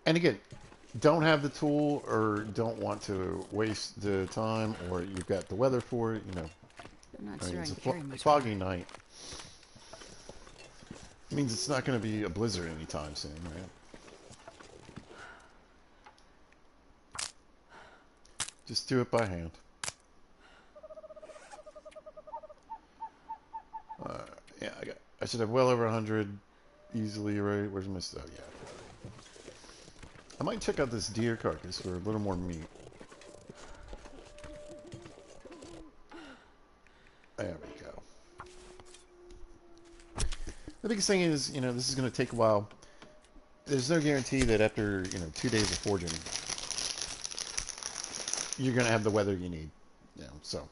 [SPEAKER 1] And again, don't have the tool or don't want to waste the time, or you've got the weather for it, you know.
[SPEAKER 2] I'm not
[SPEAKER 1] I mean,
[SPEAKER 2] sure I
[SPEAKER 1] it's
[SPEAKER 2] can carry much
[SPEAKER 1] foggy night. It means it's not going to be a blizzard anytime soon, right? Just do it by hand. Yeah, I should have well over 100 easily, right? Where's my stuff? Yeah. I might check out this deer carcass for a little more meat. There we go. The biggest thing is, you know, this is going to take a while. There's no guarantee that after, 2 days of forging, you're going to have the weather you need. So.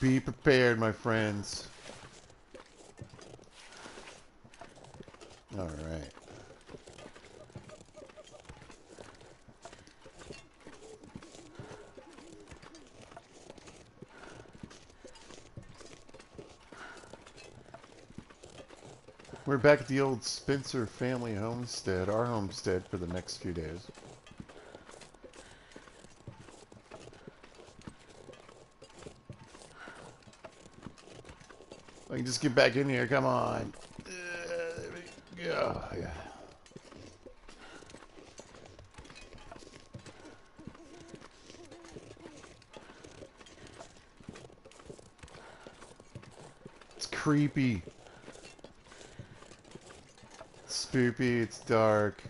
[SPEAKER 1] Be prepared, my friends. All right. We're back at the old Spencer family homestead, our homestead for the next few days. I can just get back in here, come on. There we go. Yeah. creepy. It's spoopy. It's dark.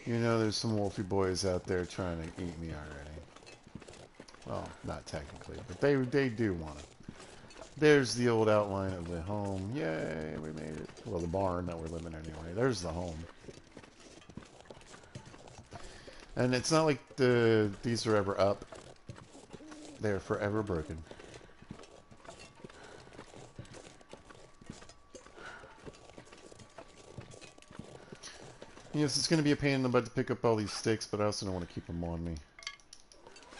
[SPEAKER 1] You know there's some wolfy boys out there trying to eat me already. Well, not technically, but they do want to. There's the old outline of the home. Yay, we made it. Well, the barn that we're living in anyway. There's the home. And it's not like these are ever up. They're forever broken. Yes, it's going to be a pain in the butt to pick up all these sticks, but I also don't want to keep them on me.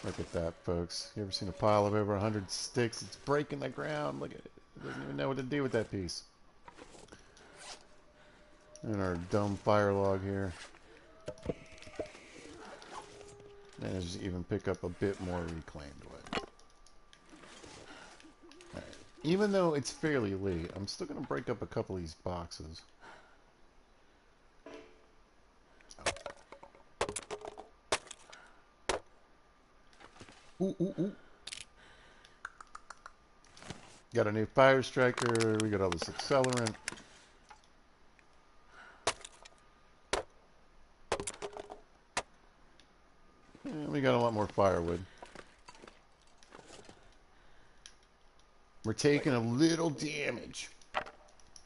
[SPEAKER 1] Look at that, folks. You ever seen a pile of over 100 sticks? It's breaking the ground. Look at it. It doesn't even know what to do with that piece. And our dumb fire log here. Managed to even pick up a bit more reclaimed wood. Right. Even though it's fairly late, I'm still going to break up a couple of these boxes. Ooh, ooh, ooh. Got a new fire striker. We got all this accelerant. And we got a lot more firewood. We're taking a little damage.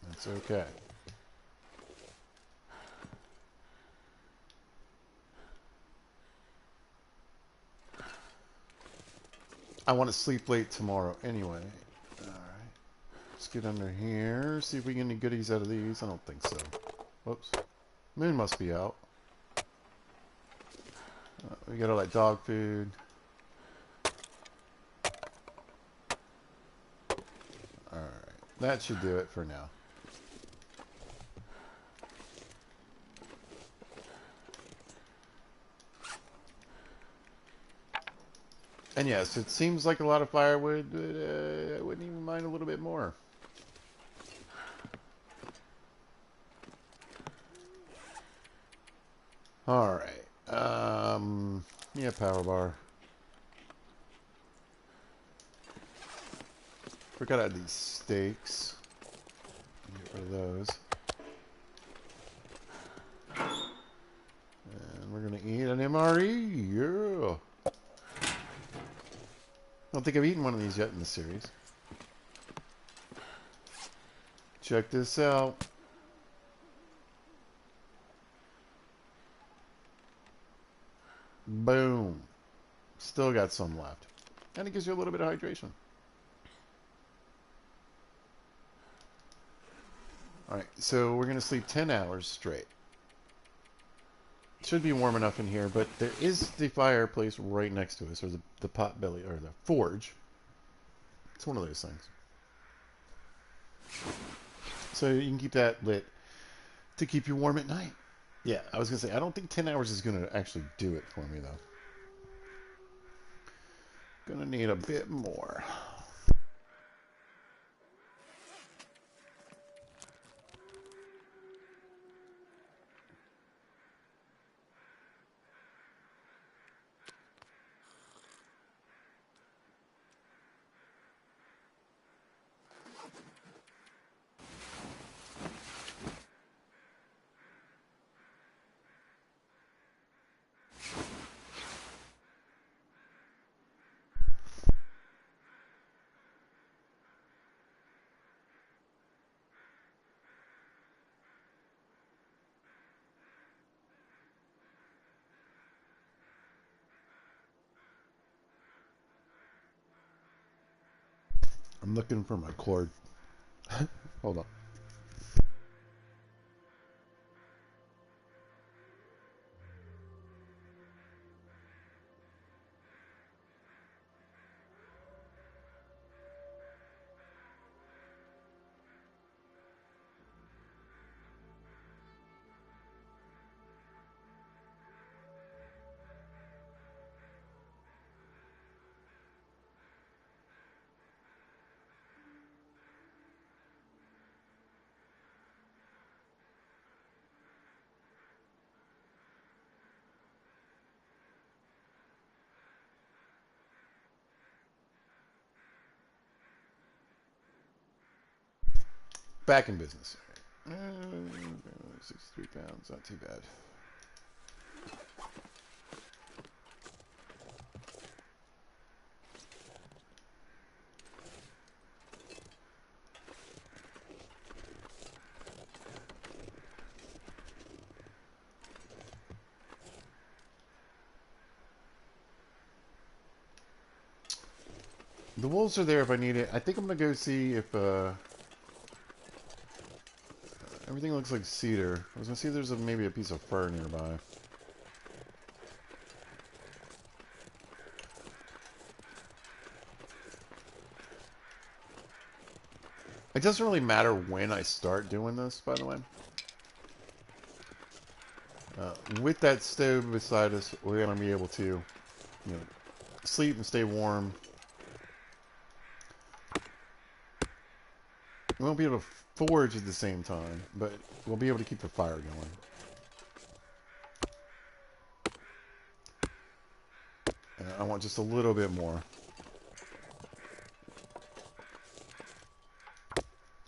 [SPEAKER 1] That's okay. I want to sleep late tomorrow anyway. Alright. Let's get under here. See if we get any goodies out of these. I don't think so. Whoops. Moon must be out. We got all that dog food. Alright. That should do it for now. And yes, it seems like a lot of firewood, but I wouldn't even mind a little bit more. Alright. Yeah, power bar. Forgot I had these steaks. Get rid of those. And we're going to eat an MRE. Yeah. I don't think I've eaten one of these yet in the series. Check this out. Boom. Still got some left. And it gives you a little bit of hydration. Alright, so we're going to sleep 10 hours straight. Should be warm enough in here, but there is the fireplace right next to us, or the pot belly, or the forge. It's one of those things. So you can keep that lit to keep you warm at night. Yeah, I was going to say, I don't think 10 hours is going to actually do it for me, though. Gonna need a bit more. I'm looking for my cord. Hold on. Back in business. 63 pounds, not too bad. The wolves are there if I need it. I think I'm gonna go see if everything looks like cedar. I was gonna see if there's maybe a piece of fir nearby. It doesn't really matter when I start doing this, by the way. With that stove beside us, we're gonna be able to, you know, sleep and stay warm. We won't be able to forge at the same time, but we'll be able to keep the fire going. I want just a little bit more.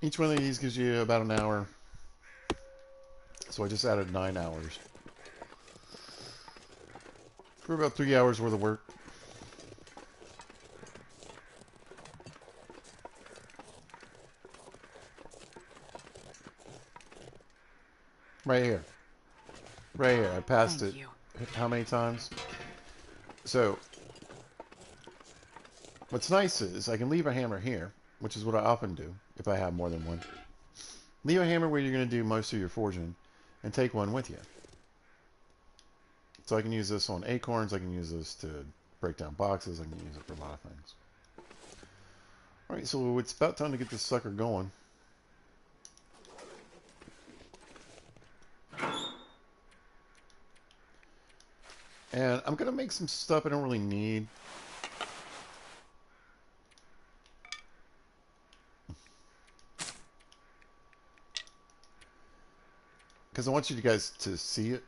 [SPEAKER 1] Each one of these gives you about an hour. So I just added 9 hours. For about 3 hours worth of work. Right here. Right here. I passed it. How many times? So, what's nice is I can leave a hammer here, which is what I often do if I have more than one. Leave a hammer where you're going to do most of your forging, and take one with you. So I can use this on acorns, I can use this to break down boxes, I can use it for a lot of things. Alright, so it's about time to get this sucker going. And I'm going to make some stuff I don't really need. Because I want you guys to see it.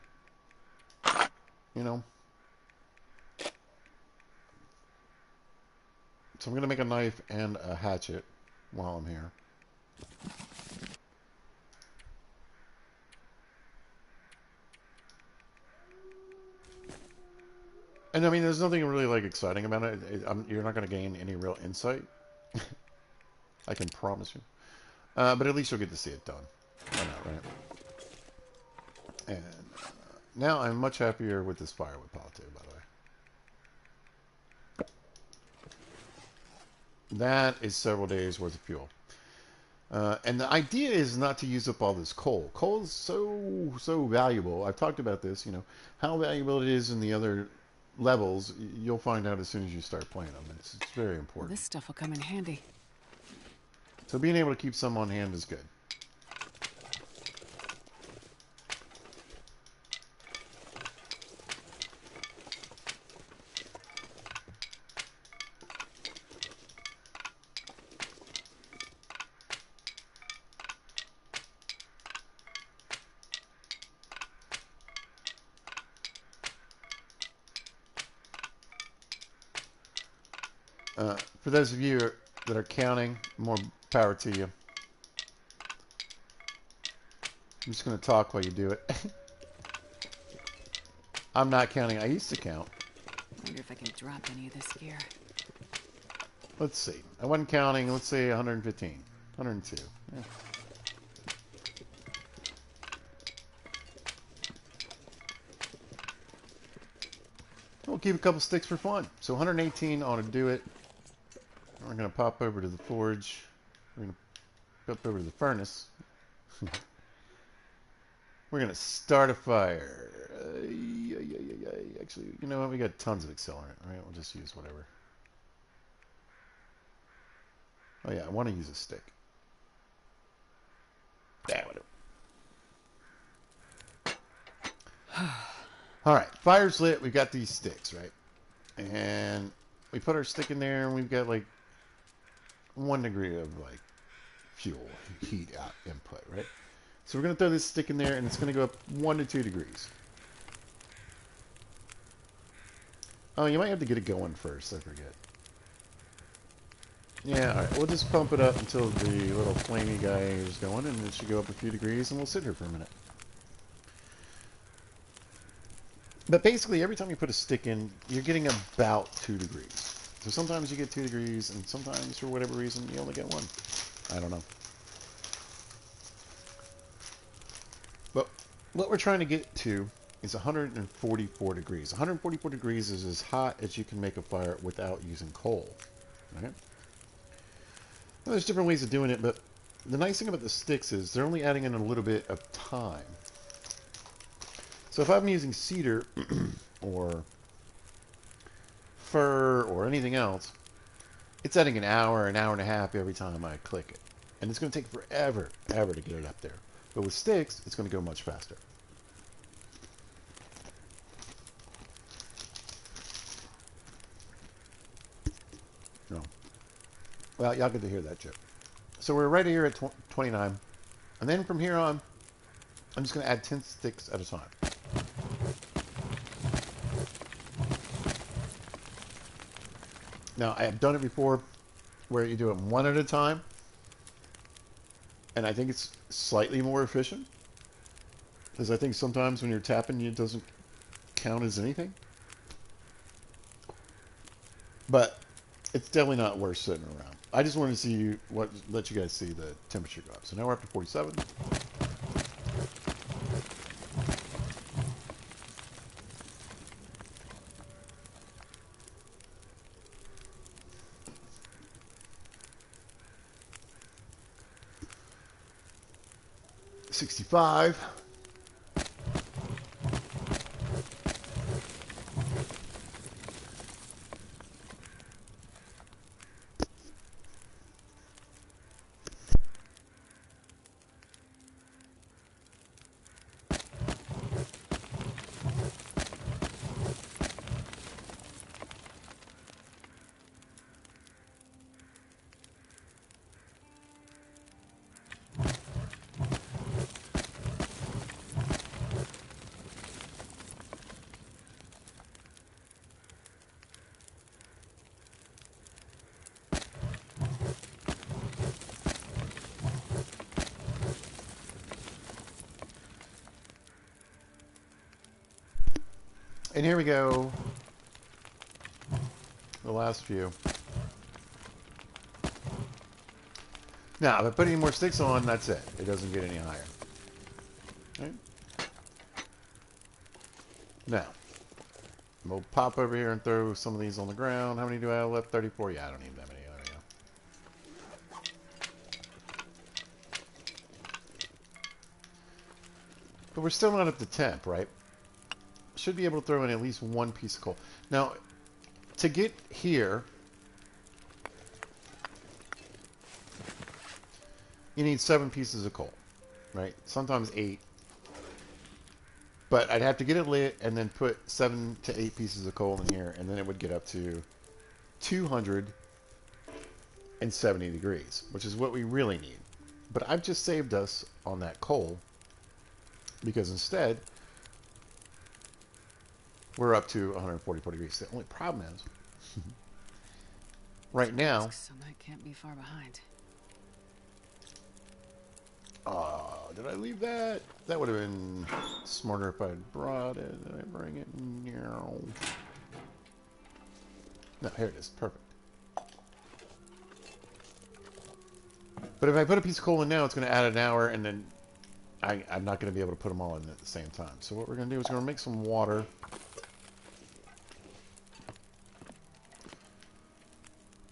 [SPEAKER 1] You know? So I'm going to make a knife and a hatchet while I'm here. And I mean, there's nothing really like exciting about it. You're not going to gain any real insight. I can promise you. But at least you'll get to see it done. Why not, right? And now I'm much happier with this firewood pile too, by the way. That is several days worth of fuel. And the idea is not to use up all this coal. Coal is so valuable. I've talked about this, you know, how valuable it is in the other levels. You'll find out as soon as you start playing them. It's very important.
[SPEAKER 2] Well, this stuff will come in handy.
[SPEAKER 1] So being able to keep some on hand is good. For those of you that are counting, more power to you. I'm just going to talk while you do it. I'm not counting. I used to count.
[SPEAKER 2] I wonder if I can drop any of this gear.
[SPEAKER 1] Let's see. I wasn't counting. Let's say 115. 102. Yeah. We'll keep a couple sticks for fun. So 118 ought to do it. We're going to pop over to the forge. We're going to pop over to the furnace. We're going to start a fire. Actually, you know what? We got tons of accelerant, right? We'll just use whatever. Oh, yeah, I want to use a stick. Yeah, whatever. All right, fire's lit. We've got these sticks, right? And we put our stick in there, and we've got like 1 degree of like fuel heat out input, right? So we're going to throw this stick in there, and it's going to go up 1 to 2 degrees. Oh, you might have to get it going first. I forget. Yeah, all right, we'll just pump it up until the little flamey guy is going, and it should go up a few degrees, and we'll sit here for a minute. But basically, every time you put a stick in, you're getting about 2 degrees. So sometimes you get 2 degrees, and sometimes, for whatever reason, you only get 1. I don't know. But what we're trying to get to is 144 degrees. 144 degrees is as hot as you can make a fire without using coal. Okay? Now, there's different ways of doing it, but the nice thing about the sticks is they're only adding in a little bit of time. So if I'm using cedar or fir or anything else, it's adding an hour and a half every time I click it. And it's going to take forever, ever to get it up there. But with sticks, it's going to go much faster. No. Well, y'all get to hear that joke. So we're right here at 29. And then from here on, I'm just going to add 10 sticks at a time. Now, I have done it before where you do it one at a time. And I think it's slightly more efficient. Because I think sometimes when you're tapping, it doesn't count as anything. But it's definitely not worth sitting around. I just wanted to see let you guys see the temperature go up. So now we're up to 47. $65. And here we go. The last few. Now, if I put any more sticks on, that's it. It doesn't get any higher. Okay. Now, we'll pop over here and throw some of these on the ground. How many do I have left? 34? Yeah, I don't need that many. There we go. But we're still not up to temp, right? Should be able to throw in at least one piece of coal. Now, to get here, you need 7 pieces of coal, right? Sometimes 8. But I'd have to get it lit and then put 7 to 8 pieces of coal in here, and then it would get up to 270 degrees, which is what we really need. But I've just saved us on that coal because instead we're up to 144 degrees. The only problem is right now.
[SPEAKER 2] Sunlight can't be far behind.
[SPEAKER 1] Did I leave that? That would have been smarter if I had brought it. Did I bring it? No. No, here it is. Perfect. But if I put a piece of coal in now, it's going to add an hour, and then I'm not going to be able to put them all in at the same time. So what we're going to do is we're going to make some water.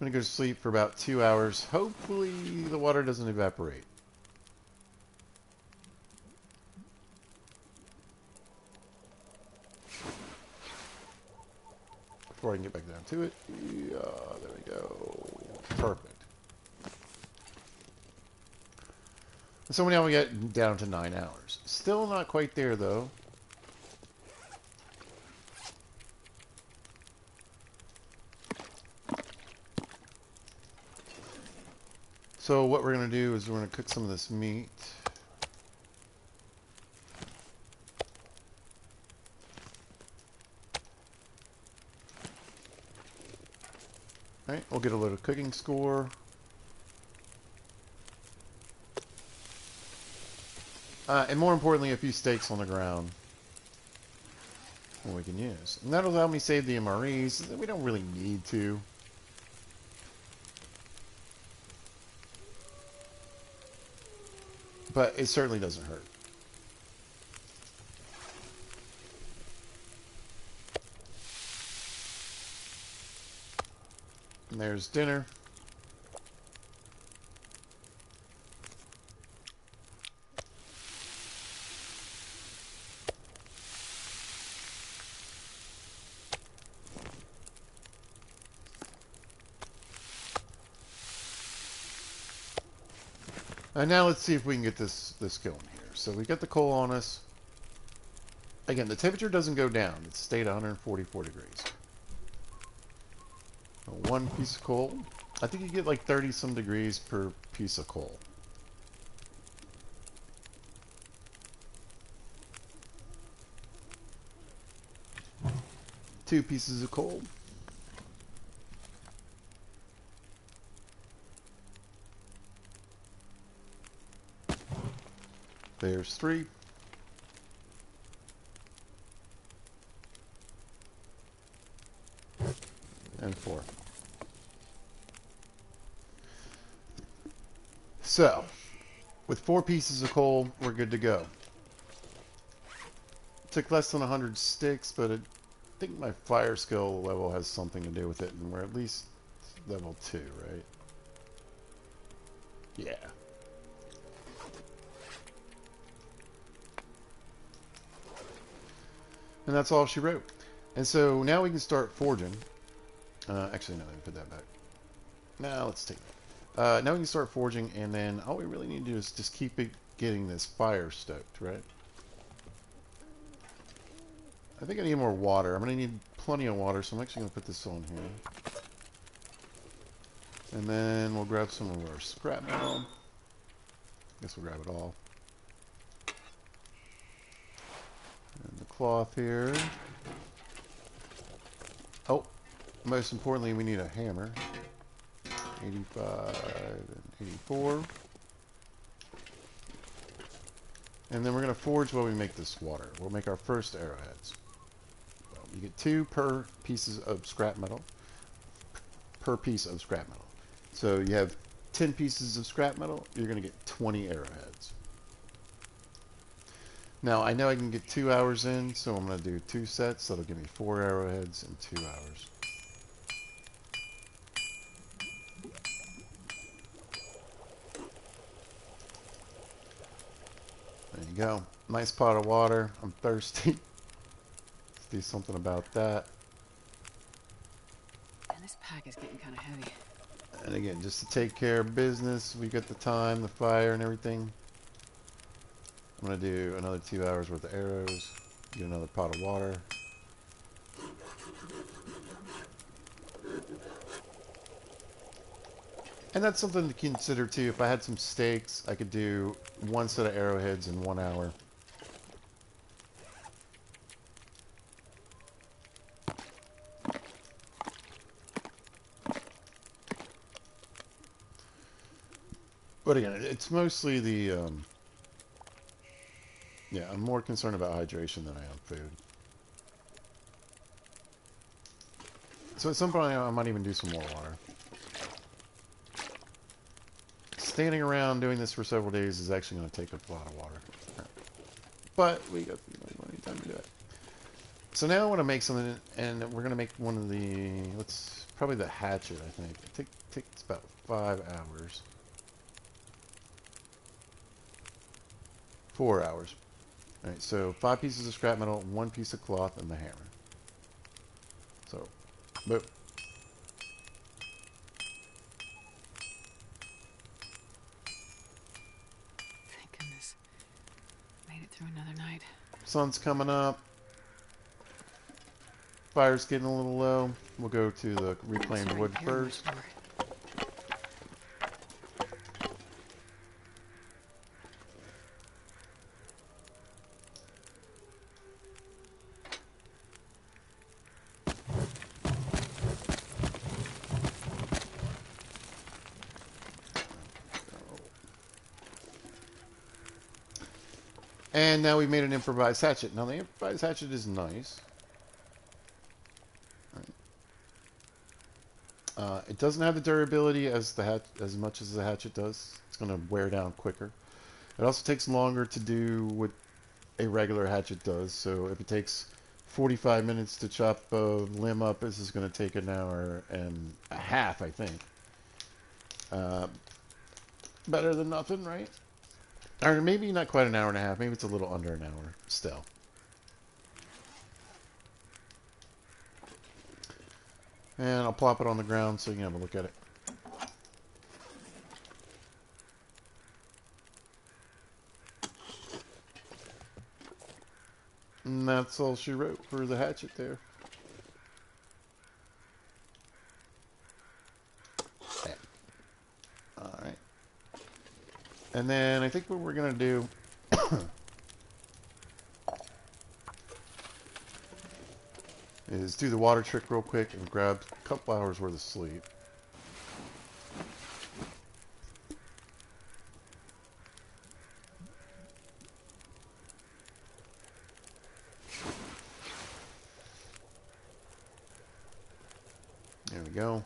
[SPEAKER 1] I'm going to go to sleep for about 2 hours. Hopefully the water doesn't evaporate. Before I can get back down to it. Yeah, there we go. Perfect. So now we get down to 9 hours. Still not quite there, though. So what we're going to do is we're going to cook some of this meat. All right, we'll get a little cooking score. And more importantly, a few stakes on the ground we can use. And that'll allow me to save the MREs. We don't really need to. But it certainly doesn't hurt. And there's dinner. And now let's see if we can get this going here. So we got the coal on us. Again, the temperature doesn't go down. It's stayed at 144 degrees. One piece of coal. I think you get like 30 some degrees per piece of coal. Two pieces of coal. There's three. And four. So, with 4 pieces of coal, we're good to go. Took less than 100 sticks, but I think my fire skill level has something to do with it, and we're at least level 2, right? Yeah. And that's all she wrote. And so now we can start forging. Actually, no, let me put that back. Now let's take that. Now we can start forging, and then all we really need to do is just keep getting this fire stoked, right? I think I need more water. I'm going to need plenty of water, so I'm actually going to put this on here. And then we'll grab some of our scrap metal. Guess we'll grab it all. And the cloth here. Oh, most importantly, we need a hammer. 85 and 84. And then we're going to forge while we make this water. We'll make our first arrowheads. You get 2 per pieces of scrap metal. Per piece of scrap metal. So you have 10 pieces of scrap metal, you're going to get 20 arrowheads. Now I know I can get 2 hours in, so I'm going to do 2 sets. That'll give me 4 arrowheads in 2 hours. There you go. Nice pot of water. I'm thirsty. Let's do something about that.
[SPEAKER 2] And this pack is getting kind of heavy.
[SPEAKER 1] And again, just to take care of business, we got the time, the fire, and everything. I'm going to do another 2 hours worth of arrows. Get another pot of water. And that's something to consider too. If I had some steaks, I could do 1 set of arrowheads in 1 hour. But again, it's mostly the, yeah, I'm more concerned about hydration than I am food. So at some point I might even do some more water. Standing around doing this for several days is actually going to take a lot of water. But we got plenty of time to do it. So now I want to make something, and we're going to make one of the, probably the hatchet, I think. It takes about 5 hours. 4 hours. Alright, so 5 pieces of scrap metal, 1 piece of cloth, and the hammer. So, boom.
[SPEAKER 2] Thank goodness. Made it through another night.
[SPEAKER 1] Sun's coming up. Fire's getting a little low. We'll go to the reclaimed wood first. And now we made an improvised hatchet. Now the improvised hatchet is nice. It doesn't have the durability as as much as the hatchet does. It's going to wear down quicker. It also takes longer to do what a regular hatchet does. So if it takes 45 minutes to chop a limb up, this is going to take an hour and a half, I think. Better than nothing, right? Or maybe not quite an hour and a half. Maybe it's a little under an hour still. And I'll plop it on the ground so you can have a look at it. And that's all she wrote for the hatchet there. Okay. Alright. And then I think what we're going to do... is do the water trick real quick and grab a couple hours worth of sleep. There we go.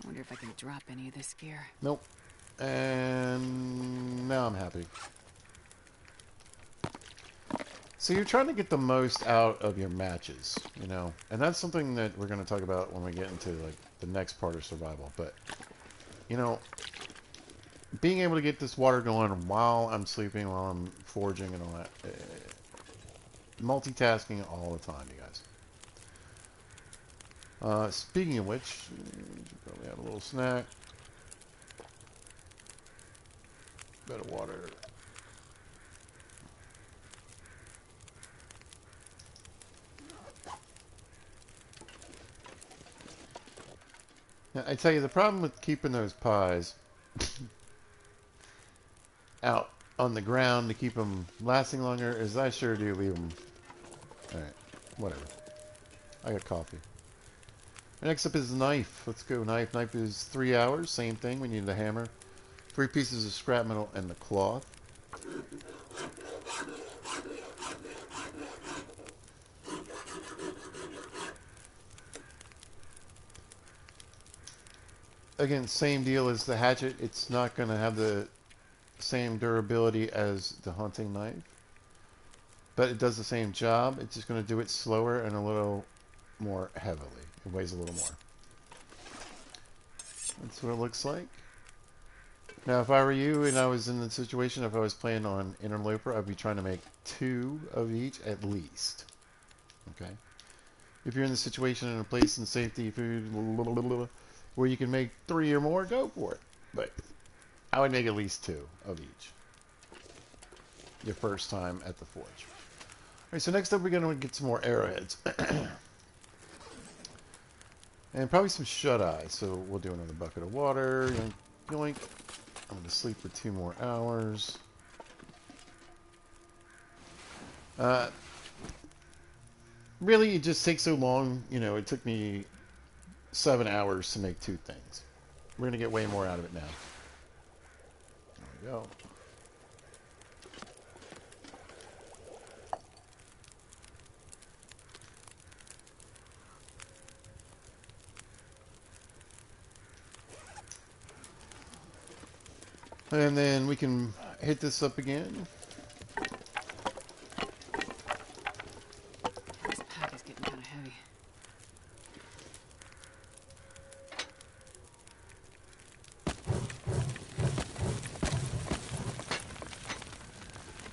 [SPEAKER 2] I wonder if I can drop any of this gear.
[SPEAKER 1] Nope. And now I'm happy. So you're trying to get the most out of your matches, you know, and that's something that we're going to talk about when we get into like the next part of survival. But you know, being able to get this water going while I'm sleeping, while I'm foraging and all that, multitasking all the time, you guys. Speaking of which, probably have a little snack, bit of water. Now, I tell you, the problem with keeping those pies out on the ground to keep them lasting longer is I sure do leave them. Alright, whatever. I got coffee. Next up is knife. Let's go knife. Knife is 3 hours. Same thing. We need the hammer. 3 pieces of scrap metal and the cloth. Again, same deal as the hatchet. It's not going to have the same durability as the hunting knife, but it does the same job. It's just going to do it slower and a little more heavily. It weighs a little more. That's what it looks like. Now, if I were you and I was in the situation, if I was playing on Interloper, I'd be trying to make 2 of each at least. Okay? If you're in the situation in a place in safety, food, where you can make 3 or more, go for it. But I would make at least 2 of each. Your first time at the forge. Alright, so next up we're going to get some more arrowheads. And probably some shut-eye. So we'll do another bucket of water. Yoink, yoink. I'm going to sleep for 2 more hours. Really, it just takes so long. You know, it took me 7 hours to make 2 things. We're going to get way more out of it now. There we go. And then we can hit this up again.
[SPEAKER 2] This pack is getting kind of heavy.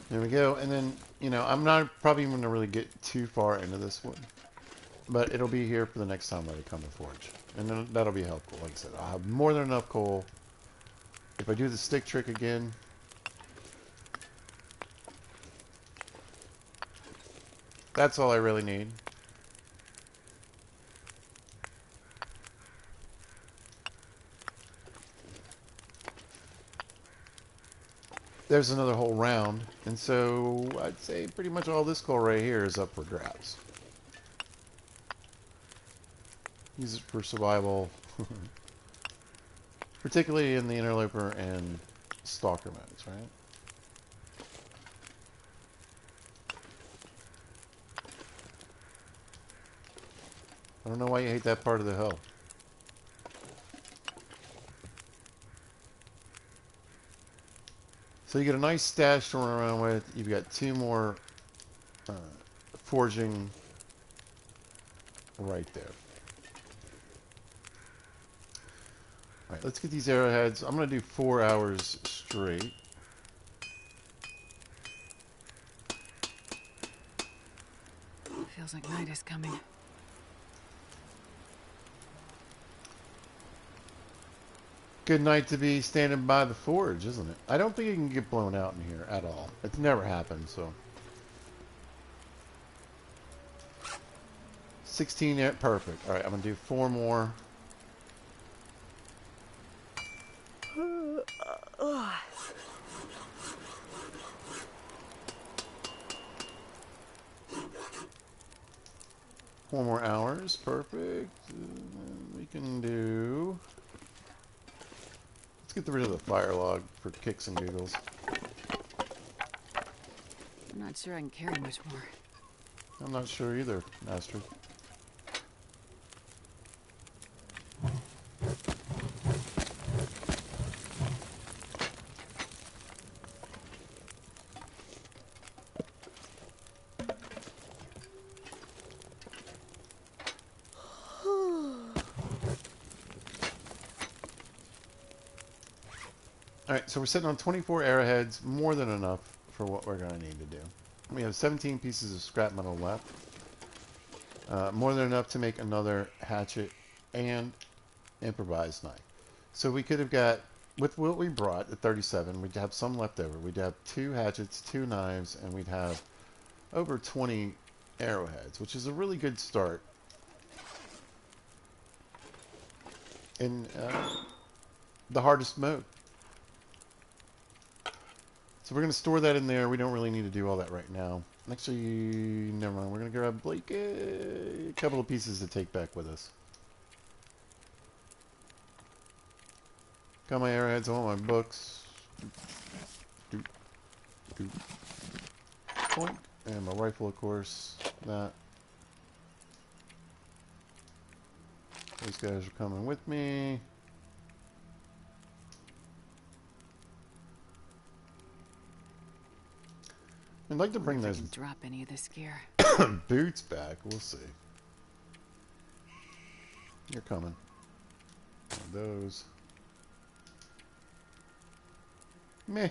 [SPEAKER 1] There we go. And then, you know, I'm not probably going to really get too far into this one, but it'll be here for the next time that I come to forge. And then that'll be helpful. Like I said, I'll have more than enough coal. If I do the stick trick again, that's all I really need. There's another whole round, and so I'd say pretty much all this coal right here is up for grabs. Use it for survival. Particularly in the interloper and stalker modes, right? I don't know why you hate that part of the hill. So you get a nice stash to run around with. You've got 2 more forging right there. Alright, let's get these arrowheads. I'm going to do 4 hours straight.
[SPEAKER 2] Feels like night is coming.
[SPEAKER 1] Good night to be standing by the forge, isn't it? I don't think it can get blown out in here at all. It's never happened, so. 16 there, perfect. Alright, I'm going to do 4 more. Four more hours, perfect. We can do... Let's get rid of the fire log for kicks and giggles.
[SPEAKER 2] I'm not sure I can carry much more.
[SPEAKER 1] I'm not sure either, Master. Alright, so we're sitting on 24 arrowheads, more than enough for what we're going to need to do. We have 17 pieces of scrap metal left. More than enough to make another hatchet and improvised knife. So we could have got, with what we brought at 37, we'd have some left over. We'd have 2 hatchets, 2 knives, and we'd have over 20 arrowheads, which is a really good start. In the hardest mode. So we're going to store that in there. We don't really need to do all that right now. Actually, never mind. We're going to grab Blake a couple of pieces to take back with us. Got my arrowheads, all my books. Doop, doop. Point. And my rifle, of course. That. These guys are coming with me. I'd like to bring those
[SPEAKER 2] drop any of this gear.
[SPEAKER 1] boots back. We'll see. You're coming. Those. Meh.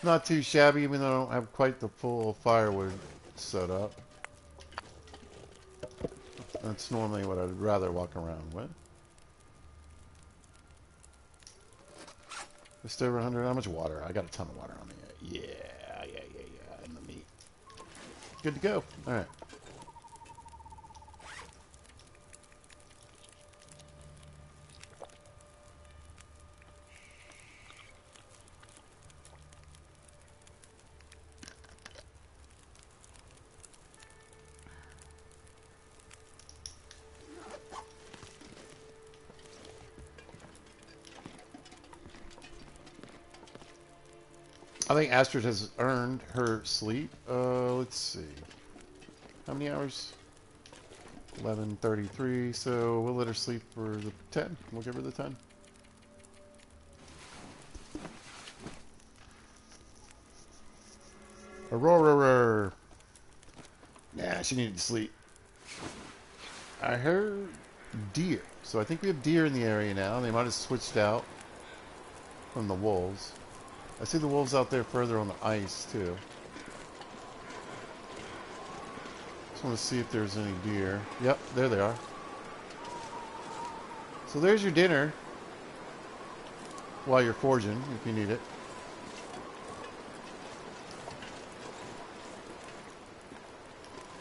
[SPEAKER 1] Not too shabby, even though I don't have quite the full firewood set up. That's normally what I'd rather walk around with. Just over 100. How much water? I got a ton of water on me. Yeah. And the meat. Good to go. All right. I think Astrid has earned her sleep. Let's see. How many hours? 11:33. So we'll let her sleep for the 10. We'll give her the 10. Aurora. Nah, she needed to sleep. I heard deer. So I think we have deer in the area now. They might have switched out from the wolves. I see the wolves out there further on the ice, too. Just want to see if there's any deer. Yep, there they are. So there's your dinner. While you're forging, if you need it.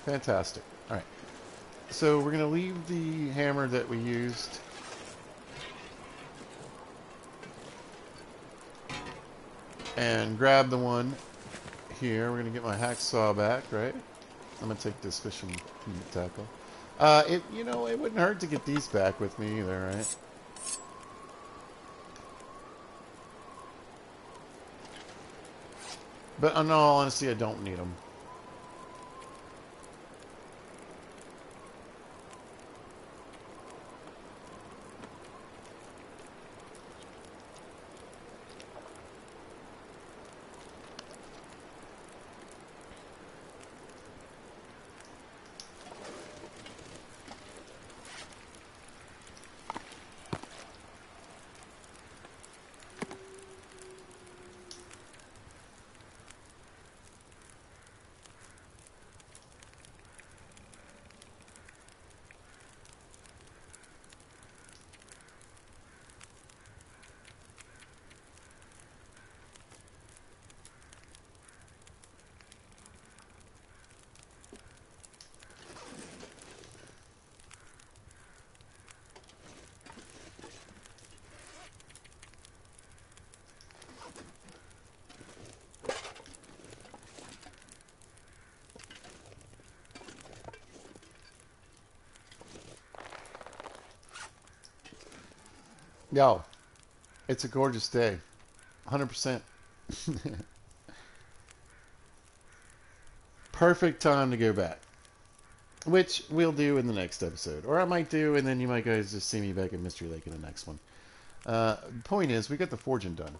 [SPEAKER 1] Fantastic. Alright. So we're going to leave the hammer that we used. And grab the one here. We're gonna get my hacksaw back, right? I'm gonna take this fishing tackle. It wouldn't hurt to get these back with me either, right? But in all honesty, I don't need them. Yo, it's a gorgeous day. 100%. Perfect time to go back. Which we'll do in the next episode. Or I might do, and then you might guys just see me back at Mystery Lake in the next one. Point is, we got the forging done.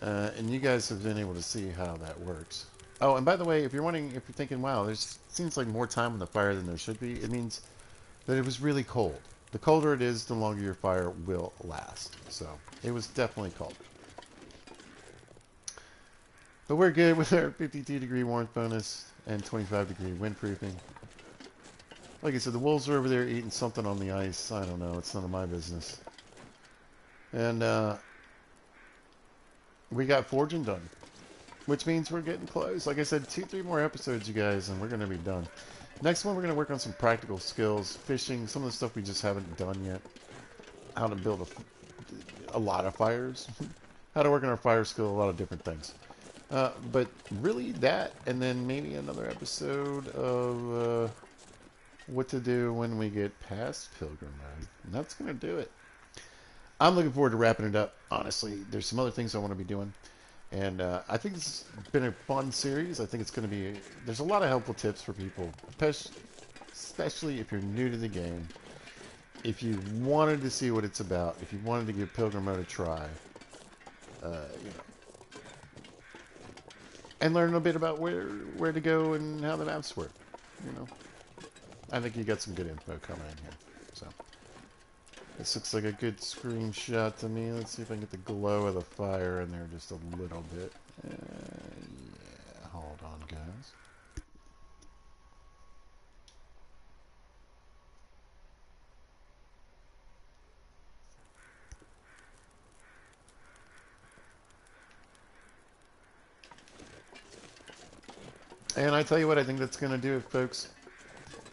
[SPEAKER 1] And you guys have been able to see how that works. Oh, and by the way, if you're thinking, wow, there's seems like more time on the fire than there should be, it means that it was really cold. The colder it is, the longer your fire will last. So, it was definitely cold. But we're good with our 52-degree warmth bonus and 25-degree windproofing. Like I said, the wolves are over there eating something on the ice. I don't know. It's none of my business. And we got forging done, which means we're getting close. Like I said, 2-3 more episodes, you guys, and we're going to be done. Next one, we're going to work on some practical skills, fishing, some of the stuff we just haven't done yet. How to build a lot of fires. How to work on our fire skill, a lot of different things. But really that, and then maybe another episode of what to do when we get past Pilgrim mode. And that's going to do it. I'm looking forward to wrapping it up. Honestly, there's some other things I want to be doing. And I think it's been a fun series. I think it's going to be... There's a lot of helpful tips for people, especially if you're new to the game. If you wanted to see what it's about, if you wanted to give Pilgrim mode a try, and learn a bit about where to go and how the maps work, I think you got some good info coming in here. So this looks like a good screenshot to me. Let's see if I can get the glow of the fire in there just a little bit. Yeah, hold on, guys. And I tell you what, I think that's going to do it, folks.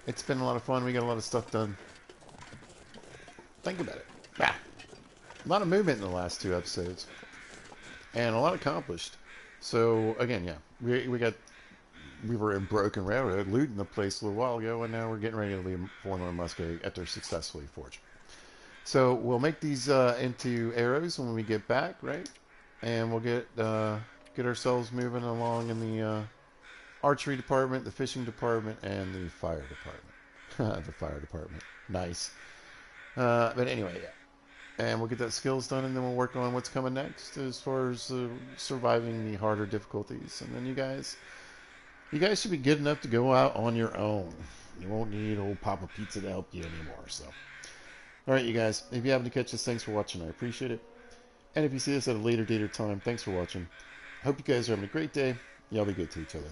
[SPEAKER 1] It's been a lot of fun. We got a lot of stuff done. Think about it. Ah, a lot of movement in the last 2 episodes. And a lot accomplished. So, again, yeah. We were in Broken Railroad, looting the place a little while ago, and now we're getting ready to leave Forlorn and Musgrave after successfully forging. So, we'll make these into arrows when we get back, right? And we'll get ourselves moving along in the archery department, the fishing department, and the fire department. The fire department. Nice. But anyway, yeah. And we'll get that skills done, and then we'll work on what's coming next as far as surviving the harder difficulties. And then you guys should be good enough to go out on your own. You won't need old Papa Pizza to help you anymore. So, all right, you guys. If you happen to catch this, thanks for watching. I appreciate it. And if you see this at a later date or time, thanks for watching. I hope you guys are having a great day. Y'all be good to each other.